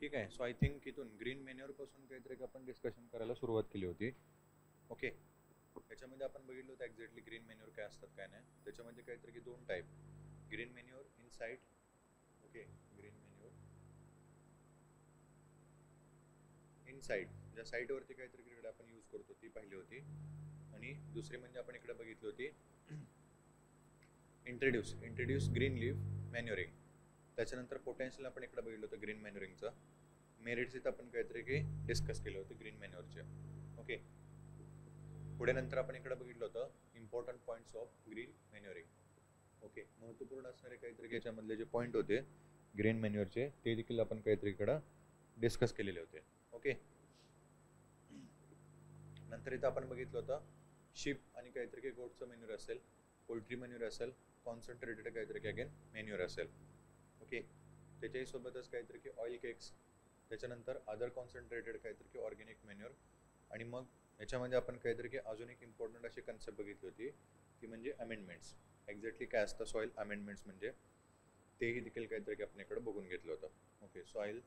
ठीक आहे. So I think इथून ग्रीन मॅन्युअर पासून काहीतरी आपण डिस्कशन करायला सुरुवात केली होती. ओके, त्याच्यामध्ये आपण बघितलं होतं एक्झॅक्टली ग्रीन मॅन्युअर काय असतात काय नाही. त्याच्यामध्ये काहीतरी दोन type, green manure inside, okay, green manure inside ज्या साईडवरती काहीतरी इकडे आपण यूज करतो ती पाहिली होती. आणि दुसरी म्हणजे आपण इकडे बघितली होती इंट्रोड्यूस ग्रीन लीफ मॅन्युअरिंग. त्याच्यानंतर पोटेन्शियल आपण इकडे बघितलं होतं ग्रीन मॅन्युअरिंगचं. मेरिट्स इथं आपण काहीतरी की डिस्कस केले होते ग्रीन मॅन्युअरचे. ओके, पुढे नंतर आपण इकडे बघितलं होतं important points of green manuring. Okay, महत्त्वपूर्ण असणारे काहीतरी याच्यामधले जे पॉईंट होते ग्रीन मॅन्युअरचे ते देखील आपण काहीतरी इकडं डिस्कस केलेले होते. ओके, नंतर इथं आपण बघितलं होतं शिप आणि काहीतरी गोटचं मॅन्युअर असेल, पोल्ट्री मॅन्युअर असेल, कॉन्सन्ट्रेटेड काहीतरी अगेन मॅन्युअर असेल. ओके, त्याच्याही सोबतच काहीतरी की ऑइल केक्स, त्याच्यानंतर अदर कॉन्सन्ट्रेटेड काहीतरी की ऑर्गॅनिक मॅन्युअर. आणि मग याच्यामध्ये आपण काहीतरी की अजून एक इम्पॉर्टंट अशी कन्सेप्ट बघितली होती ती म्हणजे अमेंडमेंट्स. एक्झॅक्टली काय असतं सॉइल अमेंडमेंट्स म्हणजे तेही देखील काहीतरी की आपण इकडे बघून घेतलं होतं. Okay, soil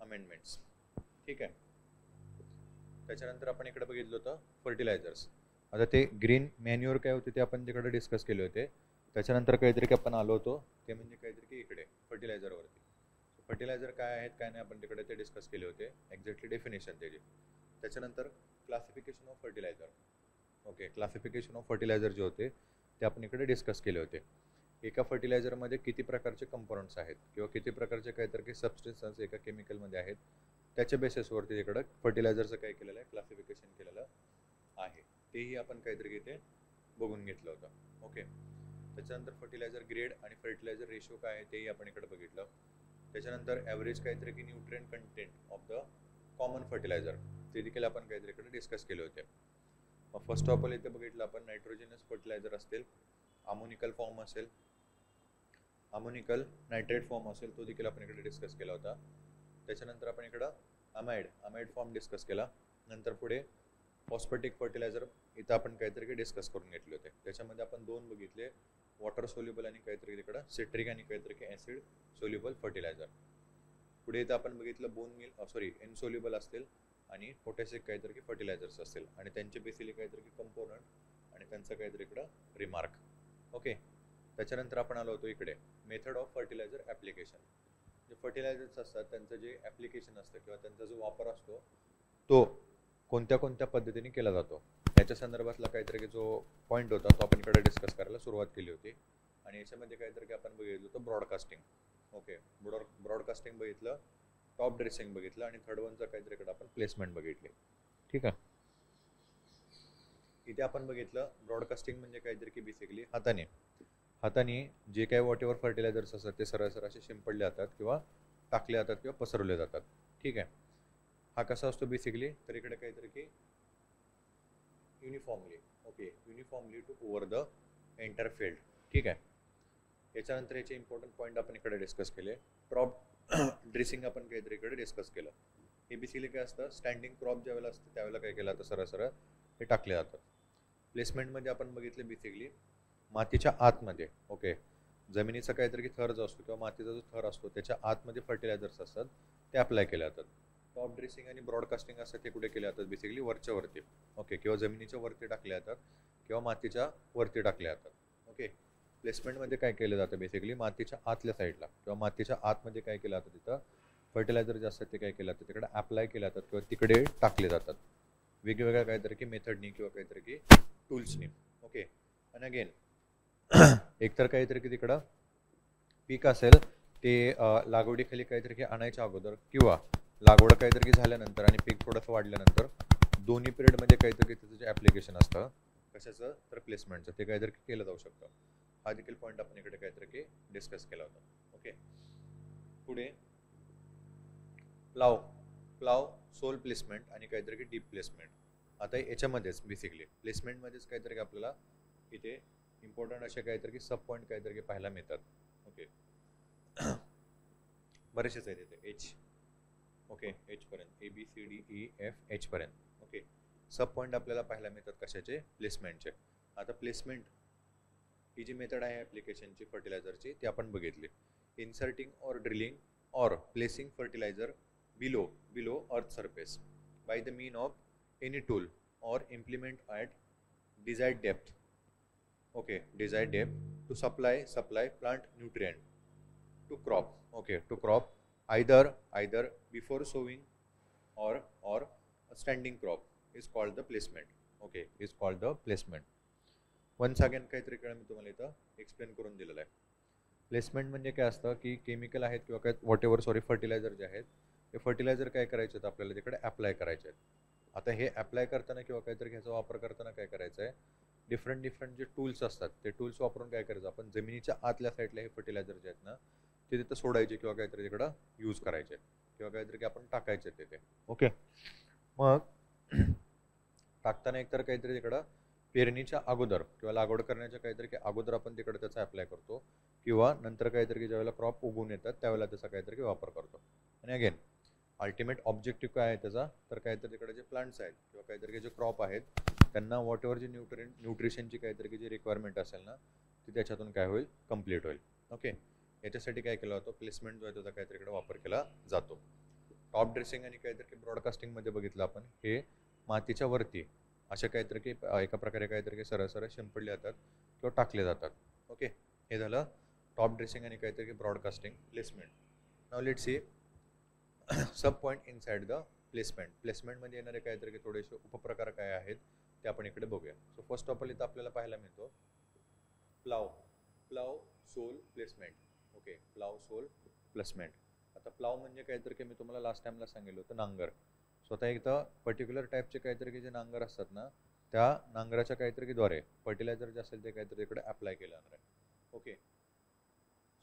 amendments. ठीक आहे, त्याच्यानंतर आपण इकडे बघितलं होतं फर्टिलायझर्स. आता ते ग्रीन मॅन्युअर काय होते ते आपण तिकडे डिस्कस केले होते. त्याच्यानंतर काहीतरी की आपण आलो होतो ते म्हणजे काहीतरी की इकडे फर्टिलायझरवरती. फर्टिलायझर काय आहेत काय नाही आपण तिकडे ते डिस्कस केले होते, एक्झॅक्टली डेफिनेशन त्याची. त्याच्यानंतर classification of fertilizer. Okay, classification of fertilizer जे होते ते आपण इकडे डिस्कस केले होते. एका फर्टिलायझरमध्ये किती प्रकारचे कंपोनंट्स आहेत किंवा किती प्रकारचे काहीतरी सबस्टन्स एका केमिकलमध्ये आहेत त्याच्या बेसिसवरती इकडं फर्टिलायझरचं काय केलेलं आहे क्लासिफिकेशन केलेलं आहे. तेही आपण काहीतरी इथे बघून घेतलं होतं. ओके, त्याच्यानंतर फर्टिलायझर ग्रेड आणि फर्टिलायझर रेशो काय आहे तेही आपण इकडे बघितलं. त्याच्यानंतर ॲव्हरेज काहीतरी की nutrient content of the common fertilizer ते देखील आपण काहीतरी इकडे डिस्कस केले होते. मग फर्स्ट ऑफ ऑल इथे बघितलं आपण नायट्रोजनस फर्टिलायझर असतील, अमोनिकल फॉर्म असेल, अमोनिकल नायट्रेट फॉर्म असेल तो देखील आपण इकडे डिस्कस केला होता. त्याच्यानंतर आपण इकडं अमाइड फॉर्म डिस्कस केला. नंतर पुढे फॉस्फॅटिक फर्टिलायझर इथं आपण काहीतरी डिस्कस करून घेतले होते. त्याच्यामध्ये आपण दोन बघितले, वॉटर सोल्युबल आणि काहीतरी इकडं सिट्रिक आणि काहीतरी ॲसिड सोल्युबल फर्टिलायझर. पुढे इथं आपण बघितलं इनसोल्युबल असतील आणि पोटॅशिक काहीतरी फर्टिलायझर्स असतील आणि त्यांचे बेसिकली काहीतरी कंपोनंट आणि त्यांचं काहीतरी इकडं रिमार्क. ओके, त्याच्यानंतर आपण आलो होतो इकडे मेथड ऑफ फर्टिलायझर ॲप्लिकेशन. जे फर्टिलायझर्स असतात त्यांचं जे ॲप्लिकेशन असतं किंवा त्यांचा जो वापर असतो तो कोणत्या कोणत्या पद्धतीने केला जातो याच्या संदर्भातला काहीतरी जो पॉईंट होता तो आपण इकडे डिस्कस करायला सुरुवात केली होती. आणि याच्यामध्ये काहीतरी आपण बघितलं होतं ब्रॉडकास्टिंग. ओके, ब्रॉडकास्टिंग बघितलं, टॉप ड्रेसिंग बघितलं आणि थर्ड वनचं काहीतरी इकडे आपण प्लेसमेंट बघितली. ठीक आहे, इथे आपण बघितलं ब्रॉडकास्टिंग म्हणजे काहीतरी की बेसिकली हाताने जे काही वॉट एव्हर फर्टिलायझर्स असतात ते सरळ असे शिंपडले जातात किंवा टाकले जातात किंवा पसरवले जातात. ठीक आहे, हा कसा असतो बेसिकली तर इकडे काहीतरी की uniformly to over the entire field. ठीक आहे, याच्यानंतर याचे इम्पॉर्टंट पॉईंट आपण इकडे डिस्कस केले. क्रॉप ड्रेसिंग आपण काहीतरी इकडे डिस्कस केलं. हे बेसिकली काय असतं, स्टँडिंग क्रॉप ज्यावेळेला असतं त्यावेळेला काय केलं जातं सरळ हे टाकले जातात. प्लेसमेंटमध्ये आपण बघितलं बेसिकली मातीच्या आतमध्ये, ओके, जमिनीचा काहीतरी थर जो असतो किंवा मातीचा जो थर असतो त्याच्या आतमध्ये फर्टिलायझर्स असतात ते अप्लाय केले जातात. टॉप ड्रेसिंग आणि ब्रॉडकास्टिंग असतात ते कुठे केले जातात बेसिकली वरच्या वरती. ओके, किंवा जमिनीच्या वरती टाकले जातात किंवा मातीच्या वरती टाकले जातात. ओके, प्लेसमेंटमध्ये काय केलं जातं बेसिकली मातीच्या आतल्या साईडला किंवा मातीच्या आतमध्ये काय केलं जातं तिथं फर्टिलायझर जे असतात ते काय केलं जातं तिकडे अप्लाय केले जातात किंवा तिकडे टाकले जातात वेगवेगळ्या काहीतरी की मेथडनी किंवा काहीतरी की टूल्सनी. ओके, आणि अगेन एकतर काहीतरी की तिकडं पीक असेल ते लागवडीखाली काहीतरी की आणायच्या अगोदर किंवा लागवड काहीतरी झाल्यानंतर आणि पीक थोडंसं वाढल्यानंतर दोन्ही पिरियडमध्ये काहीतरी त्याचं जे ॲप्लिकेशन असतं कशाचं तर प्लेसमेंटचं ते काहीतरी केलं जाऊ शकतं. हा देखील पॉईंट आपण इकडे काहीतरी की डिस्कस केला होता. ओके, पुढे प्लाव सोल प्लेसमेंट आणि काहीतरी की डीप प्लेसमेंट. आता याच्यामध्येच बेसिकली प्लेसमेंटमध्येच काहीतरी आपल्याला इथे इम्पॉर्टंट असे काहीतरी की सब पॉईंट काहीतरी पाहायला मिळतात. ओके, बरेचसेच आहेत इथे एच. ओके, एच पर्यंत ABCDEFH पर्यंत. ओके, सब पॉईंट आपल्याला पाहायला मिळतात कशाचे प्लेसमेंटचे. आता प्लेसमेंट ही जी मेथड आहे ॲप्लिकेशनची फर्टिलायझरची ती आपण बघितली. Inserting or drilling or placing fertilizer below earth surface by the mean of any tool or implement at desired depth. Okay, desired depth to supply plant nutrient to crop. Okay, to crop either before sowing or a standing crop is called the placement. Okay, is called the placement. Once again काहीतरी कळलं मी तुम्हाला इथं explain करून दिलेलं आहे. Placement म्हणजे काय असतं की केमिकल आहेत किंवा काय फर्टिलायझर जे आहेत ते फर्टिलायझर काय करायचे आहेत आपल्याला तिकडे अप्लाय करायचे आहेत. आता हे अप्लाय करताना किंवा काहीतरी ह्याचा वापर करताना काय करायचं आहे, डिफरंट जे टूल्स असतात ते टूल्स वापरून काय करायचं, आपण जमिनीच्या आतल्या साईडला हे फर्टिलायझर जे आहेत ना ते तिथं सोडायचे किंवा काहीतरी तिकडं यूज करायचे किंवा काहीतरी आपण टाकायचे तिथे. ओके, मग टाकताना एकतर काहीतरी तिकडं पेरणीच्या अगोदर किंवा लागवड करण्याच्या काहीतरी अगोदर आपण तिकडे त्याचा अप्लाय करतो किंवा नंतर काहीतरी ज्यावेळेला क्रॉप उगवून येतात त्यावेळेला त्याचा काहीतरी वापर करतो. आणि अगेन अल्टिमेट ऑब्जेक्टिव्ह काय आहे त्याचा, तर काहीतरी तिकडे जे प्लांट्स आहेत किंवा काहीतरी जे क्रॉप आहेत त्यांना वॉट एव्हर जे न्यूट्रिशनची काहीतरी जी रिक्वायरमेंट असेल ना ती त्याच्यातून काय होईल, कंप्लीट होईल. ओके, याच्यासाठी काय केलं जातं, प्लेसमेंट जो आहे त्याचा काहीतरी इकडे वापर केला जातो. टॉप ड्रेसिंग आणि काहीतरी ब्रॉडकास्टिंगमध्ये बघितलं आपण, हे मातीच्या वरती असे काहीतरी की एका प्रकारे काहीतरी सरळ शिंपडले जातात किंवा टाकले जातात. ओके, हे झालं टॉप ड्रेसिंग आणि काहीतरी broadcasting placement. Now let's see sub point inside the placement. प्लेसमेंटमध्ये येणारे काहीतरी थोडेसे उपप्रकार काय आहेत ते आपण इकडे बघूया. सो फर्स्ट ऑफ ऑल इथं आपल्याला पाहायला मिळतो plough sole placement. Okay, plough sole placement. आता प्लाव म्हणजे काहीतरी की मी तुम्हाला लास्ट टाइमला सांगितलं होतं नांगर. स्वतः एकदा पर्टिक्युलर टाईपचे काहीतरी जे नांगर असतात ना त्या नांगराच्या काहीतरी द्वारे फर्टिलायझर जे असेल ते काहीतरी इकडे अप्लाय केलं जाणार आहे. ओके,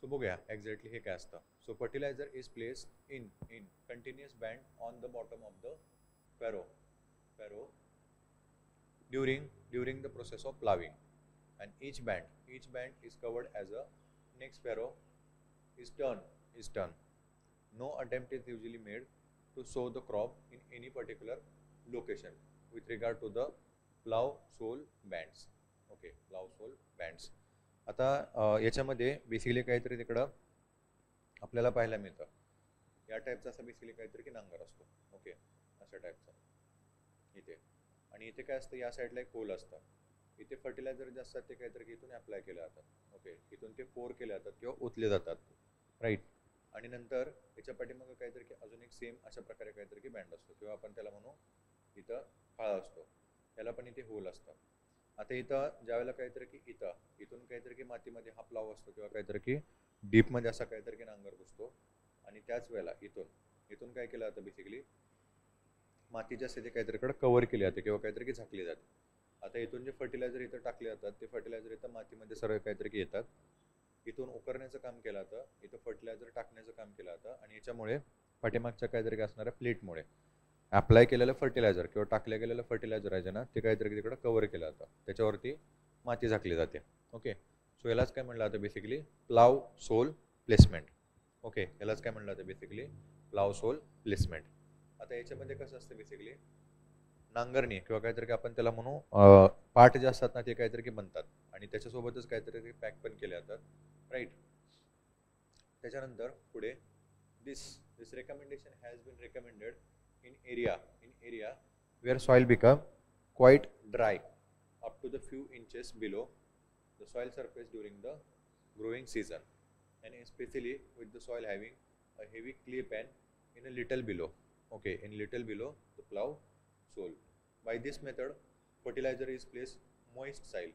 सो बघूया एक्झॅक्टली हे काय असतं. So fertilizer is placed in continuous band on the bottom of the furrow during the process of plowing, and each band is covered as a next furrow is turned. No attempt is usually made to sow the crop in any particular location with regard to the plow sole bands. Okay, plow sole bands. आता याच्यामध्ये basically काहीतरी तिकडं आपल्याला पाहायला मिळतं या टाईपचा असा बेसिकली काहीतरी की नांगर असतो. ओके, अशा टाईपचा इथे, आणि इथे काय असतं या साईडला एक होल असतं. इथे फर्टिलायझर जे असतात ते काहीतरी इथून अप्लाय केले जातात. ओके, इथून ते पोर केले जातात किंवा ओतले जातात, राईट. आणि नंतर याच्या पाठीमागं काहीतरी की अजून एक सेम अशा प्रकारे काहीतरी की बँड असतो किंवा आपण त्याला म्हणू इथं फाळा असतो, त्याला पण इथे होल असतं. आता इथं ज्यावेळेला काहीतरी की इथून काहीतरी की मातीमध्ये हा प्लाव असतो किंवा काहीतरी की डीपमध्ये असा काहीतरी की नांगर घुसतो, आणि त्याच वेळेला इथून काय केलं जातं, बेसिकली माती जास्त ते काहीतरीकडे कव्हर केली जाते किंवा काहीतरी की झाकली जाते. आता इथून जे फर्टिलायझर इथं टाकले जातात ते फर्टिलायझर इथं मातीमध्ये सरळ काहीतरी की येतात, इथून उकरण्याचं काम केलं जातं, इथं फर्टिलायझर टाकण्याचं काम केलं जातं, आणि याच्यामुळे पाठीमागच्या काहीतरी असणाऱ्या प्लेटमुळे अप्लाय केलेलं फर्टिलायझर किंवा टाकल्या गेलेलं फर्टिलायझर आहे ना ते काहीतरी तिकडे कव्हर केलं जातं, त्याच्यावरती माती झाकली जाते. ओके, सो यालाच काय म्हणलं जातं basically plough sole placement. Okay, यालाच काय म्हणलं जातं बेसिकली प्लाव सोल प्लेसमेंट. आता याच्यामध्ये कसं असतं, बेसिकली नांगरणी किंवा काहीतरी आपण त्याला म्हणू पार्ट जे असतात ना ते काहीतरी की बनतात आणि त्याच्यासोबतच काहीतरी पॅक पण केले जातात, राईट. त्याच्यानंतर पुढे this recommendation has been recommended in area where soil become quite dry up to the few inches below the soil surface during the growing season, and especially with the soil having a heavy clay pan in a little below. Okay, in little below the plow sole. By this method fertilizer is placed moist soil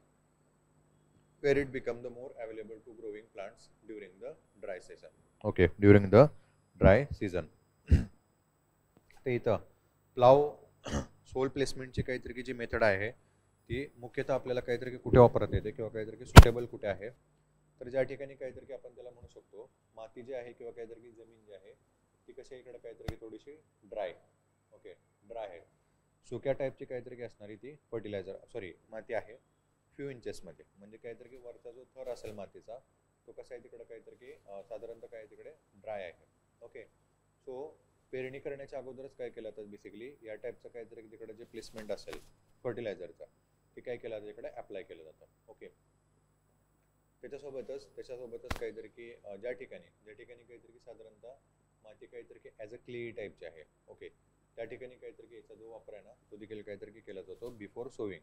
where it become the more available to growing plants during the dry season. Okay, during the dry season. ते इथं plough soul प्लेसमेंटची काहीतरी की जी method आहे ती मुख्यतः आपल्याला काहीतरी की कुठे वापरता येते किंवा काहीतरी की सुटेबल कुठे आहे, तर ज्या ठिकाणी काहीतरी की आपण त्याला म्हणू शकतो माती जी आहे किंवा काहीतरी की जमीन जी आहे ती कशी इकडे काहीतरी थोडीशी ड्राय, ओके ड्राय आहे, सुक्या टाईपची काहीतरी की असणारी ती माती आहे फ्यू इंचेसमध्ये, म्हणजे काहीतरी की वरचा जो थर असेल मातीचा तो कसा आहे तिकडे काहीतरी की साधारणतः काय तिकडे ड्राय आहे. ओके, सो पेरणी करण्याच्या अगोदरच काय केलं जातं, बेसिकली या टाईपचं काहीतरी तिकडे जे प्लेसमेंट असेल फर्टिलायझरचा ते काय केलं जातं इकडे अप्लाय केलं जातं. ओके, त्याच्यासोबतच काहीतरी की ज्या ठिकाणी काहीतरी की साधारणतः माती काहीतरी की ॲज अ क्ले टाईपची आहे. ओके, त्या ठिकाणी काहीतरी की याचा जो वापर आहे ना तो देखील काहीतरी की केला जातो बिफोर सोविंग.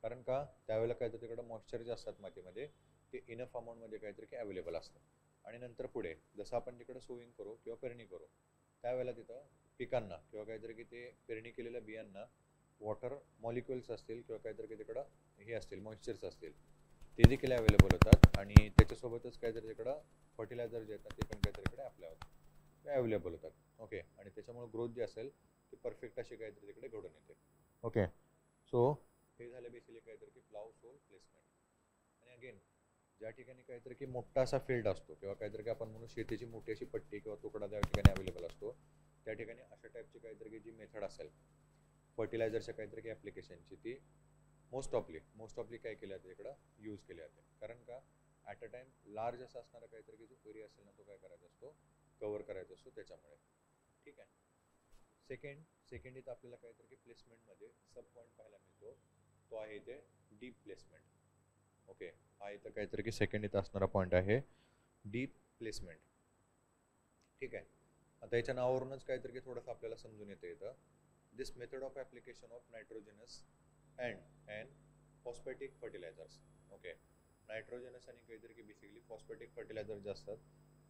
कारण का त्यावेळेला काहीतरी तिकडं मॉइश्चर जे असतात मातीमध्ये ते इनफ अमाऊंटमध्ये काहीतरी की अवेलेबल असतं. आणि नंतर पुढे जसं आपण तिकडं सोविंग करू किंवा पेरणी करू त्यावेळेला तिथं पिकांना किंवा काहीतरी की ते पेरणी केलेल्या बियांना वॉटर मॉलिक्युल्स असतील किंवा काहीतरी की तिकडं हे असतील मॉइश्चर्स असतील ते देखील अवेलेबल होतात. आणि त्याच्यासोबतच काहीतरी तिकडं फर्टिलायझर जे आहेत ना ते पण काहीतरी इकडे आपल्या होतात ते अवेलेबल होतात. ओके, आणि त्याच्यामुळे ग्रोथ जी असेल ती परफेक्ट अशी काहीतरी तिकडे घडून येते. ओके, सो हे झालं बेसिकली काहीतरी की प्लाव सोल प्लेसमेंट. आणि अगेन ज्या ठिकाणी काहीतरी की मोठा असा फील्ड असतो किंवा काहीतरी की आपण म्हणू शेतीची मोठी अशी पट्टी किंवा तुकडा त्या ठिकाणी अवेलेबल असतो त्या ठिकाणी अशा टाईपची काहीतरी की जी मेथड असेल फर्टिलायझरच्या काहीतरी की ॲप्लिकेशनची ती मोस्ट ऑफली काय केलं जाते इकडं यूज केले जाते. कारण का ॲट अ टाइम लार्ज असा असणारा काहीतरी की जो एरिया असेल ना तो काय करायचा असतो कव्हर करायचा असतो त्याच्यामुळे. ठीक आहे. सेकंड इथं आपल्याला काहीतरी की प्लेसमेंटमध्ये सब पॉईंट पाहायला मिळतो तो आहे इथे डीप प्लेसमेंट. ओके, हा इथं काहीतरी की सेकंड इथं असणारा पॉईंट आहे डीप प्लेसमेंट. ठीक आहे. आता याच्या नावावरूनच काहीतरी की थोडंसं आपल्याला समजून येतं इथं this method of application of nitrogenous and phosphatic fertilisers. Okay, nitrogenous आणि काहीतरी की बेसिकली फॉस्फॅटिक फर्टिलायझर जे असतात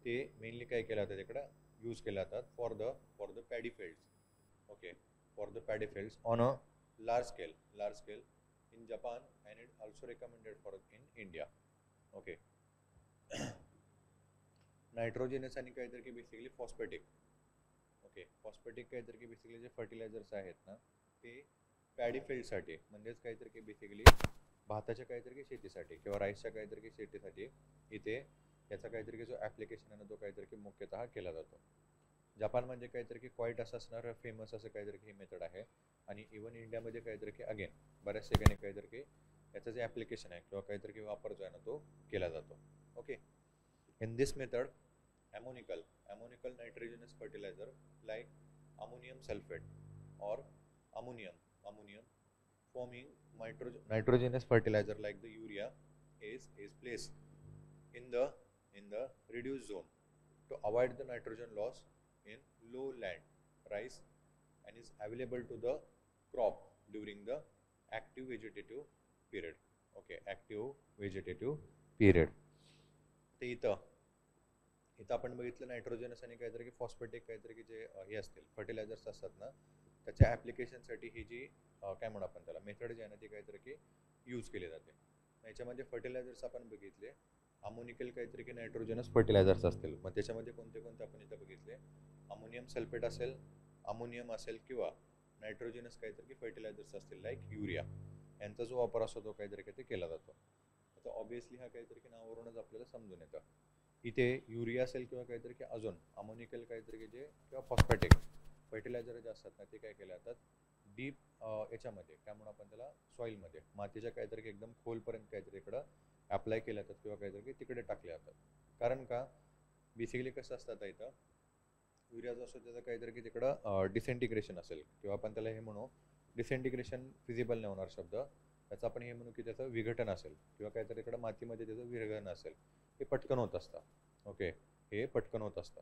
ते मेनली काय केलं जातं तिकडं यूज केले जातात for the paddy fields. Okay, for the paddy fields on a large scale in Japan and it also recommended for in India. Okay. Nitrogenous आणि काहीतरी की बेसिकली फॉस्फॅटिक. ओके, फॉस्फॅटिक काहीतरी की बेसिकली जे फर्टिलायझर्स आहेत ना ते पॅडी फील्डसाठी म्हणजेच काहीतरी की बेसिकली भाताच्या काहीतरी की शेतीसाठी किंवा राईसच्या काहीतरी की शेतीसाठी इथे याचा काहीतरी की जो ॲप्लिकेशन आहे ना तो काहीतरी की मुख्यतः केला जातो. जपान म्हणजे काहीतरी की क्वाईट असं असणार फेमस असं काहीतरी की मेथड आहे. आणि इवन इंडियामध्ये काहीतरी की अगेन बऱ्याच ठिकाणी काहीतरी की याचं जे ॲप्लिकेशन आहे किंवा काहीतरी की वापर जो आहे ना तो केला जातो. Okay, in this method ammonical nitrogenous fertilizer like ammonium sulfate or ammonium forming nitrogenous fertilizer like the urea is placed in the reduced zone to avoid the nitrogen loss in lowland rice and is available to the crop during the active vegetative period. Okay, active vegetative period. ते इथं आपण बघितलं nitrogenous आणि काहीतरी की phosphatic काहीतरी की जे हे असतील फर्टिलायझर्स असतात ना त्याच्या ॲप्लिकेशनसाठी ही जी काय म्हणू आपण त्याला मेथड जी आहे ना ती काहीतरी की यूज केली जाते. याच्यामध्ये फर्टिलायझर्स आपण बघितले अमोनिकल काहीतरी की नायट्रोजनस फर्टिलायझर्स असतील. मग त्याच्यामध्ये कोणते कोणते आपण इथं बघितले अमोनियम सल्फेट असेल अमोनियम असेल किंवा नायट्रोजनस काहीतरी की फर्टिलायझर्स असतील लाईक युरिया यांचा जो वापर असतो तो काहीतरी की ते केला जातो. आता ऑब्विसली हा काहीतरी की नावावरूनच आपल्याला समजून येतं. इथे युरिया असेल किंवा काहीतरी की अजून अमोनिकल काहीतरी की जे किंवा फॉस्फॅटिक फर्टिलायझर जे असतात ना ते काय केले जातात डीप याच्यामध्ये काय म्हणून आपण त्याला सॉईलमध्ये मातीच्या काहीतरी की एकदम खोलपर्यंत काहीतरी इकडं अप्लाय केले जातात किंवा काहीतरी की तिकडे टाकले जातात. कारण का बेसिकली कसं असतात इथं युरिया जो असतो त्याचं काहीतरी की तिकडं डिसेंटिग्रेशन असेल किंवा आपण त्याला हे म्हणू डिसेंटिग्रेशन फिजिबल नाही होणार शब्द त्याचं आपण हे म्हणू की त्याचं विघटन असेल किंवा काहीतरी इकडं मातीमध्ये त्याचं विरघळण असेल हे पटकन होत असतं. ओके, हे पटकन होत असतं.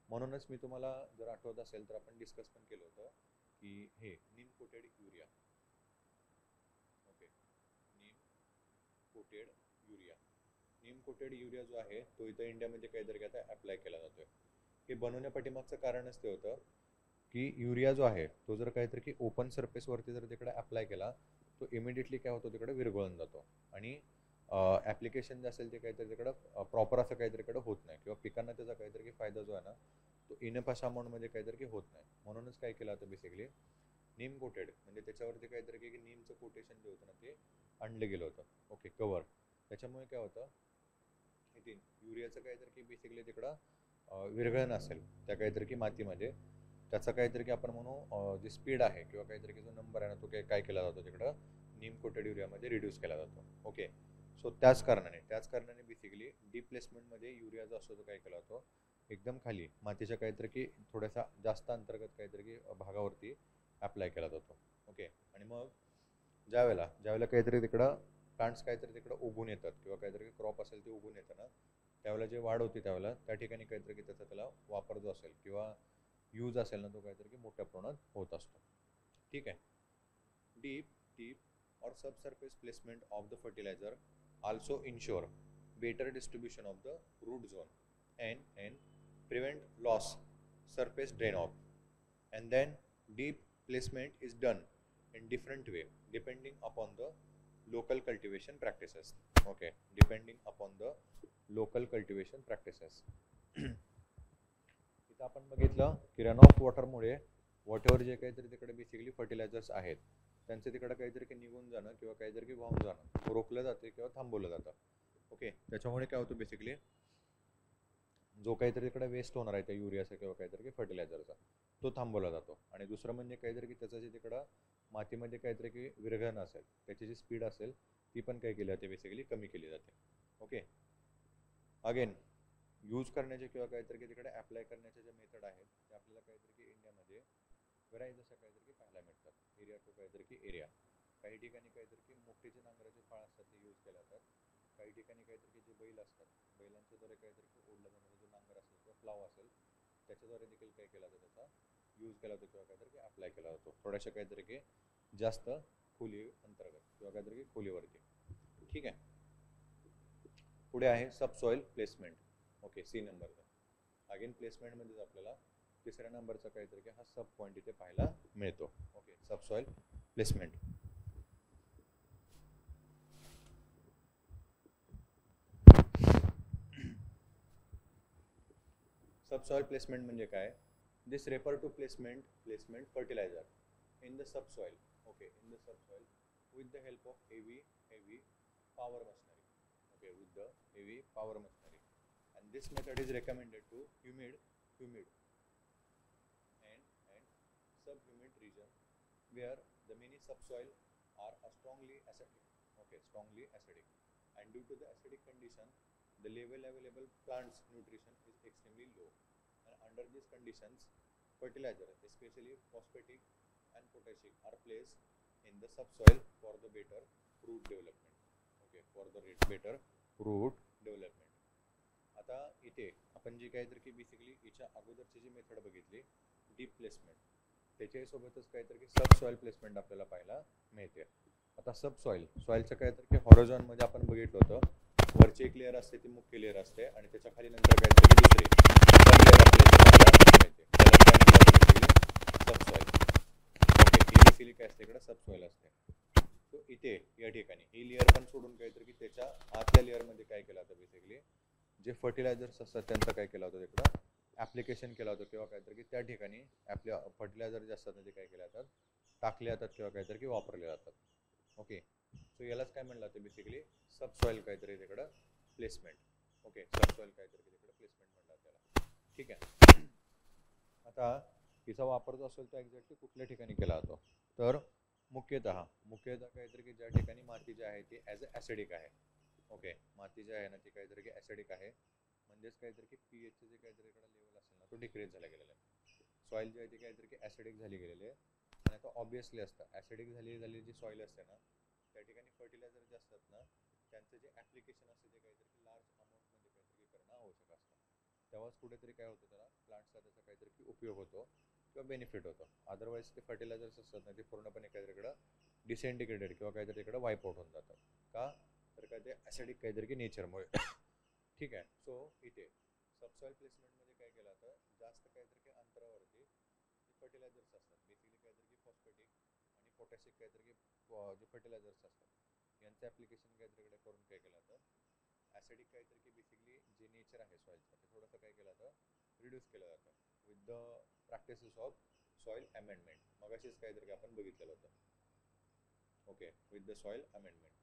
म्हणूनच मी तुम्हाला जर आठवत असेल तर आपण डिस्कस पण केलं होतं की हे नीम कोटेड युरिया. ओके, नीम कोटेड युरिया जो आहे तो इथं इंडियामध्ये काहीतरी आता अप्लाय केला जातोय. हे बनवण्यापाठीमागचं कारणच ते होतं की युरिया जो आहे तो जर काहीतरी की ओपन सरफेसवरती जर तिकडे अप्लाय केला तो इमिडिएटली काय होतो तिकडे विरघळून जातो आणि ॲप्लिकेशन जे असेल ते काहीतरी तिकडं प्रॉपर असं काहीतरी इकडं होत नाही किंवा पिकांना त्याचा काहीतरी फायदा जो आहे ना तो इनफ अशा अमाऊंटमध्ये काहीतरी होत नाही. म्हणूनच काय केलं होतं बेसिकली नीम कोटेड म्हणजे त्याच्यावरती काहीतरी की नीमचं कोटेशन जे होतं ना ते आणलं गेलं होतं. Okay, cover. त्याच्यामुळे काय होतं इथे युरियाचं काहीतरी की बेसिकली तिकडं विरघळण असेल त्या काहीतरी की मातीमध्ये त्याचा काहीतरी की आपण म्हणू जे स्पीड आहे किंवा काहीतरी की जो नंबर आहे ना तो काय केला जातो तिकडं नीम कोटेड युरियामध्ये रिड्यूस केला जातो. ओके, सो त्याच कारणाने बेसिकली डीप प्लेसमेंटमध्ये युरिया जो असतो तो काय केला जातो एकदम खाली मातीच्या काहीतरी की थोड्यासा जास्त अंतर्गत काहीतरी की भागावरती अप्लाय केला जातो. ओके, आणि मग ज्यावेळेला काहीतरी तिकडं प्लांट्स काहीतरी तिकडे उगून येतात किंवा काहीतरी क्रॉप असेल ते उगून येतं ना, त्यावेळेला जे वाढ होती त्यावेळेला त्या ठिकाणी काहीतरी त्याला वापर जो असेल किंवा यूज असेल ना, तो काहीतरी मोठ्या प्रमाणात होत असतो. ठीक आहे. Deep or subsurface placement of the fertilizer also ensure better distribution of the root zone and prevent loss surface drain off. And then deep placement is done in different way depending upon the local cultivation practices. Okay, depending upon the local cultivation practices. इथं आपण बघितलं की run of वॉटरमुळे वॉटएव्हर जे काहीतरी तिकडे basically fertilisers आहेत त्यांचं तिकडं काहीतरी निघून जाणं किंवा काहीतरी वाहून जाणं रोखलं जाते किंवा थांबवलं जातं. ओके, त्याच्यामुळे काय होतं बेसिकली जो काहीतरी तिकडे वेस्ट होणार आहे त्या युरियाचा किंवा काहीतरी फर्टिलायझरचा तो थांबवला जातो. आणि दुसरं म्हणजे काहीतरी की त्याचं जे तिकडं मातीमध्ये काहीतरी की विरघळण असेल त्याची जी स्पीड असेल ती पण काय केली जाते बेसिकली कमी केली जाते. ओके, अगेन यूज करण्याचे किंवा काहीतरी की तिकडे अप्लाय करण्याचे जे मेथड आहेत ते आपल्याला काहीतरी की इंडियामध्ये व्हरायटी जसं काहीतरी पाहायला मिळतात. एरिया टू काहीतरी की एरिया. काही ठिकाणी काहीतरी की मोठे जे नांगराचे फाळ असतात ते यूज केले जातात. काही ठिकाणी काहीतरी जे बैल असतात बैलांच्या द्वारे काहीतरी की ओढला जाणारा जो नांगर असेल किंवा प्लाव असेल त्याच्याद्वारे देखील काय केला जातो त्याचा यूज केला जातो किंवा काहीतरी अप्लाय केला जातो थोड्याशा काहीतरी की जास्त खोली अंतर्गत किंवा काहीतरी खोलीवरती. ठीक आहे. पुढे आहे सबसॉइल प्लेसमेंट. ओके, सी नंबरचा अगेन प्लेसमेंटमध्येच आपल्याला तिसऱ्या नंबरचा काहीतरी की हा सब पॉईंट इथे पाहायला मिळतो. Okay, subsoil placement. Subsoil placement म्हणजे काय? This refer to placement fertiliser in the subsoil. Okay, in the subsoil with the help of heavy power machinery. Okay, with the heavy power machinery, and this method is recommended to humid and subhumid region where the many subsoil are strongly acidic. Okay, strongly acidic, and due to the acidic condition the level available plants nutrition is extremely low, and under these conditions fertilizer especially phosphatic and potassic are placed in the subsoil for the better root development. Okay, for the better root development. आता इथे आपण जी काहीतरी की basically याच्या अगोदरची जी method बघितली deep placement त्याच्या सोबतच काहीतरी की सबसॉइल प्लेसमेंट आपल्याला पाहायला मिळते. आता सॉइलचं काहीतरी की हॉरिझॉन मध्ये आपण बघितलं होतं वरची एक लेअर असते ती मुख्य लेअर असते आणि त्याच्या खाली नंतर काहीतरी दुसरी लेअर आपल्याला मिळते त्याला काय म्हणतात सबसॉइल. ओके, सिलिक असते इकडे सबसॉइल असते. सो इथे या ठिकाणी ही लेअर पण सोडून काहीतरी की त्याच्या आतल्या लेअरमध्ये काय केलं होतं बेसिकली जे फर्टिलायझर्स असतात त्यांचा काय केला होता तिकडं ॲप्लिकेशन केला होता किंवा काहीतरी की त्या ठिकाणी आपल्या फर्टिलायझर जे असतात ते काय केले जातात टाकले जातात किंवा काहीतरी की वापरले जातात. ओके, सो यालाच काय म्हणलं जातं बेसिकली सबसॉइल काहीतरी तिकडं प्लेसमेंट. ओके, सबसॉइल काहीतरी तिकडे प्लेसमेंट म्हणतात त्याला. ठीक आहे. आता हिचा वापर जो असेल तो एक्झॅक्टली कुठल्या ठिकाणी केला जातो तर मुख्यतः काहीतरी की ज्या ठिकाणी माती जी आहे ती ॲज अ ॲसिडिक आहे. ओके, माती जी आहे ना ती काहीतरी की ॲसिडिक आहे म्हणजेच काहीतरी की पीएचचे जे काहीतरी इकडे लेवल असेल ना तो डिक्रीज झाला गेलेला आहे. सॉईल जी आहे ती काहीतरी की ॲसिडिक झाली गेलेली आहे आणि आता ऑब्विसली असतं ॲसिडिक झालेली जी सॉईल असते ना त्या ठिकाणी फर्टिलायझर जे असतात ना त्यांचं जे ॲप्लिकेशन असते ते काहीतरी की लार्ज अमाऊंटमध्ये काहीतरी करणं आवश्यक असतं. तेव्हाच कुठेतरी काय होतं त्याला प्लांट्सला त्याचा काहीतरी की उपयोग होतो किंवा बेनिफिट होतो. अदरवाईज ते फर्टिलायझर्स असतात ना ते पूर्णपणे काहीतरी इकडं डिसेंटिग्रेटेड किंवा काहीतरी इकडं वाईप आउट होऊन जातात. का तर काय ते ॲसिडिक काहीतरी की नेचरमुळे. ठीक आहे. सो इथे सबसॉइल प्लेसमेंटमध्ये काय केलं जातं जास्त काहीतरी की अंतरावरती जे फर्टिलायझर्स असतात बेसिकली काहीतरी की फॉस्फेटिक आणि पोटॅशिक काहीतरी की जे फर्टिलायझर्स असतात यांचं ॲप्लिकेशन काहीतरी इकडे करून काय केलं जातं ॲसिडिक काहीतरी की बेसिकली जे नेचर आहे सॉईलचं ते थोडंसं काय केलं जातं रिड्यूस केलं जातं with the practices of soil amendment. मगाशीच काहीतरी आपण बघितलेलं होतं. Okay, with the soil amendment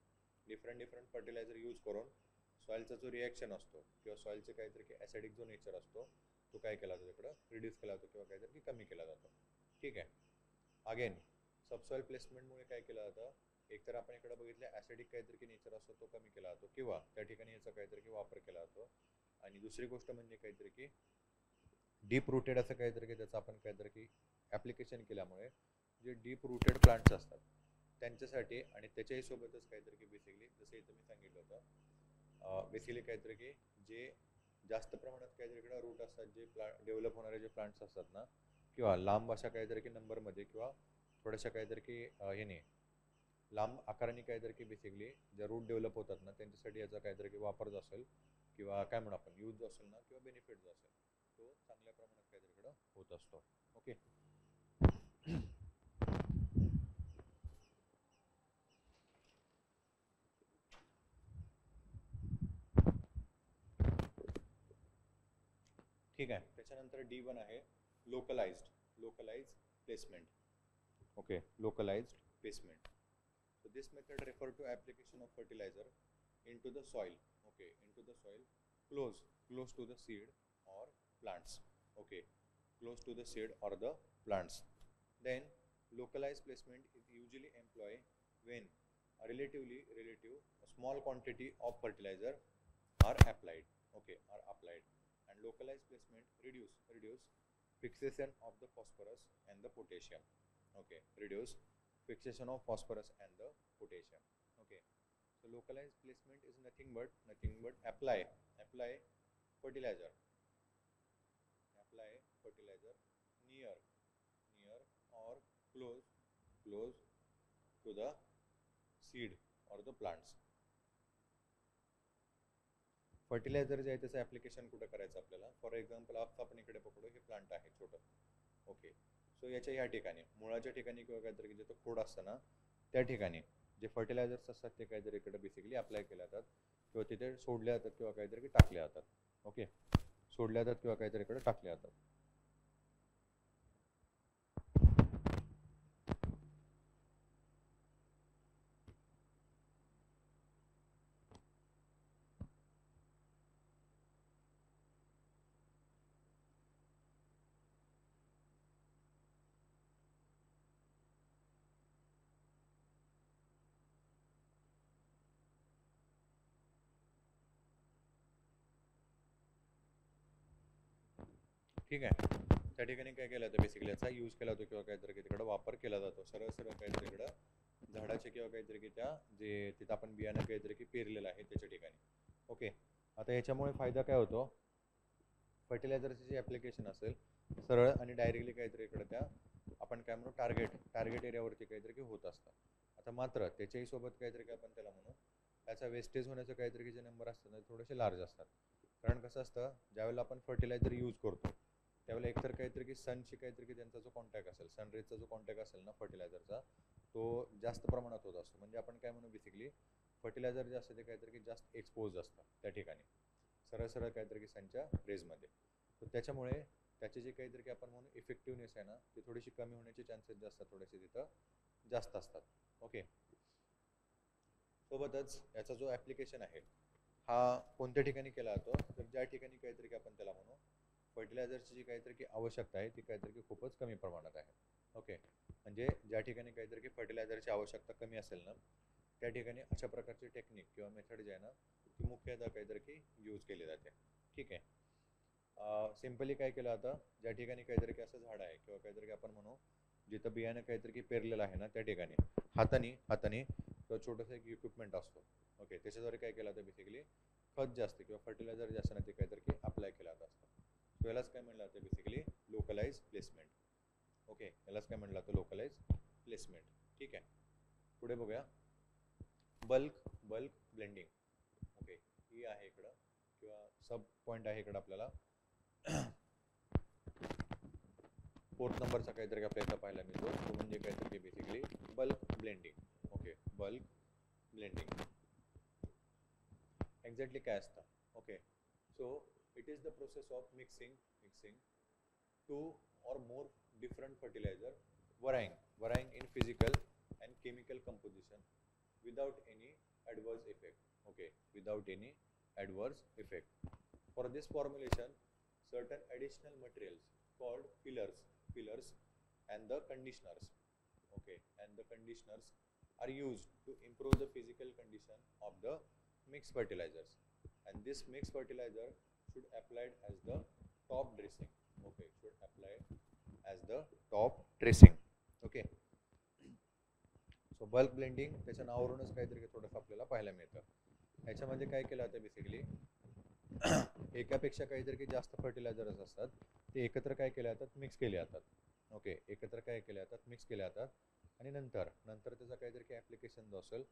different fertilizer use करून सॉईलचा जो रिॲक्शन असतो किंवा सॉईलचे काहीतरी की ॲसिडिक जो नेचर असतो तो काय केला जातो तिकडं रिड्यूस केला जातो किंवा काहीतरी कमी केला जातो. ठीक आहे. अगेन सबसॉईल प्लेसमेंटमुळे काय केलं जातं एकतर आपण इकडे बघितलं ॲसिडिक काहीतरी की नेचर असतो तो कमी केला जातो किंवा त्या ठिकाणी याचा काहीतरी की वापर केला जातो. आणि दुसरी गोष्ट म्हणजे काहीतरी की डीप रूटेड असं काहीतरी की त्याचं आपण काहीतरी की ॲप्लिकेशन केल्यामुळे जे डीप रूटेड प्लांट्स असतात त्यांच्यासाठी आणि त्याच्याही सोबतच काहीतरी की बेसिकली जसं इथं मी सांगितलं होतं बेसिकली काहीतरी की जे जास्त प्रमाणात काहीतरी इकडे रूट असतात जे डेव्हलप होणारे जे प्लांट्स असतात ना किंवा लांब अशा काहीतरी की नंबरमध्ये किंवा थोड्याशा काहीतरी की ह्याने लांब आकाराने काहीतरी की बेसिकली ज्या रूट डेव्हलप होतात ना त्यांच्यासाठी याचा काहीतरी की वापर जो असेल किंवा काय म्हणू आपण यूज जो असेल ना किंवा बेनिफिट जो असेल तो चांगल्या प्रमाणात काहीतरी इकडं होत असतो. ओके. ठीक आहे. त्याच्यानंतर D1 आहे localized placement. Okay, localized placement. So this method refer to application of fertilizer into the soil. Okay, into the soil close to the seed or plants. Okay, close to the seed or the plants. Then localized placement is usually employed when a relative a small quantity of fertilizer are applied. Okay, are applied. And localized placement reduce fixation of the phosphorus and the potassium. Okay, reduce fixation of phosphorus and the potassium. Okay, so localized placement is nothing but apply fertilizer apply fertilizer near or close to the seed or the plants. Fertilizer जे आहे त्याचं application कुठं करायचं आपल्याला for example आपण इकडे पकडू हे प्लांट आहे छोटं. ओके, सो याच्या ह्या ठिकाणी मुळाच्या ठिकाणी किंवा काहीतरी जिथं खोड असतं ना त्या ठिकाणी जे फर्टिलायझर्स असतात ते काहीतरी इकडे बेसिकली अप्लाय केले जातात किंवा तिथे सोडले जातात किंवा काहीतरी टाकले जातात. ओके, सोडल्या जातात किंवा काहीतरी इकडे टाकले जातात. ठीक आहे. त्या ठिकाणी काय केलं जातं बेसिकली याचा यूज केला जातो किंवा काहीतरी तिकडे वापर केला जातो सरळ काहीतरी इकडं झाडाचे किंवा काहीतरी की त्या जे तिथं आपण बियाणं काहीतरी की पेरलेलं आहे त्याच्या ठिकाणी. ओके, आता याच्यामुळे फायदा काय होतो फर्टिलायझरचे जे ॲप्लिकेशन असेल सरळ आणि डायरेक्टली काहीतरी इकडं त्या आपण काय म्हणू टार्गेट एरियावरती काहीतरी की होत असतं. आता मात्र त्याच्याही सोबत काहीतरी की आपण त्याला म्हणू त्याचा वेस्टेज होण्याचं काहीतरी की जे नंबर असतात ते थोडेसे लार्ज असतात. कारण कसं असतं ज्यावेळेला आपण फर्टिलायझर यूज करतो त्यावेळेला एकतर काहीतरी की सनशी काहीतरी की त्यांचा जो कॉन्टॅक्ट असेल सनरेजचा जो कॉन्टॅक्ट असेल ना फर्टिलायझरचा तो जास्त प्रमाणात होत असतो. म्हणजे आपण काय म्हणू बेसिकली फर्टिलायझर जे असतं ते काहीतरी की जास्त एक्सपोज असतं त्या ठिकाणी सरळ काहीतरी की सनच्या रेजमध्ये. तर त्याच्यामुळे त्याचे जे काहीतरी की आपण म्हणू इफेक्टिव्हनेस आहे ना ती थोडीशी कमी होण्याचे चान्सेस जे असतात थोडेसे तिथं जास्त असतात. ओके, सोबतच याचा जो ॲप्लिकेशन आहे हा कोणत्या ठिकाणी केला जातो तर ज्या ठिकाणी काहीतरी की आपण त्याला म्हणू फर्टिलायझरची जी काहीतरी की आवश्यकता आहे ती काहीतरी की खूपच कमी प्रमाणात आहे. ओके, म्हणजे ज्या ठिकाणी काहीतरी की फर्टिलायझरची आवश्यकता कमी असेल ना त्या ठिकाणी अशा प्रकारची टेक्निक किंवा मेथड जी आहे ना ती मुख्यतः काहीतरी की यूज केली जाते. ठीक आहे. सिम्पली काय केलं जातं ज्या ठिकाणी काहीतरी की असं झाड आहे किंवा काहीतरी की आपण म्हणू जिथं बियाणं काहीतरी की पेरलेलं आहे ना त्या ठिकाणी हाताने किंवा छोटंसं एक इक्विपमेंट असतो. ओके, त्याच्याद्वारे काय केलं जातं बेसिकली खत जे असते किंवा फर्टिलायझर जे असतं ना ते काहीतरी की अप्लाय केलं जात असतं. यालाच काय म्हणलं जातं बेसिकली लोकलाइज प्लेसमेंट. ओके, यालाच काय म्हणलं जातं लोकलाइज प्लेसमेंट. ठीक आहे, पुढे बघूया बल्क ब्लेंडिंग. ओके, ही आहे इकडं किंवा सब पॉईंट आहे इकडं आपल्याला 4th नंबरचा काहीतरी आपल्या इथं पाहायला मिळतो तो म्हणजे काहीतरी basically bulk blending. Okay, bulk blending exactly काय असतं. Okay, so it is the process of mixing two or more different fertilizer varying in physical and chemical composition without any adverse effect. Okay, without any adverse effect. For this formulation certain additional materials called fillers and the conditioners. Okay, and the conditioners are used to improve the physical condition of the mixed fertilizers, and this mixed fertilizer should applied as the top dressing. Okay, should apply as the top dressing. Okay, so bulk blending त्याच्या नावावरूनच काहीतरी थोडंसं आपल्याला पाहायला मिळतं. ह्याच्यामध्ये काय केलं जातं बेसिकली एकापेक्षा काहीतरी जास्त फर्टिलायझर्स असतात ते एकत्र काय केले जातात, मिक्स केले जातात. ओके, एकत्र काय केले जातात, मिक्स केले जातात आणि नंतर त्याचा काहीतरी ॲप्लिकेशन जो असेल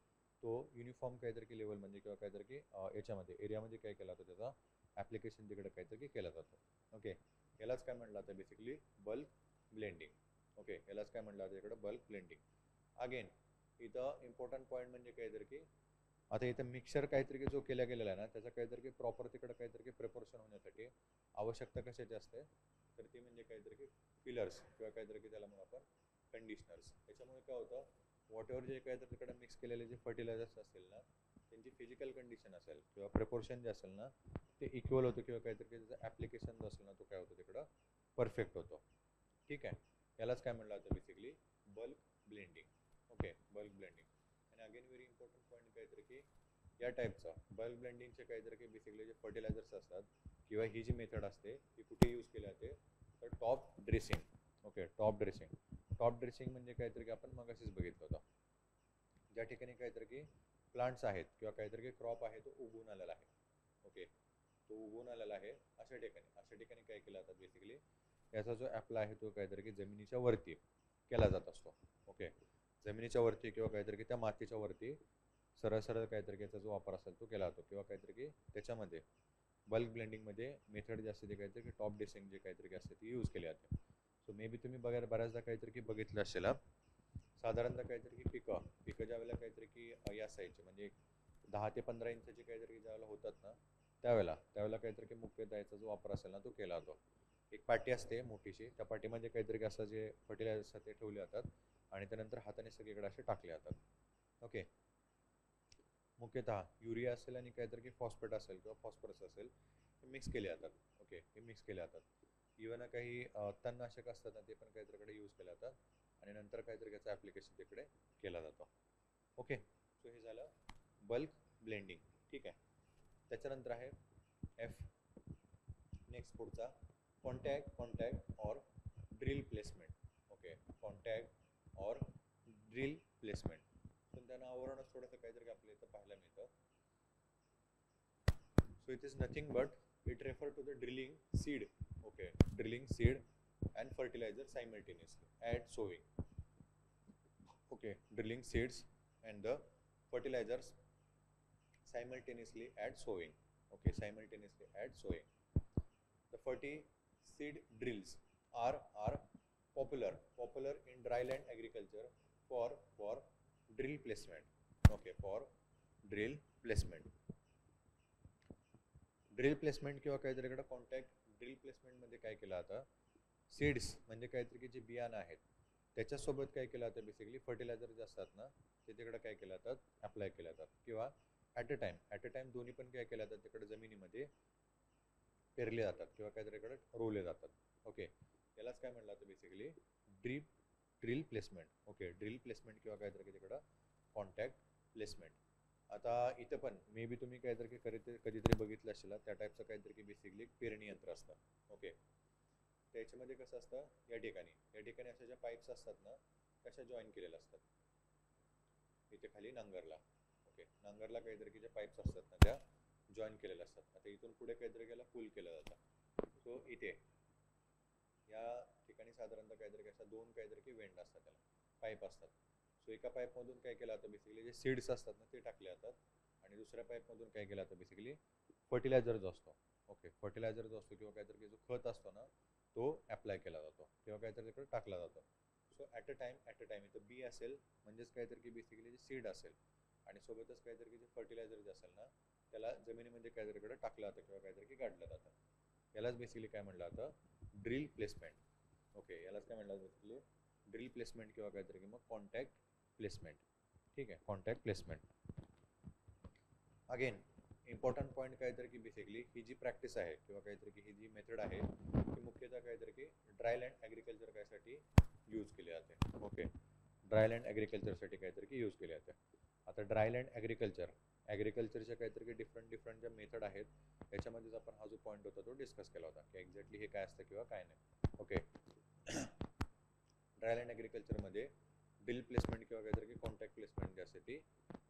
तो युनिफॉर्म काहीतरी लेवल म्हणजे किंवा काहीतरी याच्यामध्ये एरियामध्ये काय केला जातो त्याचा ॲप्लिकेशन तिकडे काहीतरी केला जातो. ओके, यालाच काय म्हटलं जातं बेसिकली बल्क ब्लेंडिंग. ओके, यालाच काय म्हटलं जातं इकडं बल्क ब्लेंडिंग. अगेन इथं इम्पॉर्टंट पॉईंट म्हणजे काहीतरी की आता इथं मिक्सर काहीतरी जो केला गेलेला आहे ना त्याचा काहीतरी प्रॉपर तिकडं काहीतरी प्रिपरेशन होण्यासाठी आवश्यकता कशाची असते तर ती म्हणजे काहीतरी फिलर्स किंवा काहीतरी त्याला म्हणून आपण कंडिशनर्स. त्याच्यामुळे काय होतं वॉटएव्हर जे काहीतरी तिकडे मिक्स केलेले जे फर्टिलायझर्स असतील ना त्यांची फिजिकल कंडिशन असेल किंवा प्रिपोर्शन जे असेल ना ते इक्वल होतं किंवा काहीतरी त्याचं ॲप्लिकेशन जो असेल ना तो काय होतो तिकडं परफेक्ट होतो. ठीक आहे, यालाच काय म्हणलं जातं basically bulk blending. Okay, bulk blending. आणि अगेन व्हेरी इम्पॉर्टंट पॉईंट काहीतरी की या टाईपचं बल्क ब्लेंडिंगचे काहीतरी की बेसिकली जे फर्टिलायझर्स असतात किंवा ही जी मेथड असते ती कुठे यूज केली जाते तर top dressing. Okay, top dressing. Top dressing म्हणजे काहीतरी की आपण मगाशीच बघितलं होतं ज्या ठिकाणी काहीतरी की प्लांट्स आहेत किंवा काहीतरी क्रॉप आहे तो उगवून आलेला आहे. ओके, तो उगवून आलेला आहे अशा ठिकाणी काय केलं जातात बेसिकली याचा जो ॲप्लाय आहे तो काहीतरी की जमिनीच्या वरती केला जात असतो. ओके, जमिनीच्या वरती किंवा काहीतरी की त्या मातीच्या वरती सरळ सरळ काहीतरी की याचा जो वापर असेल तो केला जातो किंवा काहीतरी की त्याच्यामध्ये बल्क ब्लेंडिंगमध्ये मेथड जे असते ते काहीतरी की टॉप ड्रेसिंग जे काहीतरी की असते ती यूज केली जाते. सो मे बी तुम्ही बऱ्याचदा काहीतरी की बघितलं असेल साधारणतः काहीतरी की पिकं ज्या वेळेला काहीतरी की या साईजचे म्हणजे 10 ते 15 इंचाचे काहीतरी ज्यावेळेला होतात ना त्यावेळेला काहीतरी की मुख्यतः याचा जो वापर असेल ना तो केला जातो. एक पाटी असते मोठीशी, त्या पाटीमध्ये काहीतरी की असं जे फर्टिलायझर्स ते ठेवले जातात आणि त्यानंतर हाताने सगळीकडे असे टाकले जातात. ओके, मुख्यतः युरिया असेल आणि काहीतरी की फॉस्फेट असेल किंवा फॉस्फरस असेल हे मिक्स केले जातात. ओके, हे मिक्स केले जातात. इव्हन काही तणनाशक असतात ना ते पण काहीतरीकडे यूज केले जातात आणि नंतर काहीतरी याचं ॲप्लिकेशन तिकडे केला जातो. ओके, सो हे झालं बल्क ब्लेंडिंग. ठीक आहे, त्याच्यानंतर आहे एफ. नेक्स्ट पुढचा contact or drill placement. Okay, contact or drill placement. पण त्या नावावरूनच थोडंसं काहीतरी आपल्याला इथं पाहायला मिळतं. So it is nothing but it refer to the drilling seed. Okay, drilling seed and fertilizer simultaneously at sowing. Okay, drilling seeds and the fertilizers simultaneously at sowing. Okay, simultaneously at sowing. The seed drills are popular in dryland agriculture for drill placement. Okay, for drill placement. Drill placement किंवा काहीतरी इकडे contact drill प्लेसमेंटमध्ये काय केलं आता seeds म्हणजे काहीतरी की जे बियाणं आहेत त्याच्यासोबत काय केलं जातं बेसिकली फर्टिलायझर जे असतात ना ते तिकडे काय केलं जातात अप्लाय केले जातात किंवा ॲट अ टाइम दोन्ही पण काय केलं जातात तिकडे जमिनीमध्ये पेरले जातात किंवा काहीतरी इकडे रोवले जातात. ओके, यालाच काय म्हटलं जातं basically drill placement. Okay, drill placement किंवा काहीतरी तिकडं कॉन्टॅक्ट प्लेसमेंट. आता इथं पण मे बी तुम्ही काहीतरी कधीतरी बघितलं असेल त्या टाईपचं काहीतरी की बेसिकली पेरणी यंत्र असतं. ओके, त्याच्यामध्ये कसं असतं या ठिकाणी अशा ज्या पाईप्स असतात ना तशा जॉईन केलेल्या असतात इथे खाली नांगरला. ओके, नांगरला काहीतरी की ज्या पाईप्स असतात ना त्या जॉईन केलेल्या असतात. आता इथून पुढे काहीतरी याला पुल केलं जातं. सो इथे या ठिकाणी साधारणतः काहीतरी अशा दोन काहीतरी की वेंड असतात त्याला पाईप असतात. सो एका पाईपमधून काय केलं जातं बेसिकली जे सीड्स असतात ना ते टाकले जातात आणि दुसऱ्या पाईपमधून काय केलं जातं बेसिकली फर्टिलायझर जो असतो. ओके, फर्टिलायझर जो असतो किंवा काहीतरी जो खत असतो ना तो अप्लाय केला जातो किंवा काहीतरी तिकडे टाकला जातो. सो ॲट अ टाइम इथं बी असेल म्हणजेच काहीतरी की बेसिकली जे सीड असेल आणि सोबतच काहीतरी की जे फर्टिलायझर जे असेल ना त्याला जमिनीमध्ये काहीतरी इकडे टाकलं जातं किंवा काहीतरी की गाडलं जातं. यालाच बेसिकली काय म्हटलं जातं ड्रिल प्लेसमेंट. ओके, यालाच काय म्हटलं जातं बेसिकली ड्रिल प्लेसमेंट किंवा काहीतरी की मग कॉन्टॅक्ट प्लेसमेंट. ठीक आहे, contact placement. Again important point काहीतरी की बेसिकली ही जी प्रॅक्टिस आहे किंवा काहीतरी की ही जी मेथड आहे ती मुख्यतः काहीतरी की ड्रायलँड ॲग्रिकल्चर कायसाठी यूज केली जाते. ओके, ड्रायलँड ॲग्रिकल्चरसाठी काहीतरी की यूज केली जाते. आता ड्रायलँड ॲग्रिकल्चरच्या काहीतरी की डिफरंट ज्या मेथड आहेत त्याच्यामध्येच आपण हा जो पॉईंट होता तो डिस्कस केला होता की एक्झॅक्टली हे काय असतं किंवा काय नाही. ओके, ड्रायलँड ॲग्रिकल्चरमध्ये ड्रिल प्लेसमेंट किंवा काहीतरी की कॉन्टॅक्ट प्लेसमेंट जे असते ती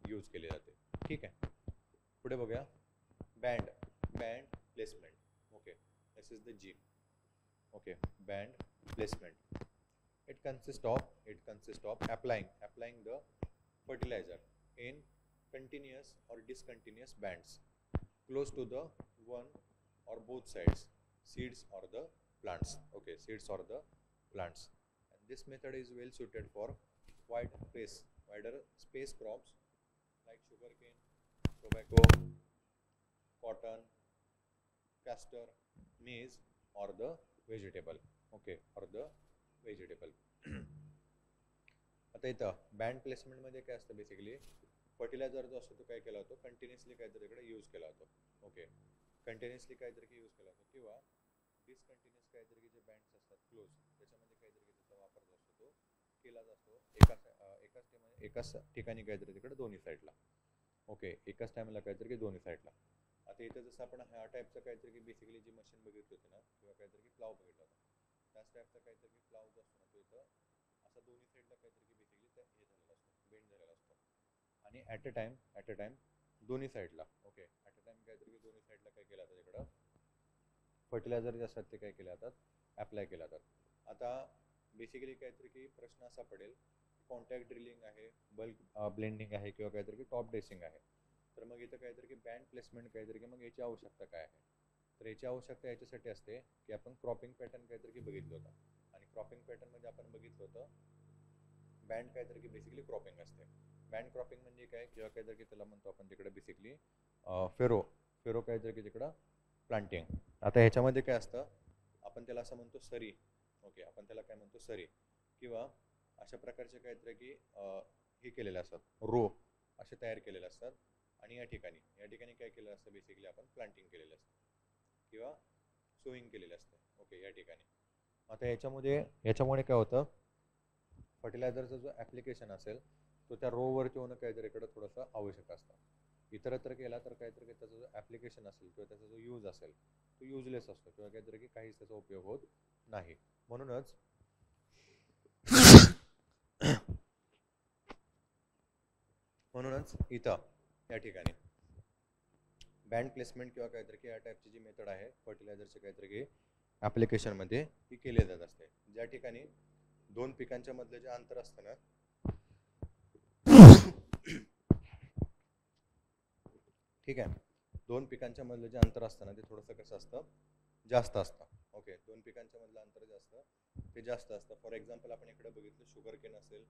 यूज केली जाते. ठीक आहे, पुढे बघूया band placement. Okay, this is the G. Okay, band placement. It consists of applying the fertilizer in continuous or discontinuous bands close to the one or both sides, seeds or the plants. Okay, seeds or the plants. And this method is well suited for wider space crops like sugarcane, tobacco, cotton, castor, maize or the vegetable. Okay, or the vegetable. आता इथं band प्लेसमेंटमध्ये काय असतं, basically fertiliser जो असतो तो काय केला होतो, कंटिन्युअसली काहीतरी इकडे यूज केला होतो. ओके, कंटिन्युअसली काहीतरी यूज केला होतो किंवा डिसकंटिन्युअस काहीतरी जे बँड्स असतात क्लोज, त्याच्यामध्ये काहीतरी त्याचा वापर जो असतो तो केला जातो एकाच ठिकाणी काहीतरी तिकडे दोन्ही साईडला. ओके, एकाच टायमाला काहीतरी दोन्ही साईडला. आता इथं जसं आपण ह्या टाईपचं काहीतरी बेसिकली जी मशीन बघितली होती ना, किंवा काहीतरी प्लाव बघितला होता, त्याच टाईपचा काहीतरी प्लाव जो असतो ना तो इथं असा दोन्ही साईडला काहीतरी बेसिकली हे झालेला असतो, बेंड झालेला असतो. आणि ॲट अ टाइम दोन्ही साईडला. ओके, ॲट अ टाइम काहीतरी दोन्ही साईडला काय केलं जातं, तिकडं फर्टिलायझर जे असतात ते काय केले जातात, अप्लाय केले जातात. आता बेसिकली काहीतरी की प्रश्न असा पडेल, कॉन्टॅक्ट ड्रिलिंग आहे, बल्क ब्लेंडिंग आहे किंवा काहीतरी की टॉप ड्रेसिंग आहे, तर मग इथं काहीतरी की बँड प्लेसमेंट काहीतरी की मग याची आवश्यकता काय आहे. तर याची आवश्यकता याच्यासाठी असते की आपण क्रॉपिंग पॅटर्न काहीतरी की बघितलं होतं, आणि क्रॉपिंग पॅटर्नमध्ये आपण बघितलं होतं बँड काहीतरी की बेसिकली क्रॉपिंग असते. बँड क्रॉपिंग म्हणजे काय, किंवा काहीतरी की त्याला म्हणतो आपण तिकडे बेसिकली फेरो काहीतरी की तिकडं प्लांटिंग. आता ह्याच्यामध्ये काय असतं, आपण त्याला असं म्हणतो सरी. ओके, आपण त्याला काय म्हणतो सरी, किंवा अशा प्रकारचे काहीतरी की हे केलेले असतात, रो असे तयार केलेले असतात. आणि या ठिकाणी काय केलं असतं, बेसिकली आपण प्लांटिंग केलेलं असतं किंवा सोईंग केलेलं असतं. ओके, या ठिकाणी. आता याच्यामुळे काय होतं, फर्टिलायझरचा जो ॲप्लिकेशन असेल तो त्या रोवरती होणं काहीतरी इकडं थोडंसं आवश्यक असतं. इतरत्र केला तर काहीतरी त्याचा जो ॲप्लिकेशन असेल किंवा त्याचा जो यूज असेल तो युजलेस असतो, किंवा काहीतरी की काहीच त्याचा उपयोग होत नाही. म्हणूनच इथं या ठिकाणी बँड प्लेसमेंट किंवा काहीतरी की या टाईपची जी मेथड आहे फर्टिलायझरची काहीतरी की ॲप्लिकेशनमध्ये ती केली जात असते. ज्या ठिकाणी दोन पिकांच्या मधलं जे अंतर असतं ना, ठीक आहे, दोन पिकांच्या मधलं जे अंतर असतं ना ते थोडंसं कसं असतं, जास्त असतं. ओके, दोन पिकांच्या मधलं अंतर जास्त असतं. फॉर एक्झाम्पल आपण इकडे बघितलं शुगर केन असेल,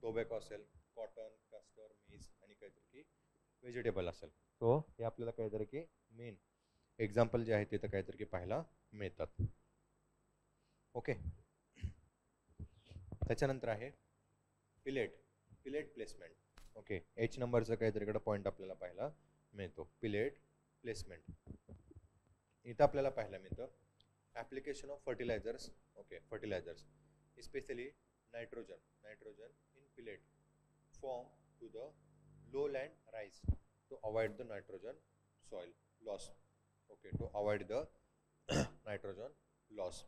टोबॅको असेल, कॉटन, कास्टर, मीज आणि काहीतरी की व्हेजिटेबल असेल, तो हे आपल्याला काहीतरी की मेन एक्झाम्पल जे आहे तिथं काहीतरी की पाहायला मिळतात. ओके, त्याच्यानंतर आहे पिलेट प्लेसमेंट. ओके, एच नंबरचं काहीतरी इकडे पॉईंट आपल्याला पाहायला मिळतो, पिलेट प्लेसमेंट. इथं आपल्याला पाहायला मिळतं application of fertilizers. Okay, fertilizers specially nitrogen in pellet form to the low land rice to avoid the nitrogen soil loss. Okay, to avoid the nitrogen loss.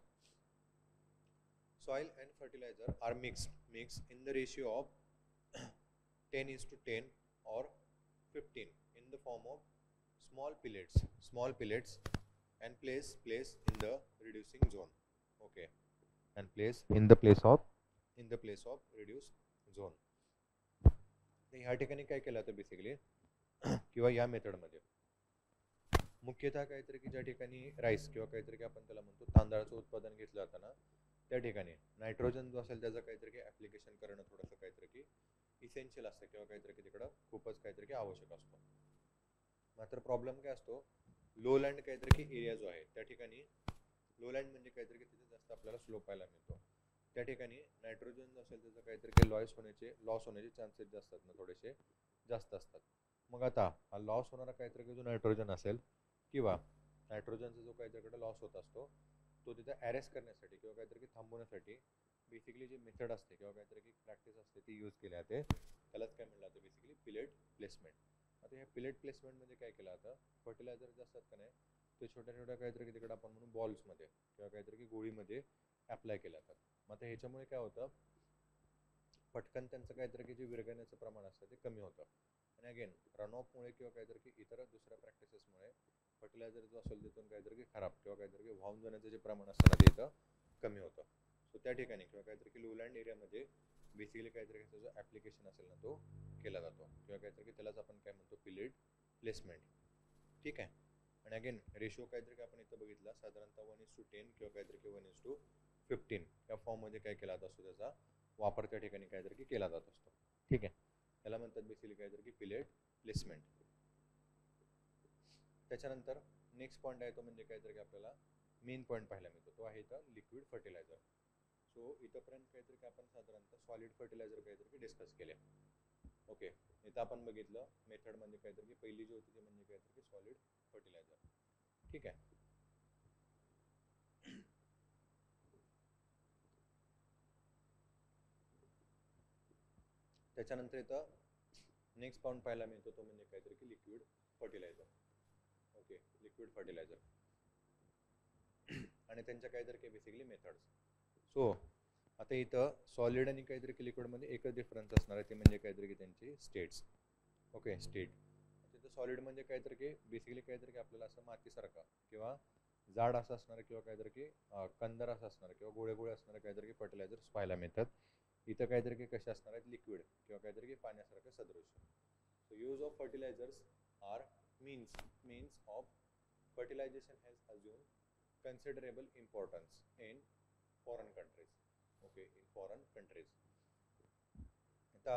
Soil and fertilizer are mixed in the ratio of 10:10 or 15 in the form of small pellets and place in the reducing zone. Okay, and place in the place of reduced zone. ह्या ठिकाणी काय केलं होतं basically किंवा या मेथडमध्ये मुख्यतः काहीतरी की ज्या ठिकाणी राईस किंवा काहीतरी की आपण त्याला म्हणतो तांदळाचं उत्पादन घेतलं जातं ना, त्या ठिकाणी नायट्रोजन जो असेल त्याचं काहीतरी की ॲप्लिकेशन करणं थोडंसं काहीतरी की इसेन्शियल असतं किंवा काहीतरी की तिकडं खूपच काहीतरी की आवश्यक असतो. मात्र प्रॉब्लेम काय असतो, लो लँड काहीतरी की एरिया जो आहे त्या ठिकाणी, लो लँड म्हणजे काहीतरी की तिथे जास्त आपल्याला स्लोप पाहायला मिळतो. त्या ठिकाणी नायट्रोजन जो असेल त्याचं काहीतरी की लॉस होण्याचे चान्सेस जे असतात ना थोडेसे जास्त असतात. मग आता हा लॉस होणारा काहीतरी की जो नायट्रोजन असेल किंवा नायट्रोजनचा जो काहीतरी लॉस होत असतो तो तिथे अरेस्ट करण्यासाठी किंवा काहीतरी थांबवण्यासाठी बेसिकली जी मेथड असते किंवा काहीतरी की प्रॅक्टिस असते ती यूज केली जाते. त्यालाच काय म्हणलं जातं बेसिकली पिलेट प्लेसमेंट. आता ह्या पिलेट प्लेसमेंटमध्ये काय केलं जातं, फर्टिलायझर जे असतात का नाही ते छोट्या काहीतरी की तिकडे आपण म्हणून बॉल्समध्ये किंवा काहीतरी की गोळीमध्ये अप्लाय केले जातात. मग आता ह्याच्यामुळे काय होतं, पटकन त्यांचं काहीतरी की जे विरघळण्याचं प्रमाण असतं ते कमी होतं. आणि अगेन रन ऑफमुळे किंवा काहीतरी की इतर दुसऱ्या प्रॅक्टिसेसमुळे फर्टिलायझर जो असेल तिथून काहीतरी की खराब किंवा काहीतरी की वाहून जाण्याचं जे प्रमाण असतं ना ते इथं कमी होतं. सो त्या ठिकाणी किंवा काहीतरी की लोलँड एरियामध्ये बेसिकली काहीतरी जो ॲप्लिकेशन असेल ना तो केला जातो किंवा काहीतरी की त्यालाच आपण काय म्हणतो पिलेट प्लेसमेंट. ठीक आहे. आणि अगेन रेशो काहीतरी की आपण इथं बघितला साधारणतः 1:10 किंवा काहीतरी की 1:15 या फॉर्ममध्ये काय केला जात असतो त्याचा वापर त्या ठिकाणी काहीतरी की केला जात असतो. ठीक आहे. त्याला म्हणतात बेसिकली काहीतरी की पिलेट प्लेसमेंट. त्याच्यानंतर नेक्स्ट पॉईंट आहे तो म्हणजे काहीतरी की आपल्याला मेन पॉईंट पाहायला मिळतो तो आहे इथं लिक्विड फर्टिलायझर. सो इथंपर्यंत काहीतरी की आपण साधारणतः सॉलिड फर्टिलायझर काहीतरी की डिस्कस केले. ओके. इथं आपण बघितलं मेथड म्हणजे काहीतरी की पहिली जी होती ती म्हणजे काहीतरी की सॉलिड फर्टिलायझर. ठीक आहे. त्याच्यानंतर इथं नेक्स्ट पॉईंट पाहायला मिळतो तो म्हणजे काहीतरी की liquid fertilizer. Okay. Liquid fertilizer आणि त्यांच्या काहीतरी की बेसिकली मेथड्स. सो आता इथं सॉलिड आणि काहीतरी की लिक्विडमध्ये एकच डिफरन्स असणार आहे ते म्हणजे काहीतरी की त्यांची स्टेट्स. ओके. स्टेट तिथं सॉलिड म्हणजे काहीतरी की बेसिकली काहीतरी की आपल्याला असं मातीसारखं किंवा जाड असं असणार किंवा काहीतरी की कंदर असं असणार किंवा गोळे गोळे असणारे काहीतरी की फर्टिलायझर्स पाहायला मिळतात. इथं काहीतरी की कसे असणार आहेत लिक्विड किंवा काहीतरी की पाण्यासारखं सदृश. So use of fertilizers are means of fertilization has assumed considerable importance in foreign countries. Okay, in foreign countries. आता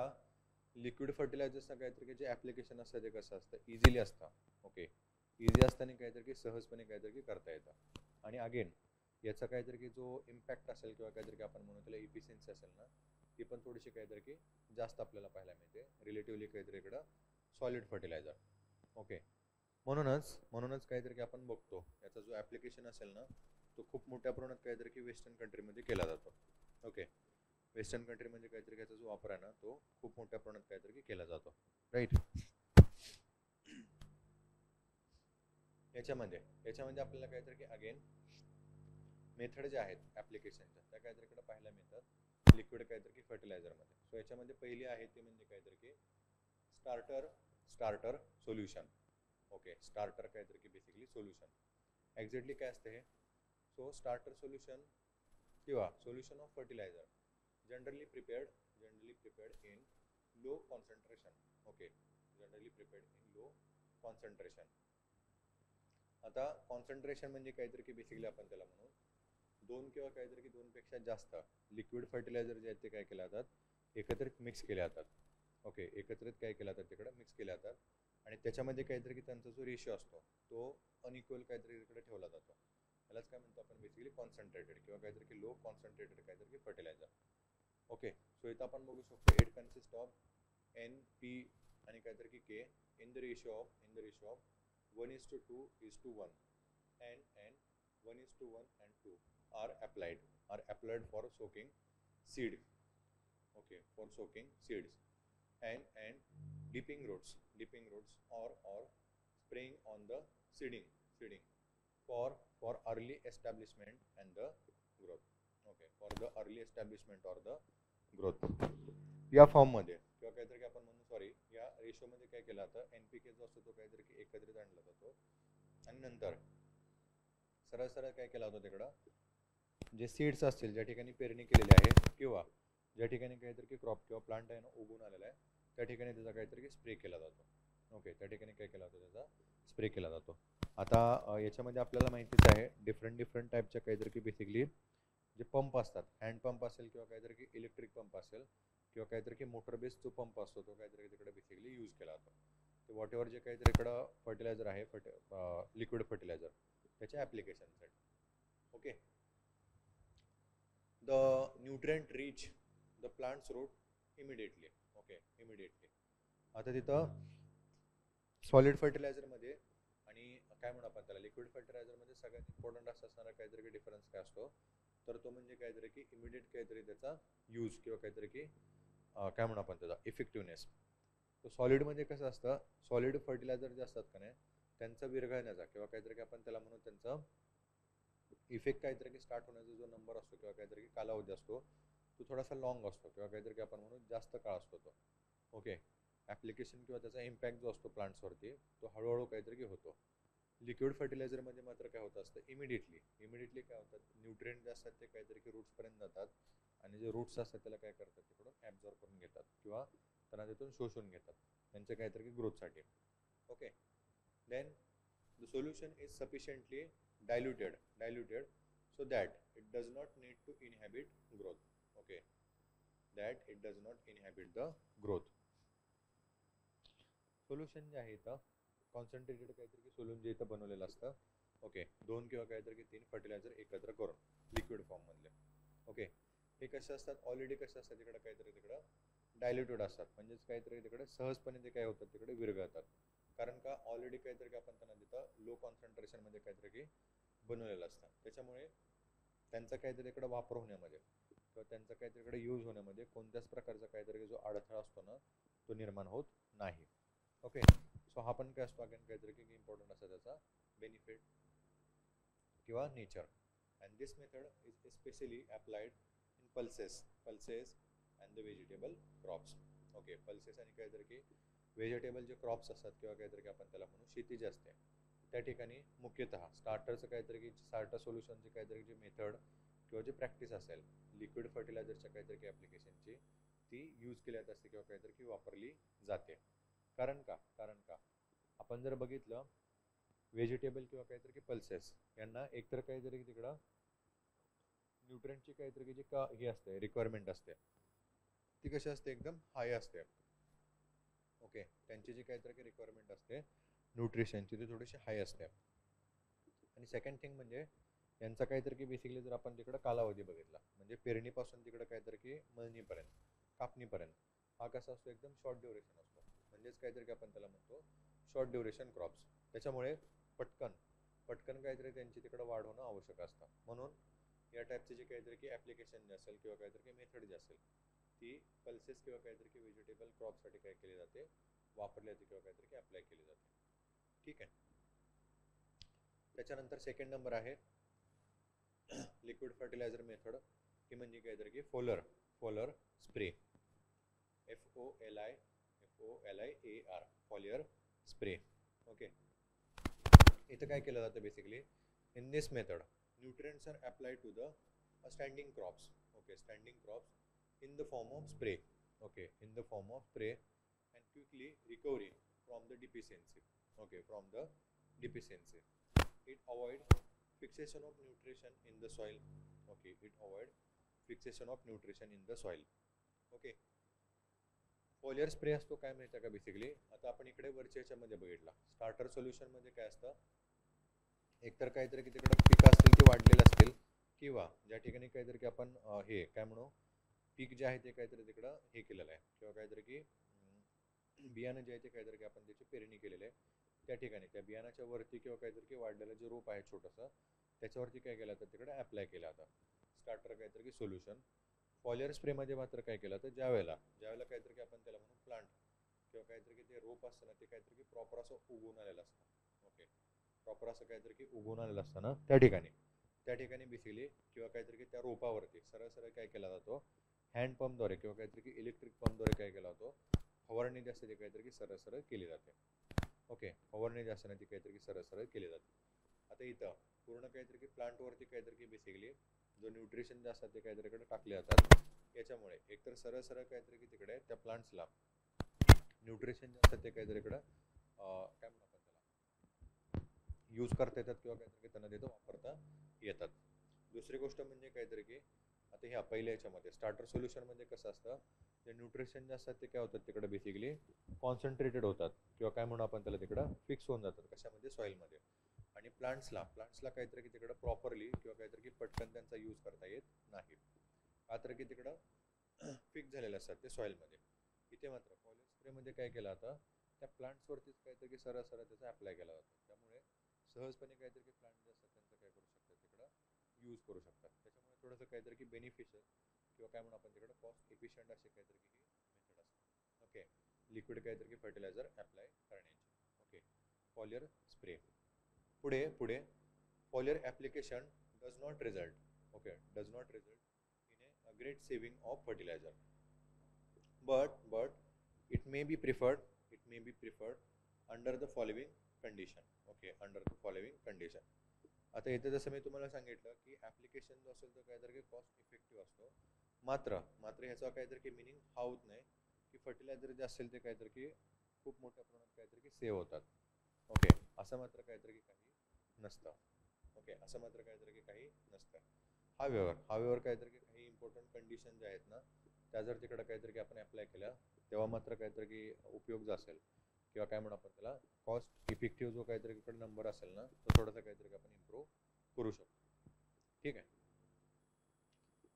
लिक्विड फर्टिलायझर्सचं काहीतरी की जे ॲप्लिकेशन असतं ते कसं असतं इझिली असतं. ओके. इझी असताना काहीतरी की सहजपणे काहीतरी की करता येतं. आणि अगेन याचा काहीतरी की जो इम्पॅक्ट असेल किंवा काहीतरी की आपण म्हणू त्याला इफिशियन्सी असेल ना ती पण थोडीशी काहीतरी की जास्त आपल्याला पाहायला मिळते रिलेटिव्हली काहीतरी इकडं सॉलिड फर्टिलायझर. ओके. म्हणूनच काहीतरी की आपण बघतो याचा जो ॲप्लिकेशन असेल ना तो खूप मोठ्या प्रमाणात काहीतरी की वेस्टर्न कंट्रीमध्ये केला जातो. ओके. वेस्टर्न कंट्री म्हणजे काहीतरी याचा जो वापर आहे ना तो खूप मोठ्या प्रमाणात काहीतरी केला जातो. राईट. याच्यामध्ये आपल्याला काहीतरी की अगेन मेथड जे आहेत ॲप्लिकेशनच्या त्या काहीतरी इकडे पाहायला मिळतात लिक्विड काहीतरी की फर्टिलायझरमध्ये. सो याच्यामध्ये पहिली आहे ती म्हणजे काहीतरी की स्टार्टर सोल्युशन. ओके. स्टार्टर काहीतरी की बेसिकली सोल्युशन. एक्झॅक्टली काय असते हे. सो स्टार्टर सोल्युशन किंवा solution of fertilizer generally prepared in low concentration. Okay. Generally prepared in low concentration. आता कॉन्सन्ट्रेशन म्हणजे काहीतरी की बेसिकली आपण त्याला म्हणू दोन किंवा काहीतरी की दोनपेक्षा जास्त लिक्विड फर्टिलायझर जे आहेत ते काय केले जातात एकत्रित मिक्स केले जातात. ओके. एकत्रित काय केलं जातात तिकडे मिक्स केले जातात आणि त्याच्यामध्ये काहीतरी की त्यांचा जो रेशिओ असतो तो अनइक्वल काहीतरी इकडे ठेवला जातो. त्यालाच काय म्हणतो आपण बेसिकली कॉन्सन्ट्रेटेड किंवा काहीतरी की लो कॉन्सन्ट्रेटेड काहीतरी की फर्टिलायझर. ओके. सो इथं आपण बघू शकतो इट कन्सिस्ट ऑफ NP आणि काहीतरी की K in the ratio of 1:2:1 and 1:1 and 2 are applied for soaking seed. Okay, for soaking seeds and dipping rods or spraying on the seeding for early establishment and the growth. Okay, for the early establishment or the growth. या फॉर्ममध्ये किंवा काहीतरी की आपण म्हणू sorry या रेशोमध्ये काय केलं जातं NPK जो असतो तो काहीतरी की एकत्रित आणला जातो आणि नंतर सरळ सरळ काय केला होता तिकडं जे सीड्स असतील ज्या ठिकाणी पेरणी केलेली आहे किंवा ज्या ठिकाणी काहीतरी की क्रॉप किंवा प्लांट आहे ना उगून आलेला आहे त्या ठिकाणी त्याचा काहीतरी की स्प्रे केला जातो. ओके. त्या ठिकाणी काय केला जातो त्याचा स्प्रे केला जातो. आता याच्यामध्ये आपल्याला माहितीच आहे डिफरंट टाईपच्या काहीतरी की बेसिकली जे पंप असतात हँड पंप असेल किंवा काहीतरी की इलेक्ट्रिक पंप असेल किंवा काहीतरी की मोटर बेस्ड जो पंप असतो तो काहीतरी तिकडे बेसिकली यूज केला जातो. तर वॉट एव्हर जे काहीतरी इकडं फर्टिलायझर आहे लिक्विड फर्टिलायझर त्याच्या ॲप्लिकेशनसाठी. Okay. The nutrient reach the plants root immediately. Okay. Immediately. आता तिथं सॉलिड फर्टिलायझरमध्ये आणि काय म्हणू आपण त्याला लिक्विड फर्टिलायझरमध्ये सगळ्यात इम्पॉर्टंट असं असणारा काहीतरी डिफरन्स काय असतो तर तो म्हणजे काहीतरी की इमिडिएट काहीतरी त्याचा यूज किंवा काहीतरी की काय म्हणू आपण त्याचा इफेक्टिव्हनेस. तर सॉलिडमध्ये कसं असतं सॉलिड फर्टिलायझर जे असतात का नाही त्यांचा विरघळण्याचा किंवा काहीतरी की आपण त्याला म्हणू त्यांचा इफेक्ट काहीतरी की स्टार्ट होण्याचा जो नंबर असतो किंवा काहीतरी की कालावधी असतो तो थोडासा लॉंग असतो किंवा काहीतरी आपण म्हणू जास्त काळ असतो तो. ओके. ॲप्लिकेशन किंवा त्याचा इम्पॅक्ट जो असतो प्लांट्सवरती तो हळूहळू काहीतरी होतो. लिक्विड फर्टिलायझरमध्ये मात्र काय होत असतं, इमिडिएटली काय होतात, न्यूट्रिएंट जे असतात ते काहीतरी रूट्सपर्यंत जातात आणि जे रूट्स असतात त्याला काय करतात, तिकडून ॲब्झॉर्ब करून घेतात किंवा त्यांना तिथून शोषून घेतात त्यांच्या काहीतरी ग्रोथसाठी. Okay. Then the solution is sufficiently diluted so that it does not need to inhibit growth. Okay, that it does not inhibit the growth. Solution जे आहे इथं कॉन्सन्ट्रेटेड काहीतरी सोल्युशन जे इथं बनवलेलं असतं. ओके. 2 किंवा काहीतरी 3 फर्टिलायझर एकत्र करून लिक्विड फॉर्म मधले. ओके. हे कसे असतात, ऑलरेडी कसे असतात तिकडे काहीतरी तिकडं डायल्युटेड असतात, म्हणजेच काहीतरी तिकडे सहजपणे ते काय होतात तिकडे विरघळतात. कारण का ऑलरेडी काहीतरी आपण त्यांना तिथं लो कॉन्सन्ट्रेशनमध्ये काहीतरी बनवलेलं असतं. त्याच्यामुळे त्यांचा काहीतरी इकडे वापर होण्यामध्ये किंवा त्यांचा काहीतरी इकडे यूज होण्यामध्ये कोणत्याच प्रकारचा काहीतरी जो अडथळा असतो ना तो निर्माण होत नाही. ओके. सो हा पण काय असतो अगेन काहीतरी की इम्पॉर्टंट असतं त्याचा बेनिफिट किंवा nature. And this method is specially applied in pulses and the vegetable crops. Okay. Pulses आणि काहीतरी की व्हेजिटेबल जे क्रॉप्स असतात किंवा काहीतरी आपण त्याला म्हणू शेती जी असते त्या ठिकाणी मुख्यतः स्टार्टरचं काहीतरी की स्टार्टर सोल्युशनची काहीतरी जी मेथड किंवा जी प्रॅक्टिस असेल लिक्विड फर्टिलायझरच्या काहीतरी की ॲप्लिकेशनची ती यूज केली जात असते किंवा काहीतरी की वापरली जाते. कारण का आपण जर बघितलं व्हेजिटेबल किंवा काहीतरी की पल्सेस यांना एकतर काहीतरी तिकडं न्यूट्रिएंटची काहीतरी की जी हे असते रिक्वायरमेंट असते ती कशी असते एकदम हाय असते. ओके. त्यांची जी काहीतरी रिक्वायरमेंट असते न्यूट्रिशनची ती थोडीशी हाय असते. आणि सेकंड थिंग म्हणजे यांचा काहीतरी की बेसिकली जर आपण तिकडं कालावधी बघितला म्हणजे पेरणीपासून तिकडं काहीतरी की मळणीपर्यंत कापणीपर्यंत हा कसा असतो एकदम शॉर्ट ड्युरेशन असतो. म्हणजेच काहीतरी की आपण त्याला म्हणतो शॉर्ट ड्युरेशन क्रॉप्स. त्याच्यामुळे पटकन काहीतरी त्यांची तिकडं वाढ होणं आवश्यक असतं. म्हणून या टाईपचे जे काहीतरी की ॲप्लिकेशन जे असेल किंवा काहीतरी की मेथड जी असेल ती पल्सेस किंवा काहीतरी की व्हेजिटेबल क्रॉपसाठी काय केली जाते, वापरली जाते किंवा काहीतरी की अप्लाय केली जाते. ठीक आहे. त्याच्यानंतर सेकंड नंबर आहे लिक्विड फर्टिलायझर मेथड. ही म्हणजे काहीतरी की foliar spray. FOLIAR foliar spray. Okay. इथं काय केलं जातं basically in this method nutrients are applied to the standing crops. Okay. Standing crops in the form of spray. Okay, in the form of spray and quickly recovery from the deficiency. Okay, from the deficiency. It avoid fixation of nutrition in the soil. Okay, it avoid fixation of nutrition in the soil. Okay. Foliar spray असतो काय माहिती आहे का basically, आता आपण इकडे वरच्या ह्याच्यामध्ये बघितला स्टार्टर सोल्युशन मध्ये काय असतं, एकतर काहीतरी की तिकडे पीक असतील ते वाढलेले असतील किंवा ज्या ठिकाणी काहीतरी की आपण हे काय म्हणू पीक जे आहे ते काहीतरी तिकडं हे केलेलं आहे किंवा काहीतरी की बियाणं जे आहे ते काहीतरी की आपण त्याची पेरणी केलेली आहे त्या ठिकाणी त्या बियाणाच्या वरती किंवा काहीतरी की वाढलेलं जे रोप आहे छोटंसं त्याच्यावरती काय केलं तर तिकडे अप्लाय केलं आता स्टार्टर काहीतरी की सोल्युशन. फॉलियर स्प्रेमध्ये मात्र काय केलं तर ज्यावेळेला काहीतरी की आपण त्याला म्हणून प्लांट किंवा काहीतरी की ते रोप असतं ना ते काहीतरी की प्रॉपर असं उगवून आलेलं असतं. ओके. प्रॉपर असं काहीतरी की उगवून आलेलं असतं ना त्या ठिकाणी बेसिकली किंवा काहीतरी की त्या रोपावरती सरळ काय केला जातो हँड पंपद्वारे किंवा काहीतरी की इलेक्ट्रिक पंपद्वारे काय केला जातो फवारणी जी असते ती काहीतरी की सरळ केली जाते. ओके. फवारणी जी असते ना ती काहीतरी की सरळ केली जाते. आता इथं पूर्ण काहीतरी की प्लांटवरती काहीतरी की बेसिकली जो न्यूट्रिशन जे असतात ते काहीतरी कडे टाकले जातात. याच्यामुळे एकतर सरळ काहीतरी की तिकडे त्या प्लांट्सला न्यूट्रिशन जे असतात ते काहीतरी इकडं काय म्हणू आपण त्याला यूज करता येतात किंवा काहीतरी की त्यांना तिथं वापरता येतात. दुसरी गोष्ट म्हणजे काहीतरी की आता ह्या पहिल्या याच्यामध्ये स्टार्टर सोल्युशनमध्ये कसं असतं जे न्यूट्रिशन जे असतात ते काय होतात तिकडे बेसिकली कॉन्सन्ट्रेटेड होतात किंवा काय म्हणू आपण त्याला तिकडं फिक्स होऊन जातात कशामध्ये सॉईलमध्ये. आणि प्लांट्सला काहीतरी की तिकडं प्रॉपरली किंवा काहीतरी की पटकन त्यांचा यूज करता येत नाही का तर की तिकडं फिक्स झालेले असतात ते सॉईलमध्ये. इथे मात्र फॉलियर स्प्रेमध्ये काय केलं आता त्या प्लांट्सवरतीच काहीतरी की सरळ त्याचा अप्लाय केला जातो. त्यामुळे सहजपणे काहीतरी की प्लांट जे असतात त्यांचं काय करू शकतात तिकडं यूज करू शकतात. त्याच्यामुळे थोडंसं काहीतरी की बेनिफिशियल किंवा काय म्हणून आपण तिकडं कॉस्ट एफिशियंट असे काहीतरी की मेथड असते. ओके. लिक्विड काहीतरी की फर्टिलायझर अप्लाय करण्याची. ओके. Foliar spray. पुढे foliar application does not result in a great saving of fertilizer. But it may be preferred under the following condition. Okay, under the following condition. आता इथे जसं मी तुम्हाला सांगितलं की ऍप्लिकेशन जो असेल तो काहीतरी कॉस्ट इफेक्टिव्ह असतो. मात्र ह्याचा काहीतरी की मिनिंग हा होत नाही की फर्टिलायझर जे असेल ते काहीतरी की खूप मोठ्या प्रमाणात काहीतरी की सेव्ह होतात. ओके, असं मात्र काहीतरी की काही नसतं. ओके, असं मात्र काहीतरी की काही नसतं. हावेवर काहीतरी की काही इम्पॉर्टंट कंडिशन ज्या आहेत ना त्या जर तिकडे काहीतरी की आपण अप्लाय केल्या तेव्हा मात्र काहीतरी की उपयोग असेल किंवा काय म्हणू आपण त्याला कॉस्ट इफेक्टिव्ह जो काहीतरी इकडे नंबर असेल ना तो थोडासा काहीतरी की आपण इम्प्रूव्ह करू शकतो. ठीक आहे.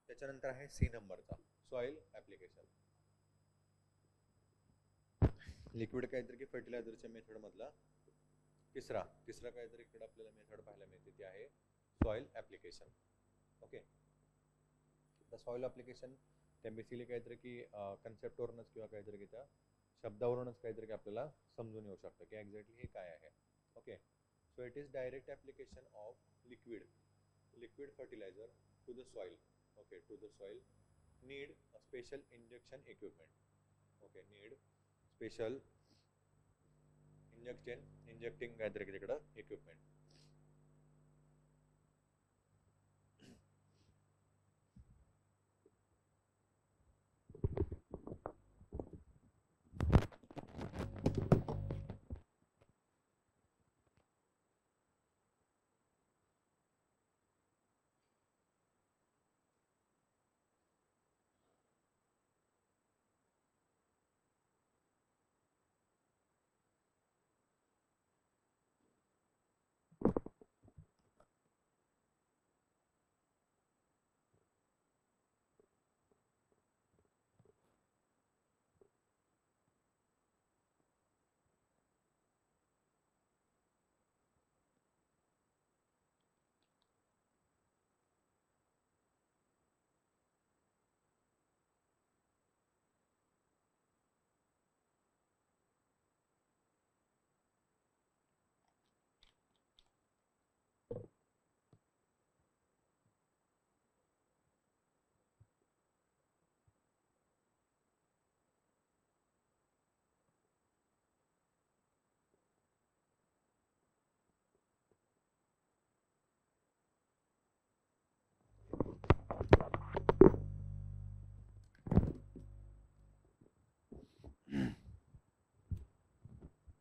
त्याच्यानंतर आहे सी नंबरचा सॉइल ऍप्लिकेशन. लिक्विड काहीतरी की फर्टिलायझरच्या मेथड मधला तिसरा काहीतरी इकडे आपल्याला मेथड पाहायला मिळते ती आहे soil application. Okay, the soil application त्या बेसिकली काहीतरी की कन्सेप्टवरूनच किंवा काहीतरी की त्या शब्दावरूनच काहीतरी की आपल्याला समजून येऊ शकतं की एक्झॅक्टली हे काय आहे. Okay, so it is direct application of liquid fertilizer to the soil. Okay, to the soil need a special injection equipment. Okay, need special injecting काहीतरी की तिकडं इक्विपमेंट.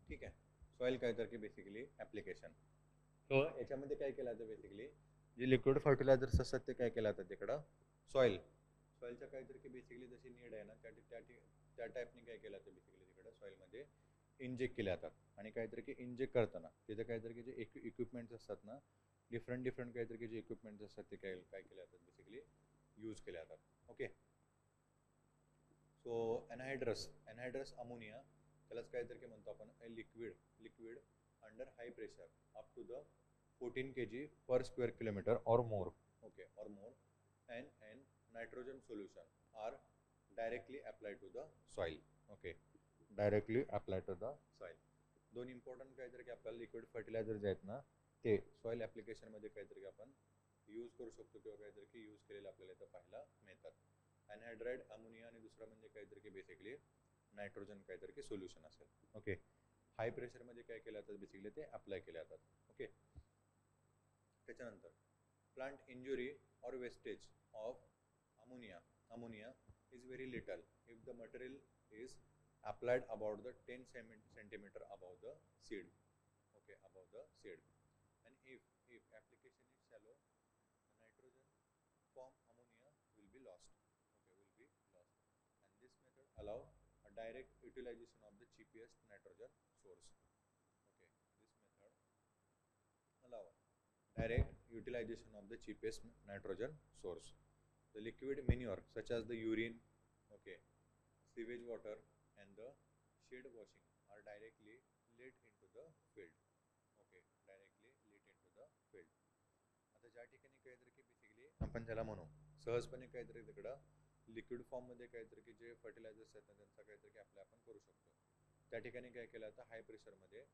ठीक आहे. सॉइल काहीतरी की बेसिकली ऍप्लिकेशन. सो याच्यामध्ये काय केलं जातं बेसिकली जे लिक्विड फर्टिलायझर्स असतात ते काय केलं जातं तिकडं सॉइलच्या काहीतरी की बेसिकली जशी नीड आहे ना त्या टाईपने काय केलं जातं बेसिकली तिकडं सॉइलमध्ये इंजेक्ट केल्या जातात आणि काहीतरी की इंजेक्ट करताना तिथे काहीतरी की जे इक्विपमेंट्स असतात ना डिफरंट काहीतरी की जे इक्विपमेंट्स असतात ते काय केले जातात बेसिकली यूज केले जातात. ओके, सो एनहायड्रस अमोनिया त्यालाच काहीतरी की म्हणतो आपण liquid under high pressure up to the 14 kg per square kilometer or more. Okay, or more, and nitrogen solution are directly applied to the soil. Okay, directly applied to the soil. दोन important काहीतरी की आपल्याला liquid fertiliser जे आहेत ना ते soil application मध्ये काहीतरी की आपण यूज करू शकतो किंवा काहीतरी की यूज केलेलं आपल्याला इथं पाहायला मिळतात. अनहायड्राइड अमोनिया आणि दुसरा म्हणजे काहीतरी की बेसिकली नायट्रोजन काहीतरी की सोल्युशन असेल. ओके, हाय प्रेशरमध्ये काय केलं जातं बेसिकली ते अप्लाय केले जातात. ओके, त्याच्यानंतर plant injury or wastage of ammonia is very little if the material is applied about the 10 centimeter above the seed. Okay, above the seed. And if application is shallow, the nitrogen from ammonia will be lost. Okay, will be lost. And this method allow a direct utilization of the cheapest nitrogen source. Okay, this method allow direct utilization of the cheapest nitrogen source. The liquid manure such as the urine, okay, sewage water and the shed washing are directly let into the field. Okay, directly let into the field. आता ज्या ठिकाणी काहीतरी की basically आपण ज्याला म्हणू सहजपणे काहीतरी तिकडं लिक्विड फॉर्म मध्ये काहीतरी की जे फर्टिलायझर्स आहेत त्यांचा काहीतरी की अप्लाय आपण करू शकतो. त्या ठिकाणी काय केलं जातं हाय प्रेशरमध्ये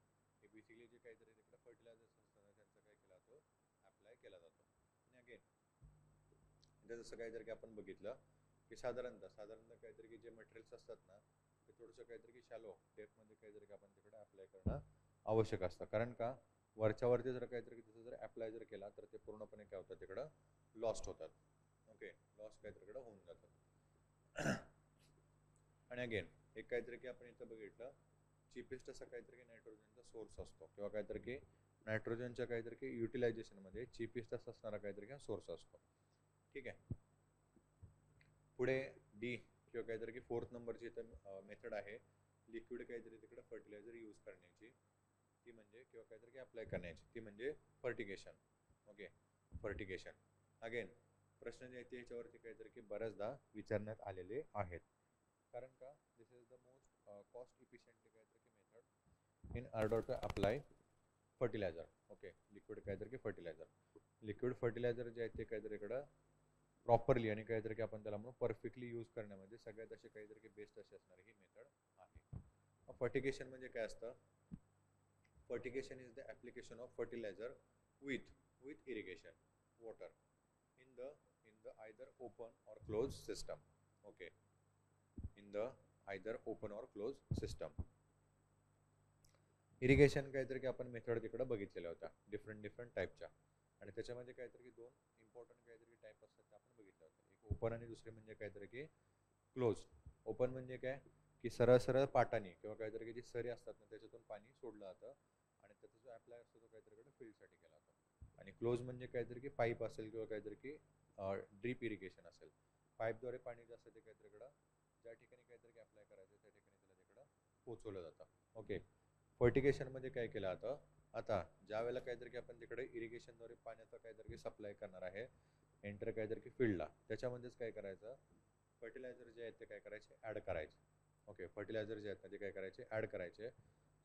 बेसिकली जे काहीतरी तिकडे फर्टिलायझर्स असतात त्यांचा काय केला जातो अप्लाय केला जातो. आणि अगेन जसं काहीतरी की आपण बघितलं की साधारणतः काहीतरी की जे मटेरियल्स असतात ना ते थोडंसं काहीतरी की शॅलो डेपमध्ये काहीतरी की आपण तिकडे अप्लाय करणं आवश्यक असतं. कारण का वरच्यावरती जर काहीतरी तिथं जर अप्लाय जर केला तर ते पूर्णपणे काय होतं तिकडं लॉस्ट होतात. ओके, लॉस्ट काहीतरी इकडं होऊन जातात. आणि अगेन एक काहीतरी की आपण इथं बघितलं चीपेस्ट असं काहीतरी की नायट्रोजनचा सोर्स असतो किंवा काहीतरी की नायट्रोजनच्या काहीतरी की युटिलायझेशनमध्ये चीपेस्ट असणारा काहीतरी की सोर्स असतो. ठीक आहे. पुढे डी किंवा काहीतरी की 4th नंबरची इथं मेथड आहे लिक्विड काहीतरी तिकडे फर्टिलायझर यूज करण्याची, ती म्हणजे किंवा काहीतरी की अप्लाय करण्याची, ती म्हणजे फर्टिगेशन. Okay, fertigation. अगेन प्रश्न जे आहेत ते याच्यावरती काहीतरी की बऱ्याचदा विचारण्यात आलेले आहेत. कारण का this is the most cost efficiently काहीतरी की method in order to apply fertiliser. Okay, liquid काहीतरी की फर्टिलायझर. लिक्विड फर्टिलायझर जे आहेत ते काहीतरी इकडं प्रॉपरली आणि काहीतरी की आपण त्याला म्हणून परफेक्टली यूज करण्यामध्ये सगळ्यात असे काहीतरी की बेस्ट अशी असणारी ही मेथड आहे. फर्टिगेशन म्हणजे काय असतं? Fertigation is the application of fertiliser with irrigation water in the either open or close system. Okay, in the either open or close system. Irrigation काहीतरी की आपण मेथड तिकडं बघितलेल्या होत्या डिफरंट टाईपच्या, आणि त्याच्यामध्ये काहीतरी की 2 इम्पॉर्टंट काहीतरी टाईप असतात ते आपण बघितलं होतं. एक ओपन आणि दुसरे म्हणजे काहीतरी की क्लोज. ओपन म्हणजे काय की सरळ सरळ पाटाने किंवा काहीतरी की जी सरी असतात ना त्याच्यातून पाणी सोडलं जातं आणि त्याचा जो अप्लाय असतो तो काहीतरी फील्डसाठी केला जातो. आणि क्लोज म्हणजे काहीतरी की पाईप असेल किंवा काहीतरी की ड्रीप इरिगेशन असेल, पाईपद्वारे पाणी जे असतं ते काहीतरी ज्या ठिकाणी काहीतरी अप्लाय करायचं त्या ठिकाणी त्याला तिकडं पोचवलं जातं. ओके, फर्टिगेशनमध्ये काय केलं जातं? आता ज्या वेळेला काहीतरी की आपण तिकडे इरिगेशनद्वारे पाण्याचा काहीतरी सप्लाय करणार आहे एंटर काहीतरी की फील्डला, त्याच्यामध्येच काय करायचं फर्टिलायझर जे आहेत ते काय करायचे ॲड करायचे. ओके, फर्टिलायझर जे आहेत ना ते काय करायचे ॲड करायचे.